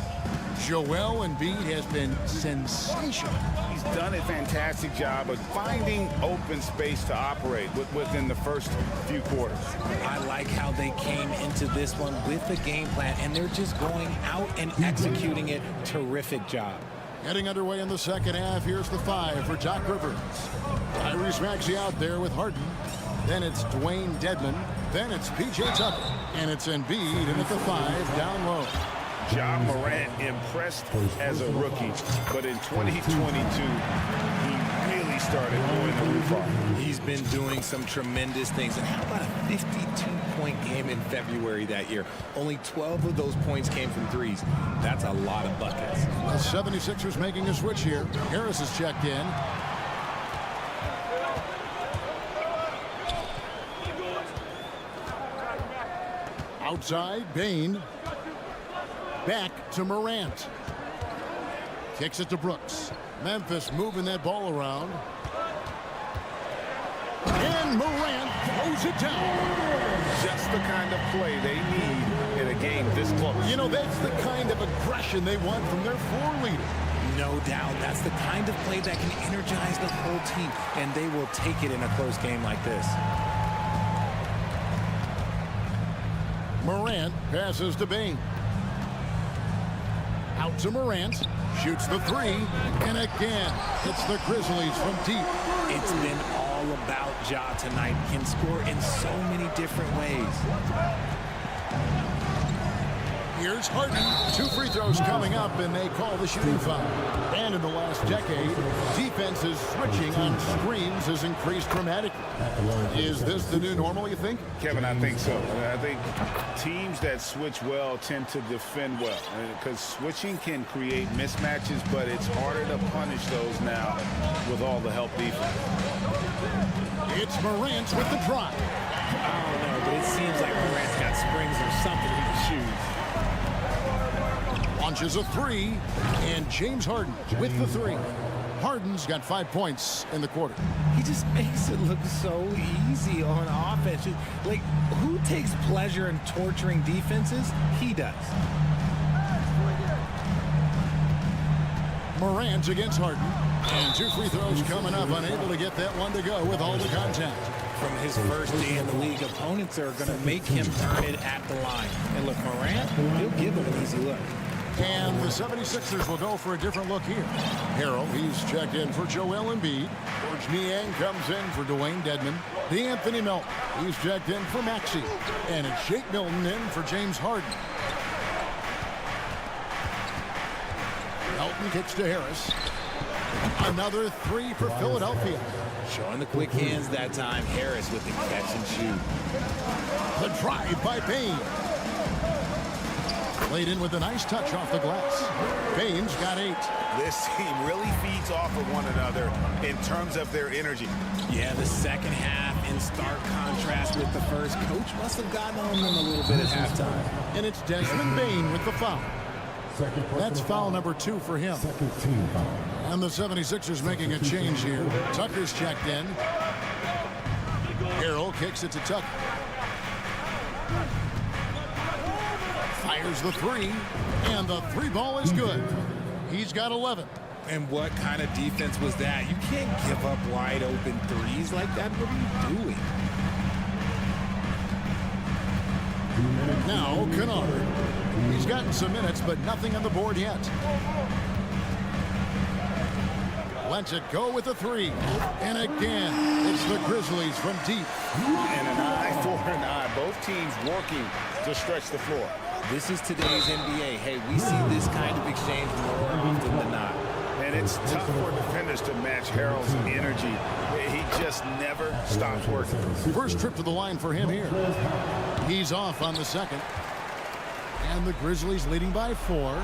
Joel Embiid has been sensational. He's done a fantastic job of finding open space to operate within the first few quarters. I like how they came into this one with a game plan, and they're just going out and executing it. Terrific job. Getting underway in the second half. Here's the 5 for Doc Rivers. Tyrese Maxey out there with Harden. Then it's Dwayne Dedmon. Then it's P.J. Tucker. And it's Embiid in at the 5 down low. Ja Morant impressed as a rookie, but in 2022, he really started blowing the roof off. He's been doing some tremendous things. And how about a 52-point game in February that year? Only 12 of those points came from threes. That's a lot of buckets. The 76ers making a switch here. Harris is checked in. Outside, Bain. Back to Morant. Kicks it to Brooks. Memphis moving that ball around. And Morant throws it down. Just the kind of play they need in a game this close. You know, that's the kind of aggression they want from their floor leader. No doubt. That's the kind of play that can energize the whole team, and they will take it in a close game like this. Morant passes to Bain. Out to Morant. Shoots the 3. And again, it's the Grizzlies from deep. It's been all about Ja tonight. Can score in so many different ways. Here's Harden. 2 free throws coming up, and they call the shooting foul. And in the last decade, defenses switching on screens has increased dramatically. Is this the new normal, you think? Kevin, I think so. I think teams that switch well tend to defend well, because switching can create mismatches, but it's harder to punish those now with all the help defense. It's Morant with the drive. I don't know, but it seems like Morant's got springs or something in his shoes. Launches a 3, and James Harden with the 3. Harden's got 5 points in the quarter. He just makes it look so easy on offense. Like, who takes pleasure in torturing defenses? He does. Morant against Harden. And 2 free throws coming up, unable to get that one to go with all the contact. From his first day in the league, opponents are going to make him earn it at the line. And look, Morant, he'll give him an easy look. And the 76ers will go for a different look here. Harrell, he's checked in for Joel Embiid. George Niang comes in for Dwayne Dedmon. D'Anthony Melton, he's checked in for Maxey. And it's Shake Milton in for James Harden. Melton kicks to Harris. Another 3 for Philadelphia. Showing the quick hands that time. Harris with the catch and shoot. The drive by Payne. Played in with a nice touch off the glass. Payne's got 8. This team really feeds off of one another in terms of their energy. Yeah, the second half in stark contrast with the first. Coach must have gotten on them a little bit at halftime. And it's Desmond Bane with the foul. That's foul number 2 for him. And the 76ers making a change here. Tucker's checked in. Harrell kicks it to Tucker. Fires the 3, and the 3 ball is good. He's got 11. And what kind of defense was that? You can't give up wide open threes like that. What are you doing? Now, Kennard. He's gotten some minutes, but nothing on the board yet. Lets it go with a 3. And again, it's the Grizzlies from deep. And an eye for an eye. Both teams working to stretch the floor. This is today's NBA. Hey, we see this kind of exchange more often than not. And it's tough for defenders to match Harrell's energy. He just never stops working. First trip to the line for him here. He's off on the second. And the Grizzlies leading by 4.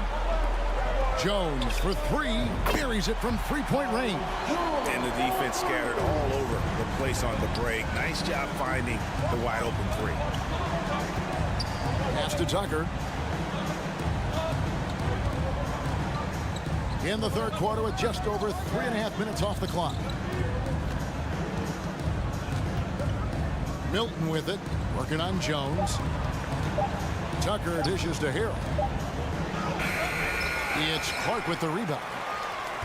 Jones for 3. Buries it from 3-point range. And the defense scattered all over the place on the break. Nice job finding the wide open 3. Pass to Tucker. In the third quarter with just over 3.5 minutes off the clock. Milton with it, working on Jones. Tucker dishes to Harrell. It's Clark with the rebound.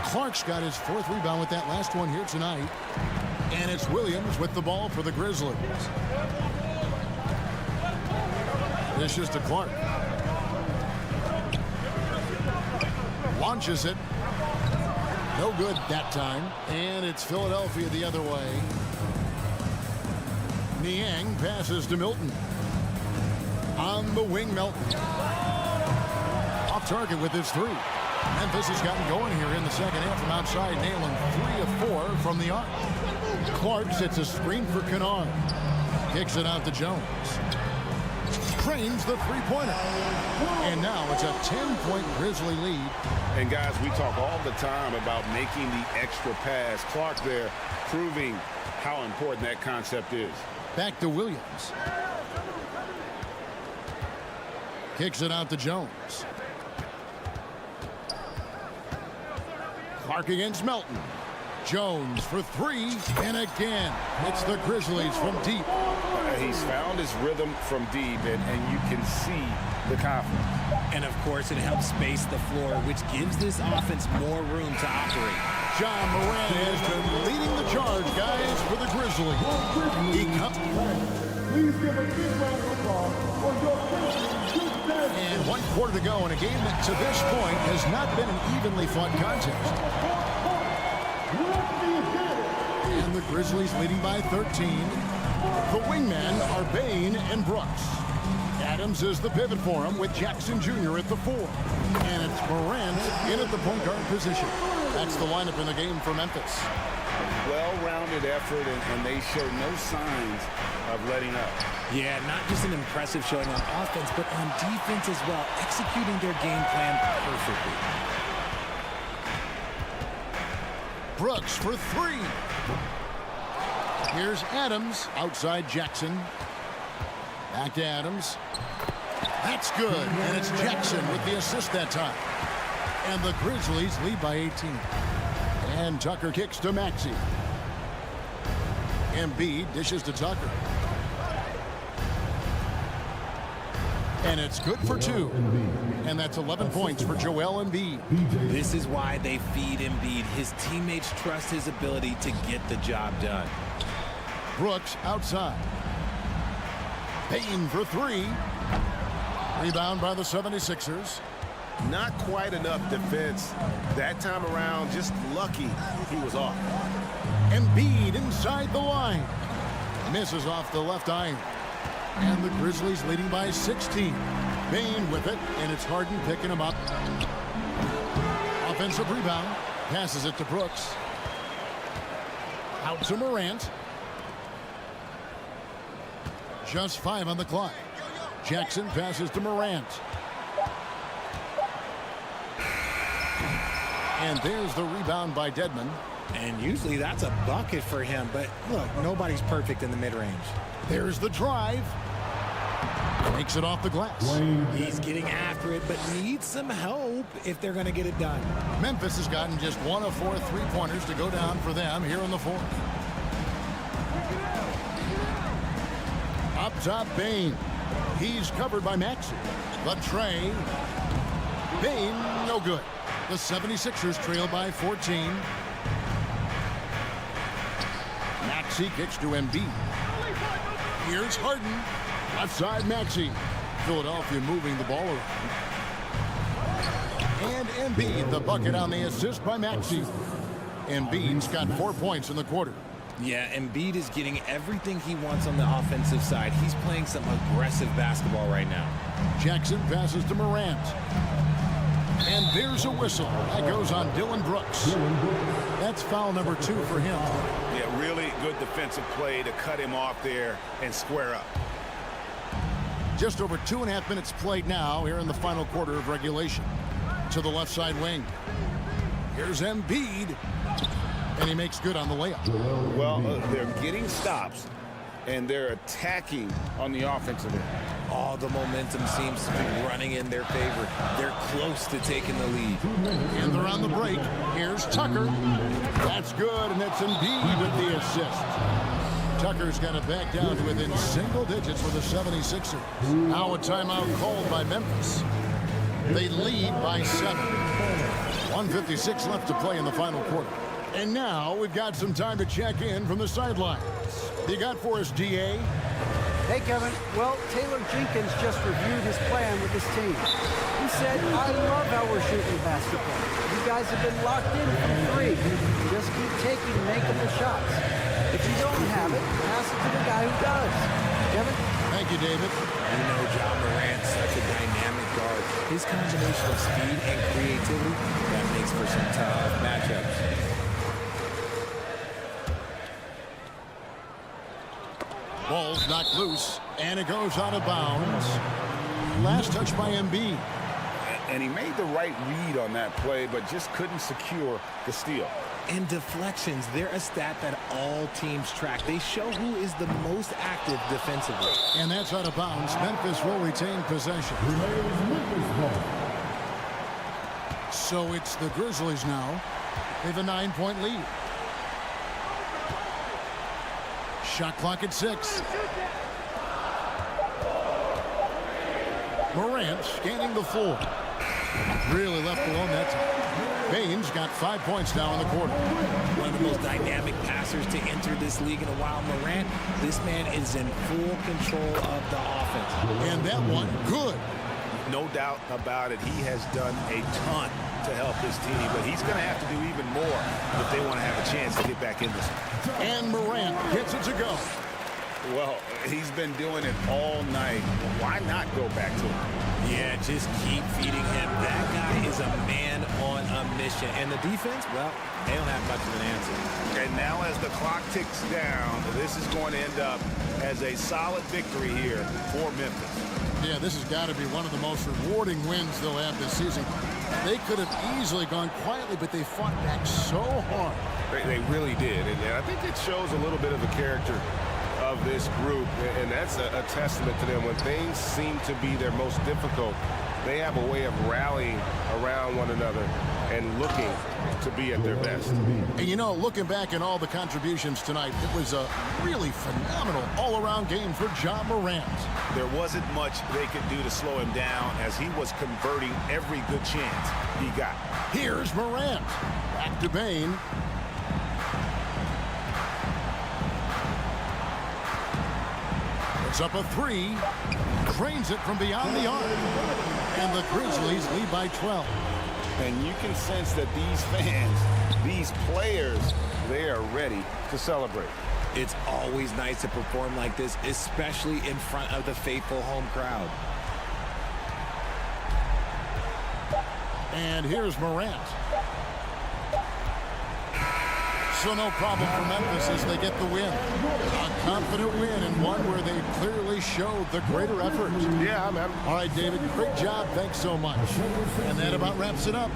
Clark's got his 4th rebound with that last one here tonight. And it's Williams with the ball for the Grizzlies. Dishes to Clark. Launches it. No good that time. And it's Philadelphia the other way. Niang passes to Milton. On the wing, Melton. Off target with his 3. Memphis has gotten going here in the second half from outside, nailing 3 of 4 from the arc. Clark sets a screen for Kennard. Kicks it out to Jones. Trains the 3-pointer. And now it's a 10-point Grizzly lead. And guys, we talk all the time about making the extra pass. Clark there proving how important that concept is. Back to Williams. Kicks it out to Jones. Clark against Melton. Jones for 3, and again, it's the Grizzlies from deep. He's found his rhythm from deep, and you can see the confidence. And of course, it helps space the floor, which gives this offense more room to operate. John Moran has been leading the charge, guys, for the Grizzlies. Please give a big round of applause for your And 1 quarter to go in a game that to this point has not been an evenly fought contest. And the Grizzlies leading by 13. The wingmen are Bane and Brooks. At Adams is the pivot for him with Jackson Jr. at the 4. And it's Morant in at the point guard position. That's the lineup in the game for Memphis. Well-rounded effort, and they show no signs of letting up. Yeah, not just an impressive showing on offense, but on defense as well, executing their game plan perfectly. Brooks for 3. Here's Adams outside Jackson. Back to Adams. That's good, and it's Jackson with the assist that time. And the Grizzlies lead by 18. And Tucker kicks to Maxey. Embiid dishes to Tucker. And it's good for 2. And that's 11 points for Joel Embiid. This is why they feed Embiid. His teammates trust his ability to get the job done. Brooks outside. Payne for 3. Rebound by the 76ers. Not quite enough defense. That time around, just lucky he was off. Embiid inside the line. Misses off the left iron. And the Grizzlies leading by 16. Payne with it, and it's Harden picking him up. Offensive rebound. Passes it to Brooks. Out to Morant. Just 5 on the clock. Jackson passes to Morant. And there's the rebound by Dedmon. And usually that's a bucket for him, but look, nobody's perfect in the mid-range. There's the drive. Makes it off the glass. He's getting after it, but needs some help if they're going to get it done. Memphis has gotten just 1 of 4 3-pointers to go down for them here in the 4th. Up top, Payne. He's covered by Maxey. The tray. Payne, no good. The 76ers trail by 14. Maxey kicks to Embiid. Here's Harden. Left side, Maxey. Philadelphia moving the ball around. And Embiid, the bucket on the assist by Maxey. Embiid's got 4 points in the quarter. Yeah, Embiid is getting everything he wants on the offensive side. He's playing some aggressive basketball right now. Jackson passes to Morant. And there's a whistle. That goes on Dylan Brooks. That's foul number 2 for him. Yeah, really good defensive play to cut him off there and square up. Just over 2.5 minutes played now here in the final quarter of regulation. To the left side wing. Here's Embiid. And he makes good on the layup. Well, they're getting stops, and they're attacking on the offensive end. All the momentum seems to be running in their favor. They're close to taking the lead. And they're on the break. Here's Tucker. That's good, and that's Embiid with the assist. Tucker's got it back down to within single digits for the 76ers. Now a timeout called by Memphis. They lead by 7. 1:56 left to play in the final quarter. And now we've got some time to check in from the sidelines. You got for us, DA? Hey, Kevin. Well, Taylor Jenkins just reviewed his plan with his team. He said, I love how we're shooting basketball. You guys have been locked in from 3. Just keep taking makeable shots. If you don't have it, pass it to the guy who does. Kevin? Thank you, David. You know John Morant's such a dynamic guard. His combination of speed and creativity, that makes for some tough matchups. Ball's knocked loose, and it goes out of bounds. Last touch by Embiid. And he made the right read on that play, but just couldn't secure the steal. And deflections, they're a stat that all teams track. They show who is the most active defensively. And that's out of bounds. Memphis will retain possession. So it's the Grizzlies now. They have a 9-point lead. Shot clock at 6. Morant scanning the floor. Really left alone that time. Payne's got 5 points now in the quarter. One of the most dynamic passers to enter this league in a while. Morant, this man is in full control of the offense. And that one, good. No doubt about it. He has done a ton to help his team, but he's going to have to do even more if they want to have a chance to get back in this. And Morant gets it to go. Well, he's been doing it all night. Why not go back to him? Yeah, just keep feeding him. That guy is a man on a mission. And the defense, well, they don't have much of an answer. And now as the clock ticks down, this is going to end up as a solid victory here for Memphis. Yeah, this has got to be one of the most rewarding wins they'll have this season. They could have easily gone quietly, but they fought back so hard. They really did. And I think it shows a little bit of the character of this group, and that's a testament to them. When things seem to be their most difficult, they have a way of rallying around one another and looking to be at their best. And you know, looking back at all the contributions tonight, it was a really phenomenal all-around game for Ja Morant. There wasn't much they could do to slow him down as he was converting every good chance he got. Here's Morant. Back to Bain. Puts up a three. Drains it from beyond the arc. And the Grizzlies lead by 12. And you can sense that these fans, these players, they are ready to celebrate. It's always nice to perform like this, especially in front of the faithful home crowd. And here's Morant. So no problem for Memphis as they get the win. A confident win and one where they clearly showed the greater effort. Yeah, man. All right, David, great job. Thanks so much. And that about wraps it up.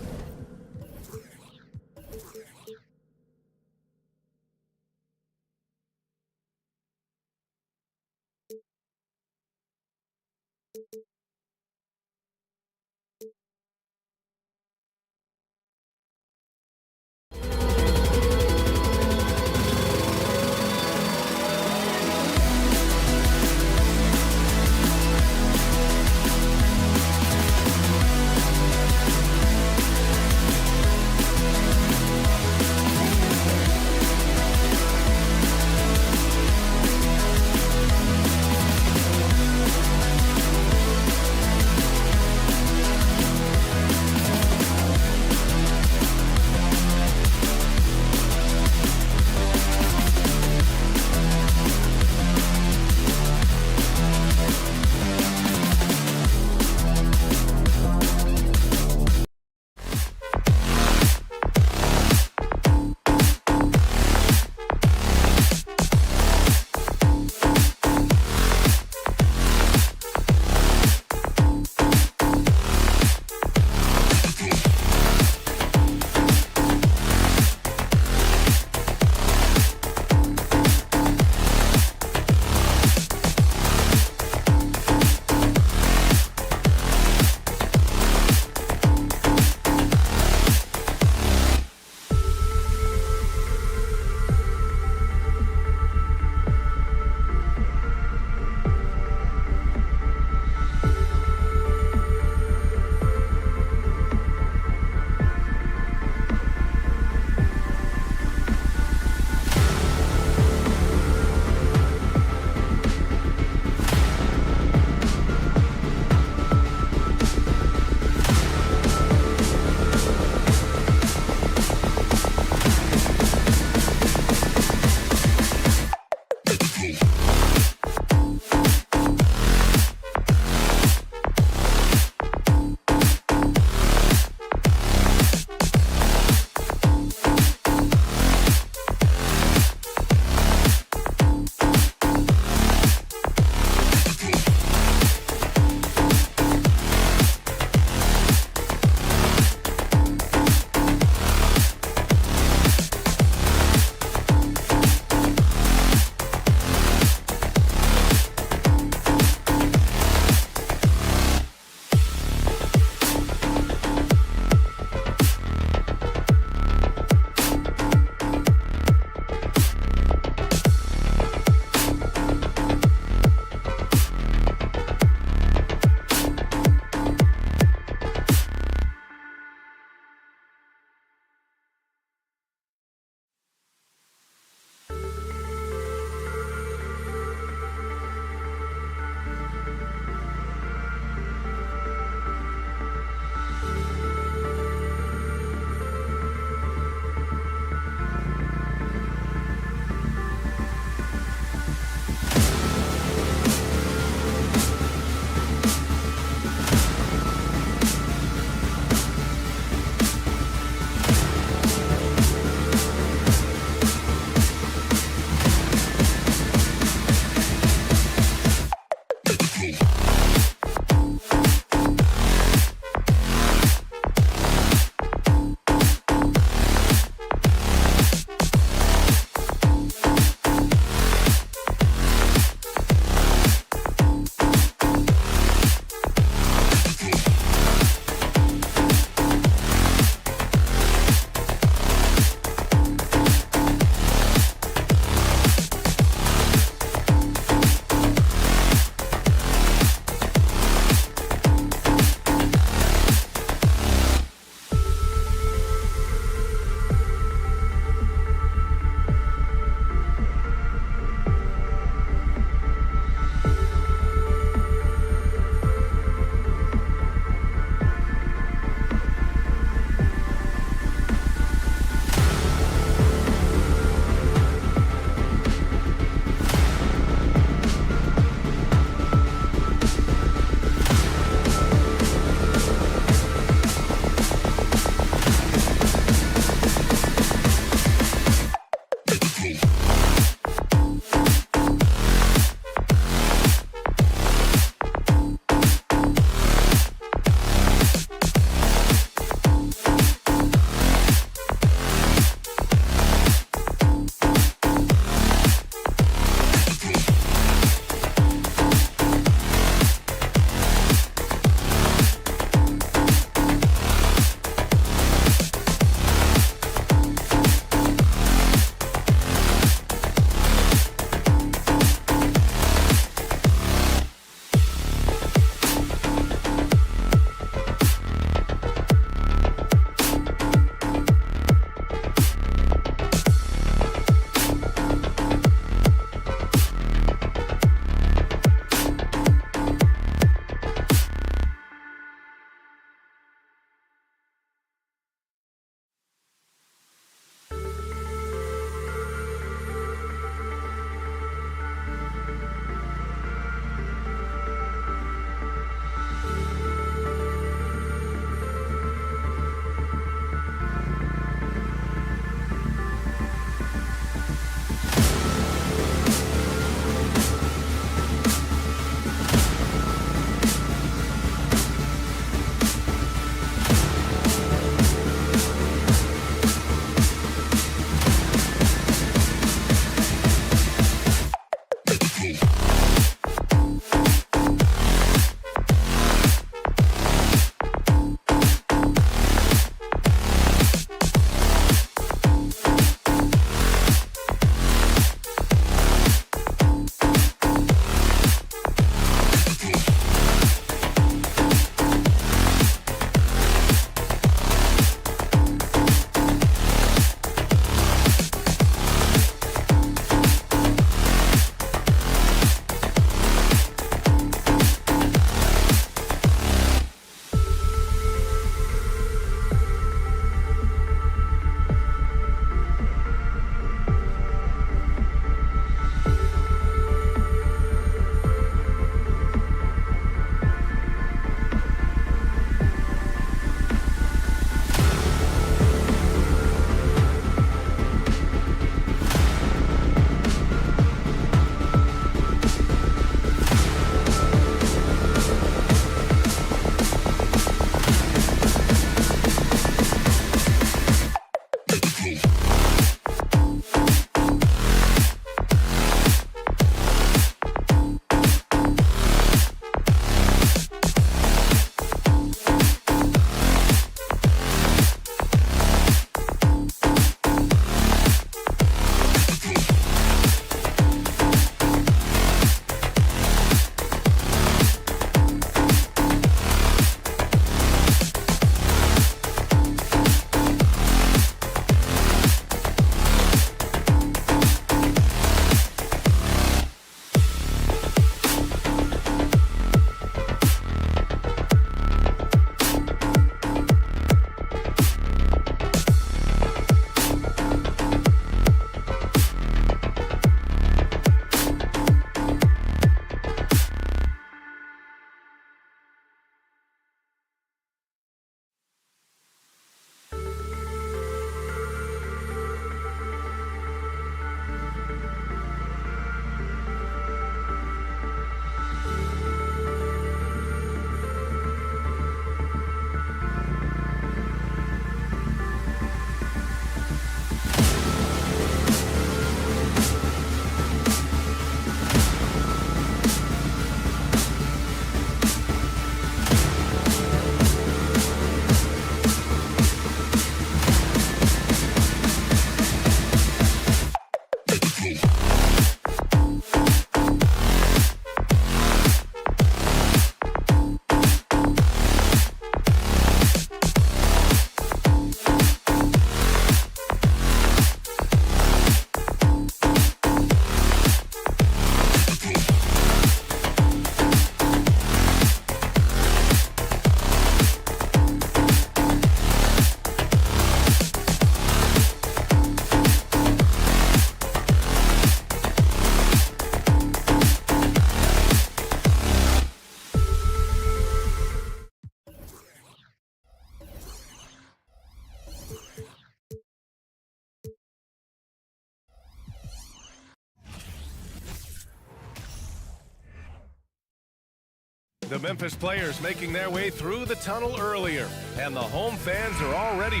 The Memphis players making their way through the tunnel earlier, and the home fans are already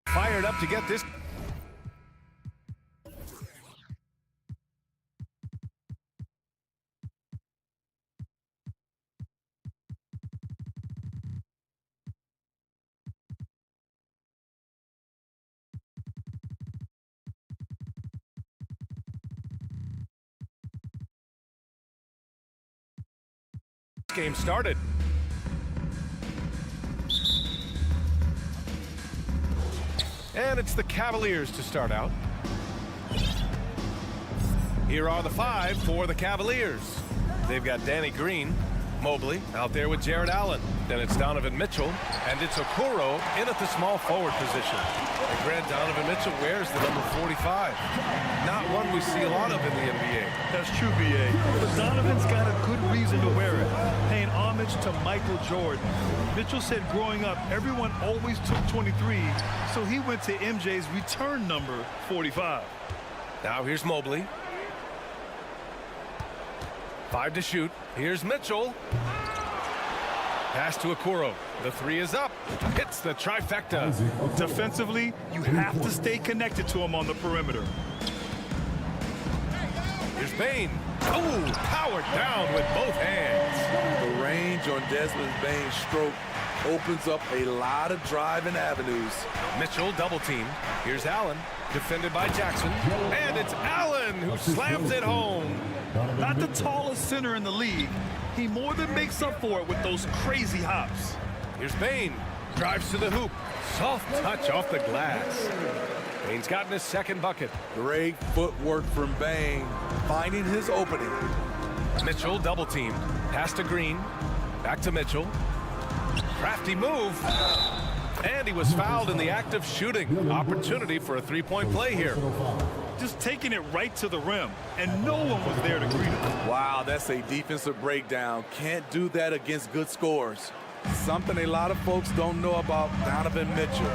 fired up to get this. Game started. And it's the Cavaliers to start out. Here are the 5 for the Cavaliers. They've got Danny Green, Mobley out there with Jared Allen. Then it's Donovan Mitchell, and it's Okoro in at the small forward position. And Grant, Donovan Mitchell wears the number 45. Not one we see a lot of in the NBA. That's true, B.A. But Donovan's got a good reason to wear it, paying homage to Michael Jordan. Mitchell said growing up, everyone always took 23, so he went to MJ's return number 45. Now here's Mobley. 5 to shoot. Here's Mitchell. Pass to Okoro. The 3 is up. Hits the trifecta. Defensively, you have to stay connected to him on the perimeter. Here's Bane. Oh, powered down with both hands. The range on Desmond Bane's stroke opens up a lot of driving avenues. Mitchell double team. Here's Allen, defended by Jackson. And it's Allen who slams it home. Not the tallest center in the league. He more than makes up for it with those crazy hops. Here's Bane. Drives to the hoop. Soft touch off the glass. Bane's gotten his second bucket. Great footwork from Bane, finding his opening. Mitchell double teamed. Pass to Green. Back to Mitchell. Crafty move. And he was fouled in the act of shooting. Opportunity for a three-point play here. Just taking it right to the rim, and no one was there to greet him. Wow, that's a defensive breakdown. Can't do that against good scores. Something a lot of folks don't know about Donovan Mitchell.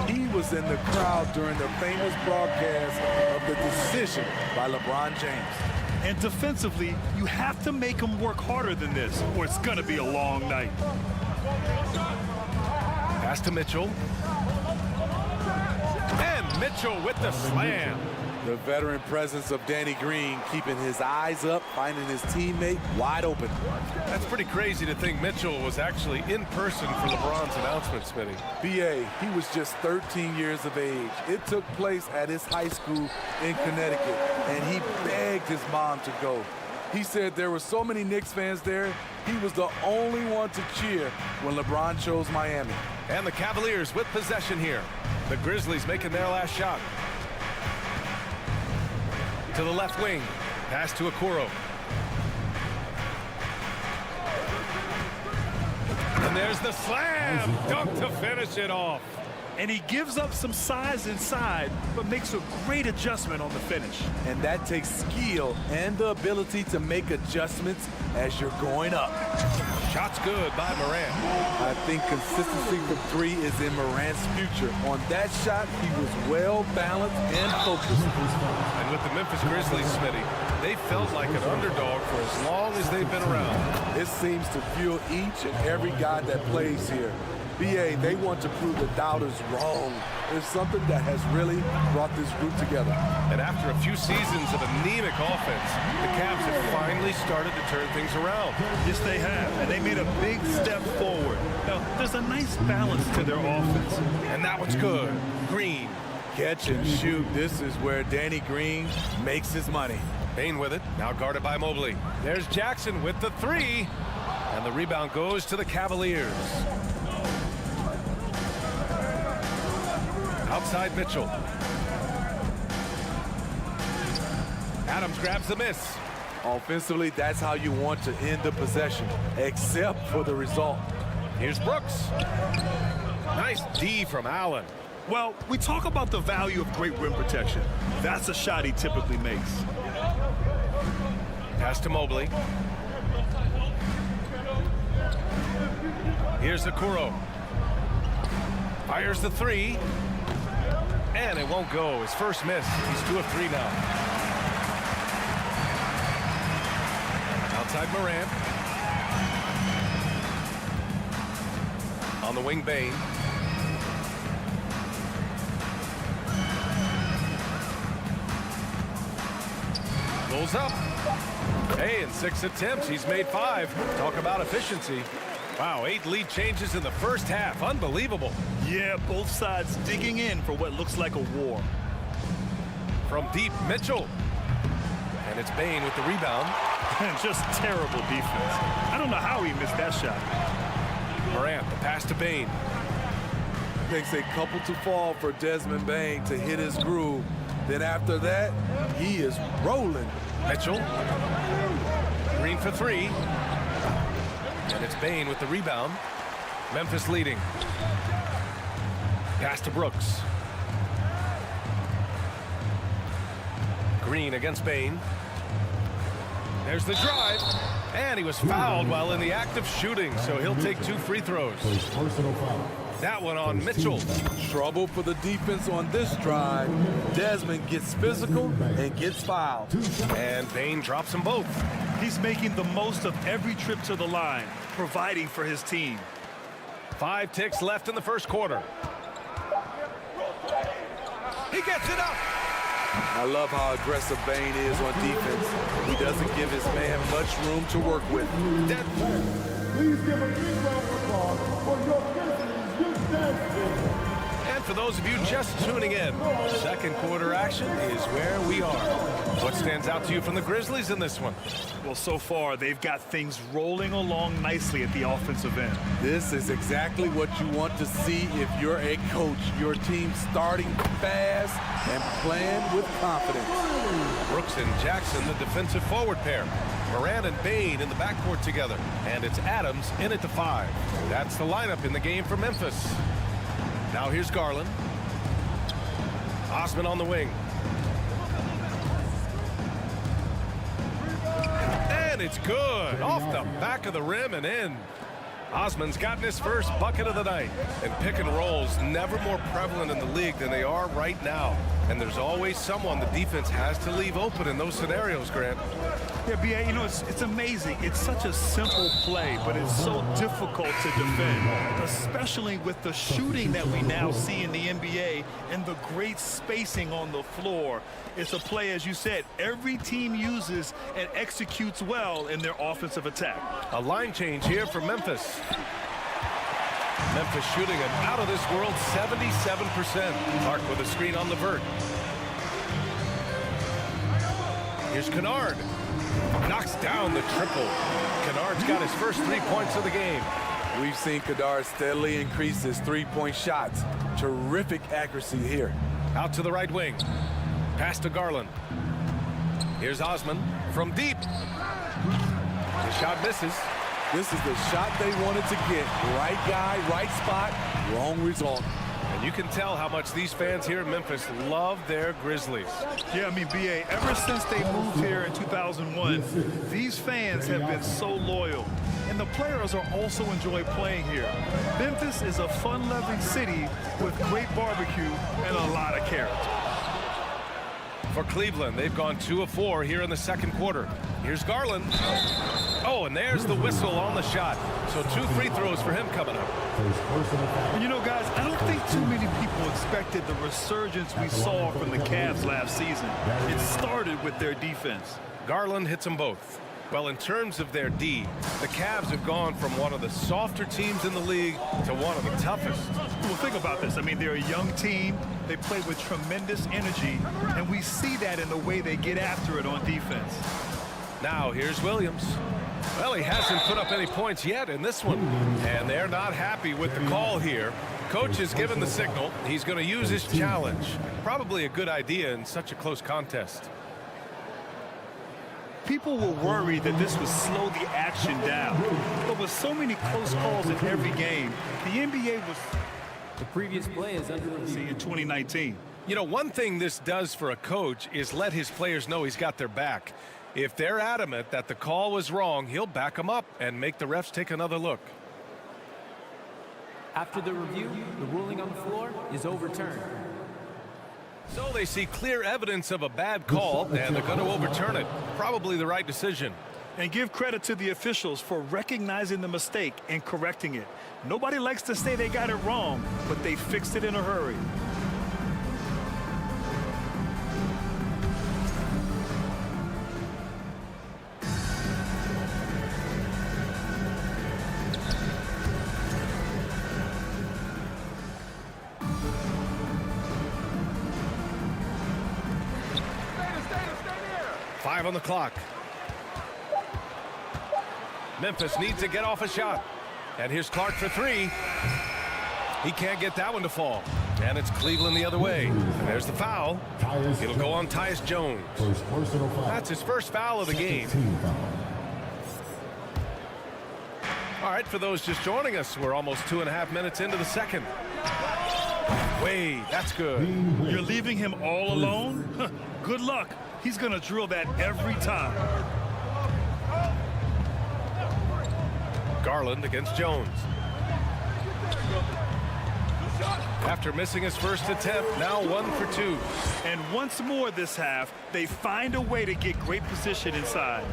He was in the crowd during the famous broadcast of the decision by LeBron James. And defensively, you have to make him work harder than this, or it's going to be a long night. Pass to Mitchell. And Mitchell with the slam. The veteran presence of Danny Green keeping his eyes up, finding his teammate wide open. That's pretty crazy to think Mitchell was actually in person for LeBron's announcement, Smitty. B.A., he was just 13 years of age. It took place at his high school in Connecticut, and he begged his mom to go. He said there were so many Knicks fans there, he was the only one to cheer when LeBron chose Miami. And the Cavaliers with possession here. The Grizzlies making their last shot. To the left wing. Pass to Okoro. And there's the slam. Dunk to finish it off. And he gives up some size inside, but makes a great adjustment on the finish. And that takes skill and the ability to make adjustments as you're going up. Shot's good by Morant. I think consistency from 3 is in Morant's future. On that shot, he was well balanced and focused. And with the Memphis Grizzlies, Smitty, they felt like an underdog for as long as they've been around. It seems to fuel each and every guy that plays here. B.A., they want to prove the doubters wrong. It's something that has really brought this group together. And after a few seasons of anemic offense, the Cavs have finally started to turn things around. Yes, they have, and they made a big step forward. Now, there's a nice balance to their offense. And that one's good. Green. Catch and shoot. This is where Danny Green makes his money. Bane with it, now guarded by Mobley. There's Jackson with the 3. And the rebound goes to the Cavaliers. Outside Mitchell. Adams grabs the miss. Offensively, that's how you want to end the possession, except for the result. Here's Brooks. Nice D from Allen. Well, we talk about the value of great rim protection. That's a shot he typically makes. Pass to Mobley. Here's Okoro. Fires the three. And it won't go. His first miss. He's 2 of 3 now. Outside Morant. On the wing, Bane. Pulls up. Hey, in 6 attempts, he's made 5. Talk about efficiency. Wow, 8 lead changes in the first half. Unbelievable. Yeah, both sides digging in for what looks like a war. From deep, Mitchell. And it's Bane with the rebound. Just terrible defense. I don't know how he missed that shot. Morant, the pass to Bane. Takes a couple to fall for Desmond Bane to hit his groove. Then after that, he is rolling. Mitchell. Green for 3. And it's Bane with the rebound. Memphis leading. Pass to Brooks. Green against Bane. There's the drive. And he was fouled while in the act of shooting, so he'll take 2 free throws. That one on Mitchell. Trouble for the defense on this drive. Desmond gets physical and gets fouled. And Bane drops them both. He's making the most of every trip to the line, providing for his team. 5 ticks left in the first quarter. He gets it up. I love how aggressive Bane is on defense. He doesn't give his man much room to work with. Please give a big round of applause for your Grizzlies youth dance team. And for those of you just tuning in, second quarter action is where we are. What stands out to you from the Grizzlies in this one? Well, so far, they've got things rolling along nicely at the offensive end. This is exactly what you want to see if you're a coach. Your team starting fast and playing with confidence. Brooks and Jackson, the defensive forward pair. Morant and Bane in the backcourt together. And it's Adams in at the 5. That's the lineup in the game for Memphis. Now here's Garland. Osman on the wing. And it's good. Off the back of the rim and in. Osman's gotten his first bucket of the night. And pick and rolls never more prevalent in the league than they are right now. And there's always someone the defense has to leave open in those scenarios, Grant. Yeah, B.A., you know, it's amazing. It's such a simple play, but it's so difficult to defend, especially with the shooting that we now see in the NBA and the great spacing on the floor. It's a play, as you said, every team uses and executes well in their offensive attack. A line change here for Memphis. Memphis shooting an out-of-this-world 77%. Clark with a screen on Levert. Here's Kennard. Knocks down the triple. Kennard's got his first 3 points of the game. We've seen Kennard steadily increase his three-point shots. Terrific accuracy here. Out to the right wing. Pass to Garland. Here's Osman from deep. The shot misses. This is the shot they wanted to get. Right guy, right spot, wrong result. And you can tell how much these fans here in Memphis love their Grizzlies. Yeah, I mean, B.A., ever since they moved here in 2001, these fans have been so loyal. And the players are also enjoy playing here. Memphis is a fun-loving city with great barbecue and a lot of character. For Cleveland, they've gone 2 of 4 here in the second quarter. Here's Garland. Oh, and there's the whistle on the shot. So 2 free throws for him coming up. And you know, guys, I don't think too many people expected the resurgence we saw from the Cavs last season. It started with their defense. Garland hits them both. Well, in terms of their D, the Cavs have gone from one of the softer teams in the league to one of the toughest. Well, think about this. I mean, they're a young team. They play with tremendous energy, and we see that in the way they get after it on defense. Now, here's Williams. Well, he hasn't put up any points yet in this one, and they're not happy with the call here. Coach has given the signal. He's going to use his challenge. Probably a good idea in such a close contest. People were worried that this would slow the action down. But with so many close calls in every game, the NBA was... The previous play is under review. In 2019. You know, one thing this does for a coach is let his players know he's got their back. If they're adamant that the call was wrong, he'll back them up and make the refs take another look. After the review, the ruling on the floor is overturned. So they see clear evidence of a bad call, and they're going to overturn it. Probably the right decision. And give credit to the officials for recognizing the mistake and correcting it. Nobody likes to say they got it wrong, but they fixed it in a hurry. Five on the clock. Memphis needs to get off a shot. And here's Clark for three. He can't get that one to fall. And it's Cleveland the other way. And there's the foul. It'll go on Tyus Jones. That's his first foul of the game. All right, for those just joining us, we're almost 2.5 minutes into the second. Wade, that's good. You're leaving him all alone? Good luck. He's going to drill that every time. Garland against Jones. After missing his first attempt, now 1 for 2. And once more this half, they find a way to get great position inside.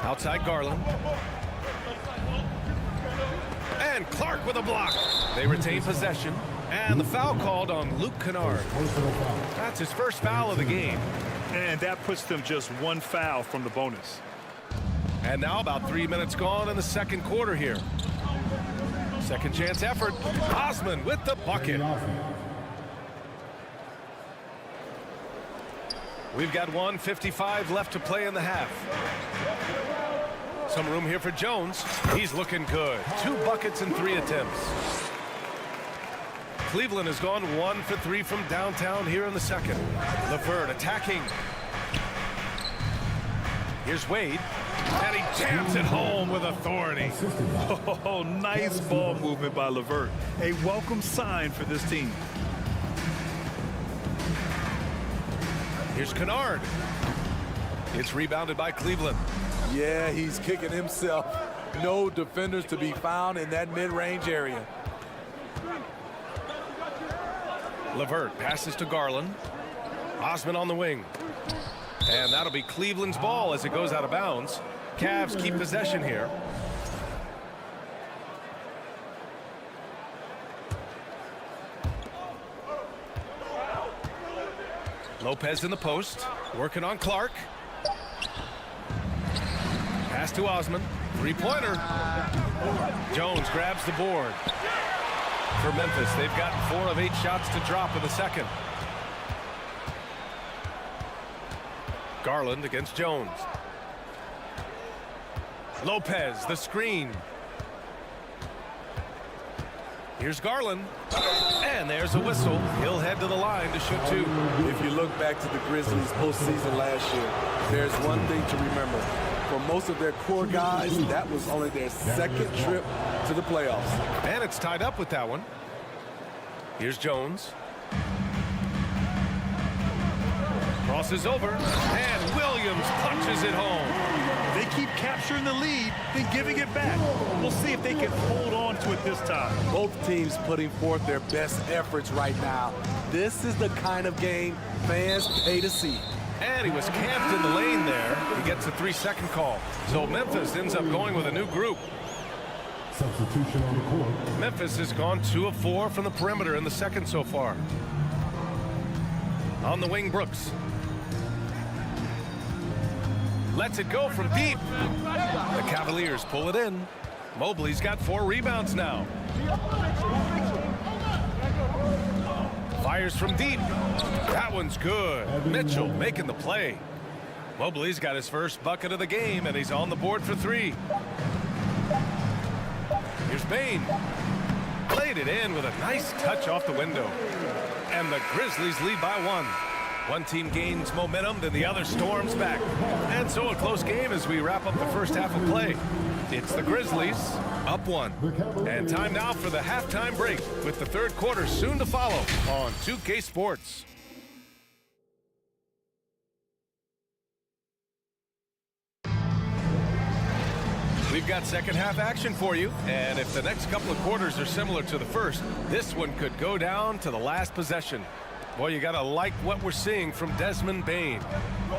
Outside Garland. And Clark with a block. They retain possession. And the foul called on Luke Kennard. That's his first foul of the game. And that puts them just 1 foul from the bonus. And now about 3 minutes gone in the second quarter here. Second chance effort. Osman with the bucket. We've got 1:55 left to play in the half. Some room here for Jones. He's looking good. 2 buckets in 3 attempts. Cleveland has gone 1 for 3 from downtown here in the second. LeVert attacking. Here's Wade. And he jams it home with authority. Oh, nice ball movement by LeVert. A welcome sign for this team. Here's Kennard. It's rebounded by Cleveland. Yeah, he's kicking himself. No defenders to be found in that mid-range area. LeVert passes to Garland. Osman on the wing. And that'll be Cleveland's ball as it goes out of bounds. Cavs keep possession here. Lopez in the post, working on Clark. Pass to Osman, 3-pointer. Jones grabs the board. For Memphis, they've gotten 4 of 8 shots to drop in the second. Garland against Jones. Lopez, the screen. Here's Garland. And there's a whistle. He'll head to the line to shoot 2. If you look back to the Grizzlies postseason last year, there's one thing to remember. For most of their core guys, that was only their second trip to the playoffs. And it's tied up with that one. Here's Jones. Crosses over, and Williams punches it home. They keep capturing the lead, then giving it back. We'll see if they can hold on to it this time. Both teams putting forth their best efforts right now. This is the kind of game fans pay to see. And he was camped in the lane there. He gets a 3-second call. So Memphis ends up going with a new group. Substitution on the court. Memphis has gone 2 of 4 from the perimeter in the second so far. On the wing, Brooks. Lets it go from deep. The Cavaliers pull it in. Mobley's got 4 rebounds now. Fires from deep. That one's good. Mitchell making the play. Mobley's got his first bucket of the game, and he's on the board for 3. Here's Bain. Played it in with a nice touch off the window. And the Grizzlies lead by 1. One team gains momentum, then the other storms back. And so a close game as we wrap up the first half of play. It's the Grizzlies up 1. And time now for the halftime break with the third quarter soon to follow on 2K Sports. We've got second half action for you, and if the next couple of quarters are similar to the first, this one could go down to the last possession. Boy, you gotta like what we're seeing from Desmond Bane.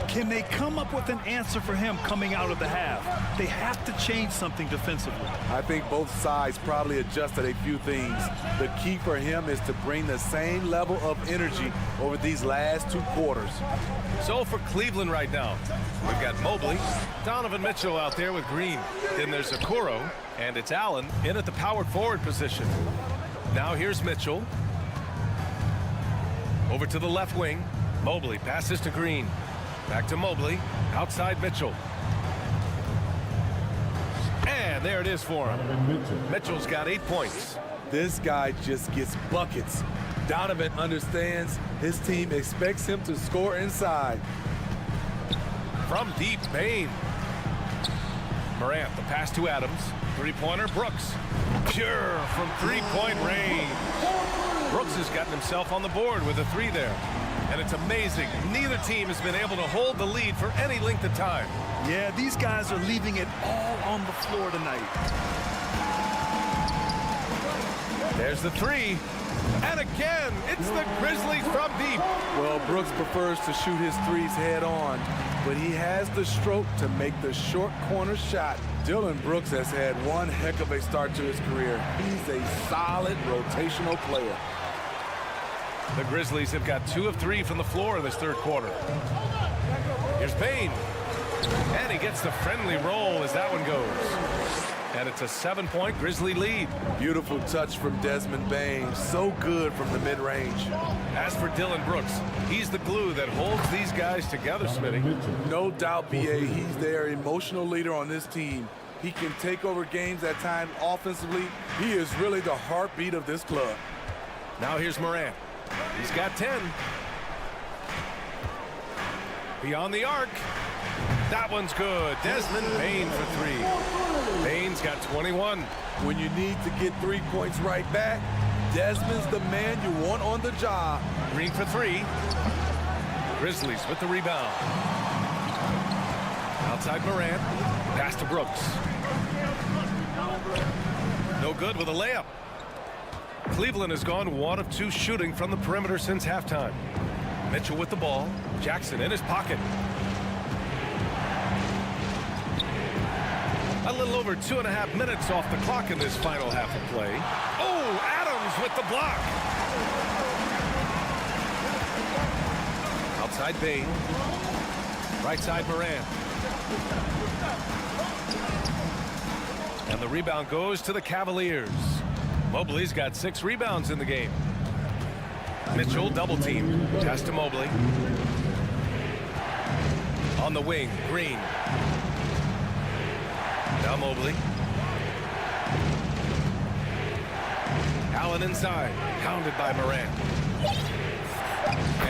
Can they come up with an answer for him coming out of the half? They have to change something defensively. I think both sides probably adjusted a few things. The key for him is to bring the same level of energy over these last 2 quarters. So for Cleveland right now, we've got Mobley, Donovan Mitchell out there with Green. Then there's Okoro, and it's Allen in at the power forward position. Now here's Mitchell. Over to the left wing. Mobley passes to Green. Back to Mobley. Outside Mitchell. And there it is for him. Mitchell's got 8 points. This guy just gets buckets. Donovan understands his team expects him to score inside. From deep, Bane. Morant, the pass to Adams. Three-pointer, Brooks. Pure from three-point range. Brooks has gotten himself on the board with a 3 there. And it's amazing. Neither team has been able to hold the lead for any length of time. Yeah, these guys are leaving it all on the floor tonight. There's the 3. And again, it's the Grizzlies from deep. Well, Brooks prefers to shoot his 3s head on, but he has the stroke to make the short corner shot. Dillon Brooks has had one heck of a start to his career. He's a solid rotational player. The Grizzlies have got 2 of 3 from the floor in this third quarter. Here's Bane. And he gets the friendly roll as that one goes. And it's a 7-point Grizzly lead. Beautiful touch from Desmond Bane. So good from the mid-range. As for Dillon Brooks, he's the glue that holds these guys together, Smitty. No doubt, B.A., he's their emotional leader on this team. He can take over games at times offensively. He is really the heartbeat of this club. Now here's Morant. He's got 10. Beyond the arc. That one's good. Desmond Bane for 3. Bane's got 21. When you need to get 3 points right back, Desmond's the man you want on the job. Green for 3. Grizzlies with the rebound. Outside Morant. Pass to Brooks. No good with a layup. Cleveland has gone 1 of 2 shooting from the perimeter since halftime. Mitchell with the ball. Jackson in his pocket. A little over 2.5 minutes off the clock in this final half of play. Oh, Adams with the block. Outside Bane. Right side Morant. And the rebound goes to the Cavaliers. Mobley's got 6 rebounds in the game. Mitchell double team. Pass to Mobley. On the wing, Green. Now Mobley. Allen inside. Pounded by Morant.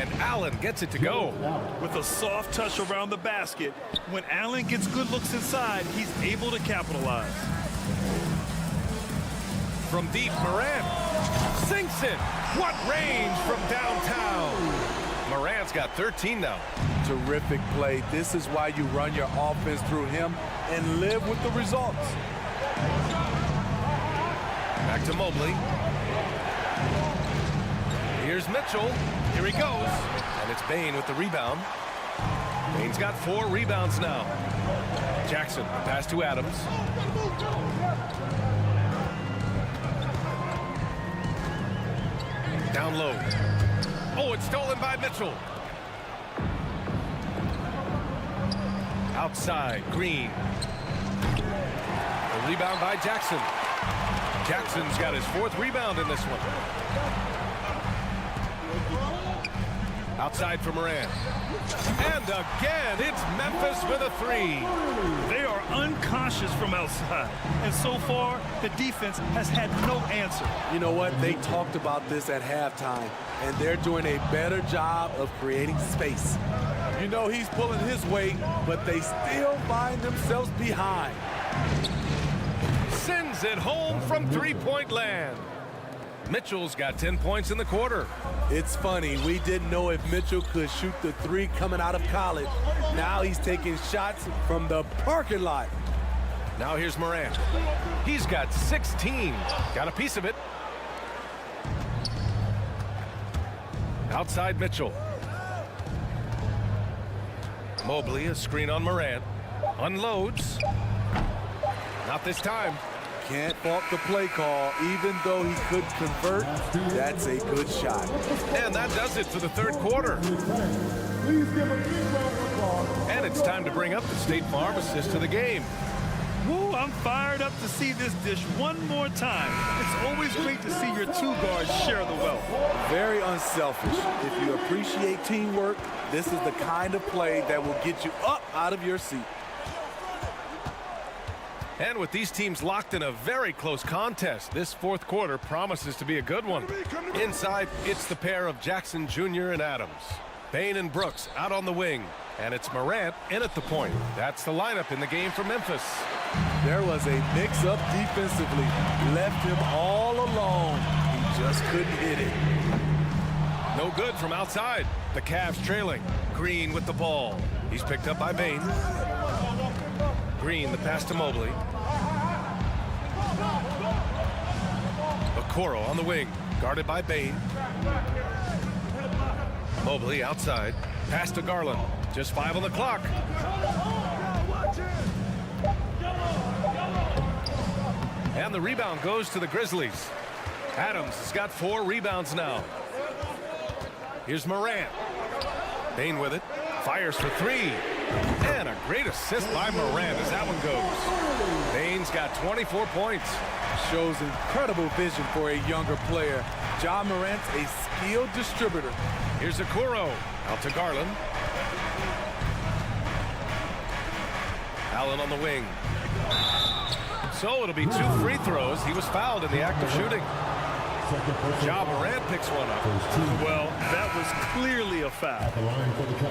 And Allen gets it to go. With a soft touch around the basket, when Allen gets good looks inside, he's able to capitalize. From deep, Morant sinks it. What range from downtown. Morant's got 13 now. Terrific play. This is why you run your offense through him and live with the results. Back to Mobley. Here's Mitchell. Here he goes. And it's Bane with the rebound. Bane's got 4 rebounds now. Jackson, pass to Adams. Down low. Oh, it's stolen by Mitchell. Outside, Green. A rebound by Jackson. Jackson's got his 4th rebound in this one. Outside for Morant. And again, it's Memphis with a 3. They are unconscious from outside. And so far, the defense has had no answer. You know what? They talked about this at halftime, and they're doing a better job of creating space. You know he's pulling his weight, but they still find themselves behind. Sends it home from 3-point land. Mitchell's got 10 points in the quarter. It's funny, we didn't know if Mitchell could shoot the 3 coming out of college. Now he's taking shots from the parking lot. Now here's Morant. He's got 16. Got a piece of it. Outside Mitchell. Mobley, a screen on Morant. Unloads. Not this time. Can't fault the play call. Even though he couldn't convert, that's a good shot. And that does it for the third quarter. And it's time to bring up the State Farm assist to the game. Woo, I'm fired up to see this dish one more time. It's always great to see your two guards share the wealth. Very unselfish. If you appreciate teamwork, this is the kind of play that will get you up out of your seat. And with these teams locked in a very close contest, this fourth quarter promises to be a good one. Inside, it's the pair of Jackson Jr. and Adams. Bane and Brooks out on the wing. And it's Morant in at the point. That's the lineup in the game for Memphis. There was a mix-up defensively. Left him all alone. He just couldn't hit it. No good from outside. The Cavs trailing. Green with the ball. He's picked up by Bane. Green, the pass to Mobley. Okoro on the wing. Guarded by Bane. Mobley outside. Pass to Garland. Just 5 on the clock. And the rebound goes to the Grizzlies. Adams has got 4 rebounds now. Here's Morant. Bane with it. Fires for 3. And a great assist by Morant as that one goes. Bane's got 24 points. Shows incredible vision for a younger player. Ja Morant's a skilled distributor. Here's Okoro. Out to Garland. Allen on the wing. So it'll be 2 free throws. He was fouled in the act of shooting. Ja Morant picks one up. Well, that was clearly a foul.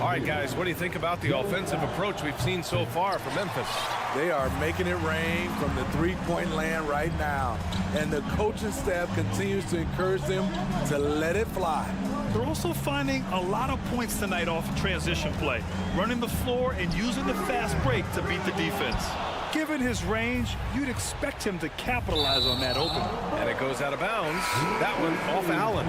All right, guys, what do you think about the offensive approach we've seen so far from Memphis? They are making it rain from the three-point land right now. And the coaching staff continues to encourage them to let it fly. They're also finding a lot of points tonight off of transition play, running the floor and using the fast break to beat the defense. Given his range, you'd expect him to capitalize on that opening. And it goes out of bounds. That one off Allen.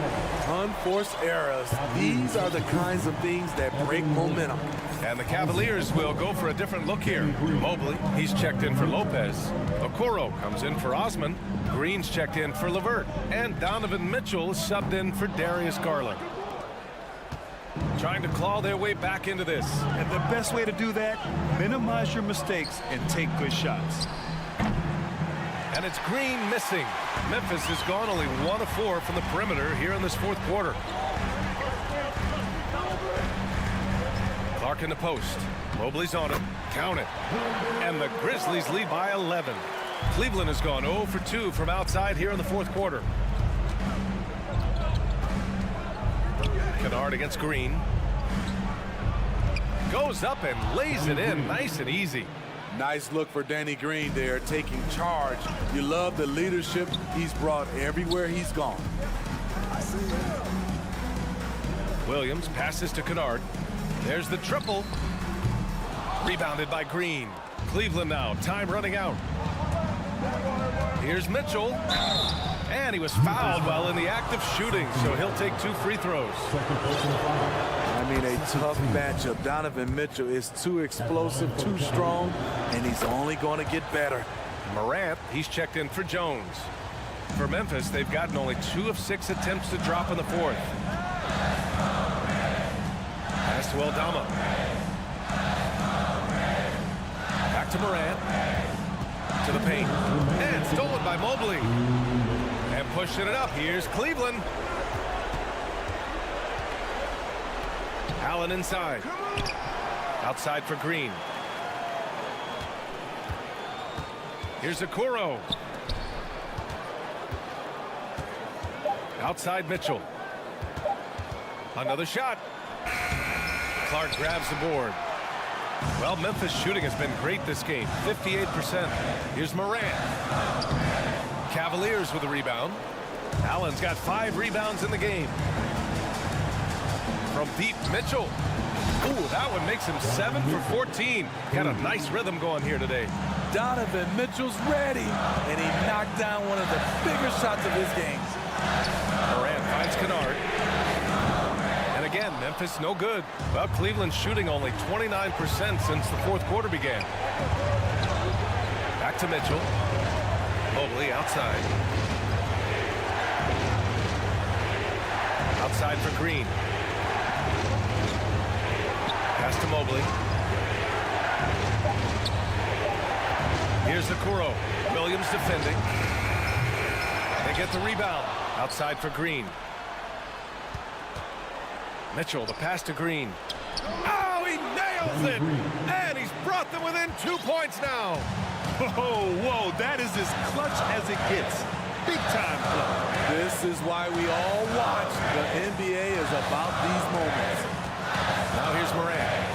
Unforced errors. These are the kinds of things that break momentum. And the Cavaliers will go for a different look here. Mobley, he's checked in for Lopez. Okoro comes in for Osman. Green's checked in for LeVert. And Donovan Mitchell is subbed in for Darius Garland. Trying to claw their way back into this. And the best way to do that, minimize your mistakes and take good shots. And it's Green missing. Memphis has gone only 1 of 4 from the perimeter here in this fourth quarter. Clark in the post. Mobley's on him. Count it. And the Grizzlies lead by 11. Cleveland has gone 0 for 2 from outside here in the fourth quarter. Kennard against Green. Goes up and lays it in nice and easy. Nice look for Danny Green there, taking charge. You love the leadership he's brought everywhere he's gone. Williams passes to Kennard. There's the triple. Rebounded by Green. Cleveland now, time running out. Here's Mitchell. And he was fouled while in the act of shooting, so he'll take 2 free throws. I mean, a tough matchup. Donovan Mitchell is too explosive, too strong, and he's only going to get better. Morant, he's checked in for Jones. For Memphis, they've gotten only 2 of 6 attempts to drop in the fourth. Pass to Aldama. Back to Morant. To the paint. And stolen by Mobley. And pushing it up. Here's Cleveland. Allen inside. Outside for Green. Here's Okoro. Outside Mitchell. Another shot. Clark grabs the board. Well, Memphis shooting has been great this game. 58%. Here's Morant. Cavaliers with a rebound. Allen's got 5 rebounds in the game. From deep, Mitchell. Ooh, that one makes him 7 for 14. Got a nice rhythm going here today. Donovan Mitchell's ready, and he knocked down one of the bigger shots of his game. Morant finds Kennard. And again, Memphis no good. Well, Cleveland's shooting only 29% since the fourth quarter began. Back to Mitchell. Mobley outside. Outside for Green. Pass to Mobley. Here's the Kuro. Williams defending. They get the rebound. Outside for Green. Mitchell, the pass to Green. Oh, he nails it! And he's brought them within 2 points now. Whoa, that is as clutch as it gets. Big time play. This is why we all watch. The NBA is about these moments. Now here's Morant.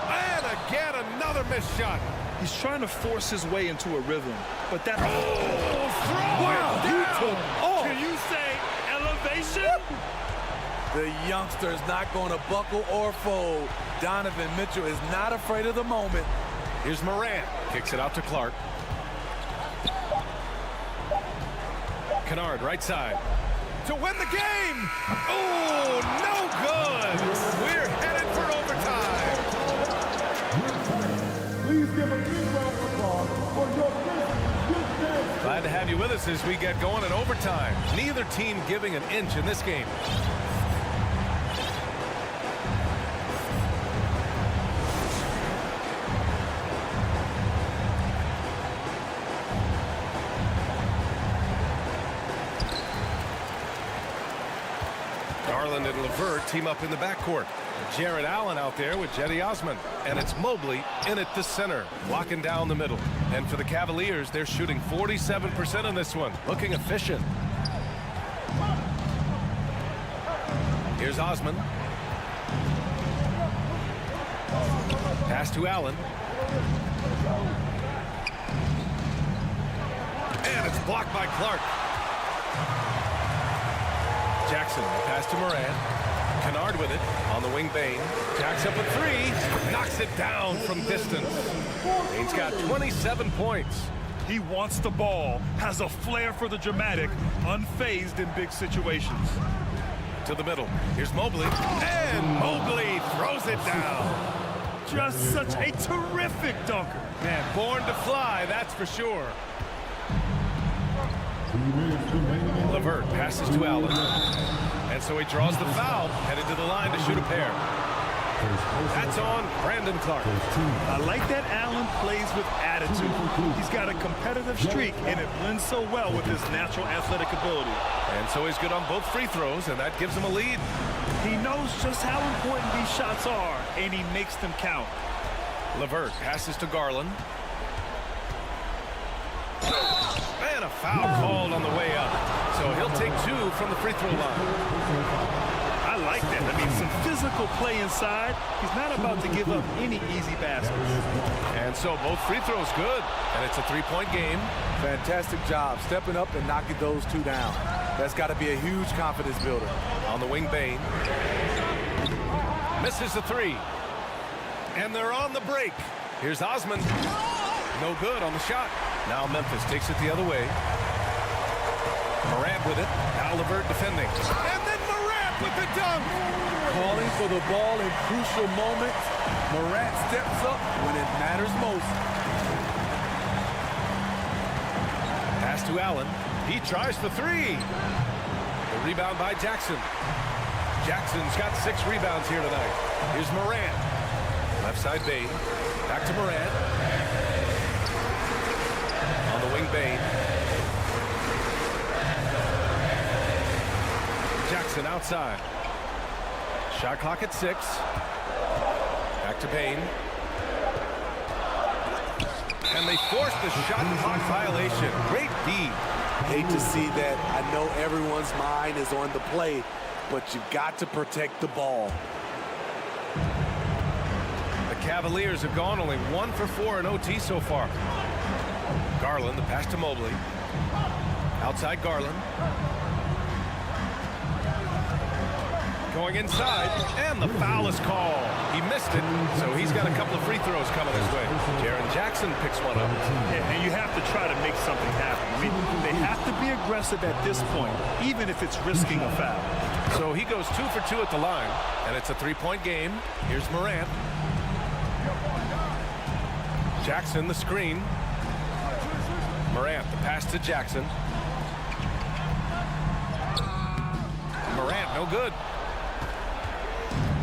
And again, another missed shot. He's trying to force his way into a rhythm, but that... Wow, he took off. Can you say elevation? The youngster's not going to buckle or fold. Donovan Mitchell is not afraid of the moment. Here's Morant. Kicks it out to Clark. Kennard, right side. To win the game! Oh, no good! We're headed for overtime. Please give a big round of applause for your Grizzlies. Glad to have you with us as we get going in overtime. Neither team giving an inch in this game. Garland and LeVert team up in the backcourt. Jared Allen out there with Cedi Osman. And it's Mobley in at the center, locking down the middle. And for the Cavaliers, they're shooting 47% on this one. Looking efficient. Here's Osman. Pass to Allen. And it's blocked by Clark. Jackson, pass to Morant. Kennard with it on the wing. Bane jacks up a three, knocks it down from distance. Bane's got 27 points. He wants the ball, has a flair for the dramatic, unfazed in big situations. To the middle. Here's Mobley. And Mobley throws it down. Just such a terrific dunker. Man, born to fly, that's for sure. LeVert passes to Allen. And so he draws the foul, headed to the line to shoot a pair. That's on Brandon Clark. I like that Allen plays with attitude. He's got a competitive streak, and it blends so well with his natural athletic ability. And so he's good on both free throws, and that gives him a lead. He knows just how important these shots are, and he makes them count. LeVert passes to Garland. And a foul called on the way up. So he'll take two from the free throw line. I like that. I mean, some physical play inside. He's not about to give up any easy baskets. And so both free throws good. And it's a three-point game. Fantastic job stepping up and knocking those two down. That's got to be a huge confidence builder. On the wing, Bane. Misses the three. And they're on the break. Here's Osman. No good on the shot. Now Memphis takes it the other way. Morant with it. Now LeVert defending. And then Morant with the dunk. Calling for the ball in crucial moments. Morant steps up when it matters most. Pass to Allen. He tries the three. The rebound by Jackson. Jackson's got 6 rebounds here tonight. Here's Morant. Left side Bane. Back to Morant. On the wing, Bane. Jackson outside. Shot clock at 6. Back to Bane. And they force the shot clock violation. Great D. Hate to see that. I know everyone's mind is on the play, but you've got to protect the ball. The Cavaliers have gone only 1 for 4 in OT so far. Garland, the pass to Mobley. Outside Garland. Going inside, and the foul is called. He missed it, so he's got a couple of free throws coming his way. Jaren Jackson picks one up. Yeah, and you have to try to make something happen. I mean, they have to be aggressive at this point, even if it's risking a foul. So he goes 2 for 2 at the line, and it's a three-point game. Here's Morant. Jackson, the screen. Morant, the pass to Jackson. Morant, no good.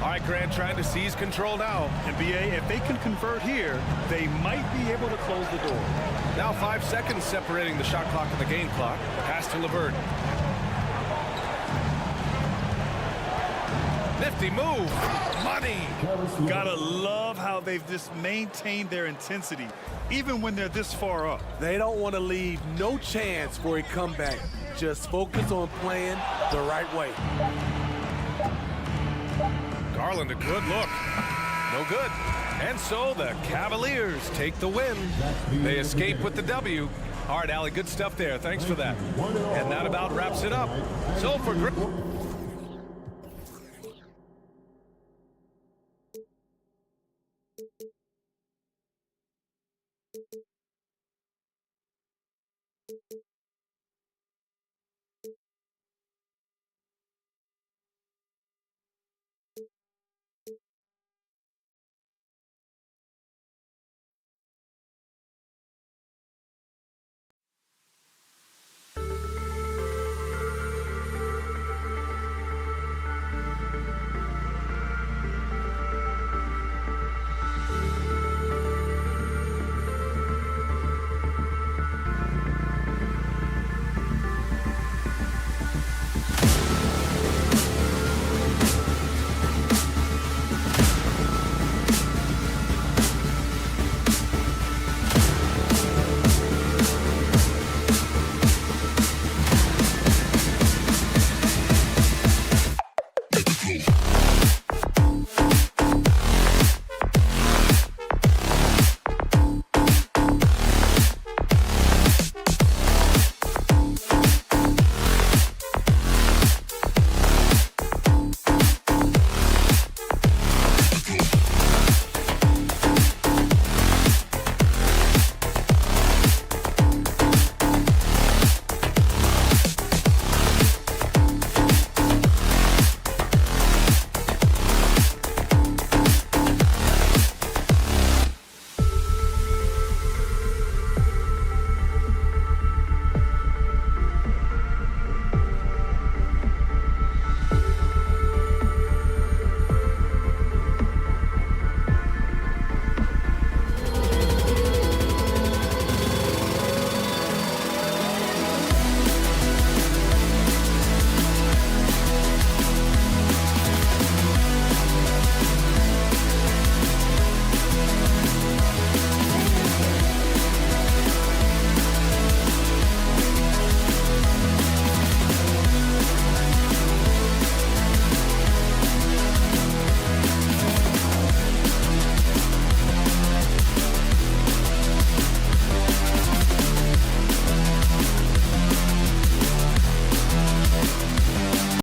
All right, Grant trying to seize control now. NBA, if they can convert here, they might be able to close the door. Now 5 seconds separating the shot clock and the game clock. Pass to LeVert. Nifty move. Money. Gotta love how they've just maintained their intensity, even when they're this far up. They don't want to leave no chance for a comeback. Just focus on playing the right way. Garland, a good look. No good. And so the Cavaliers take the win. They escape with the W. All right, Allie, good stuff there. Thanks for that. And that about wraps it up. So for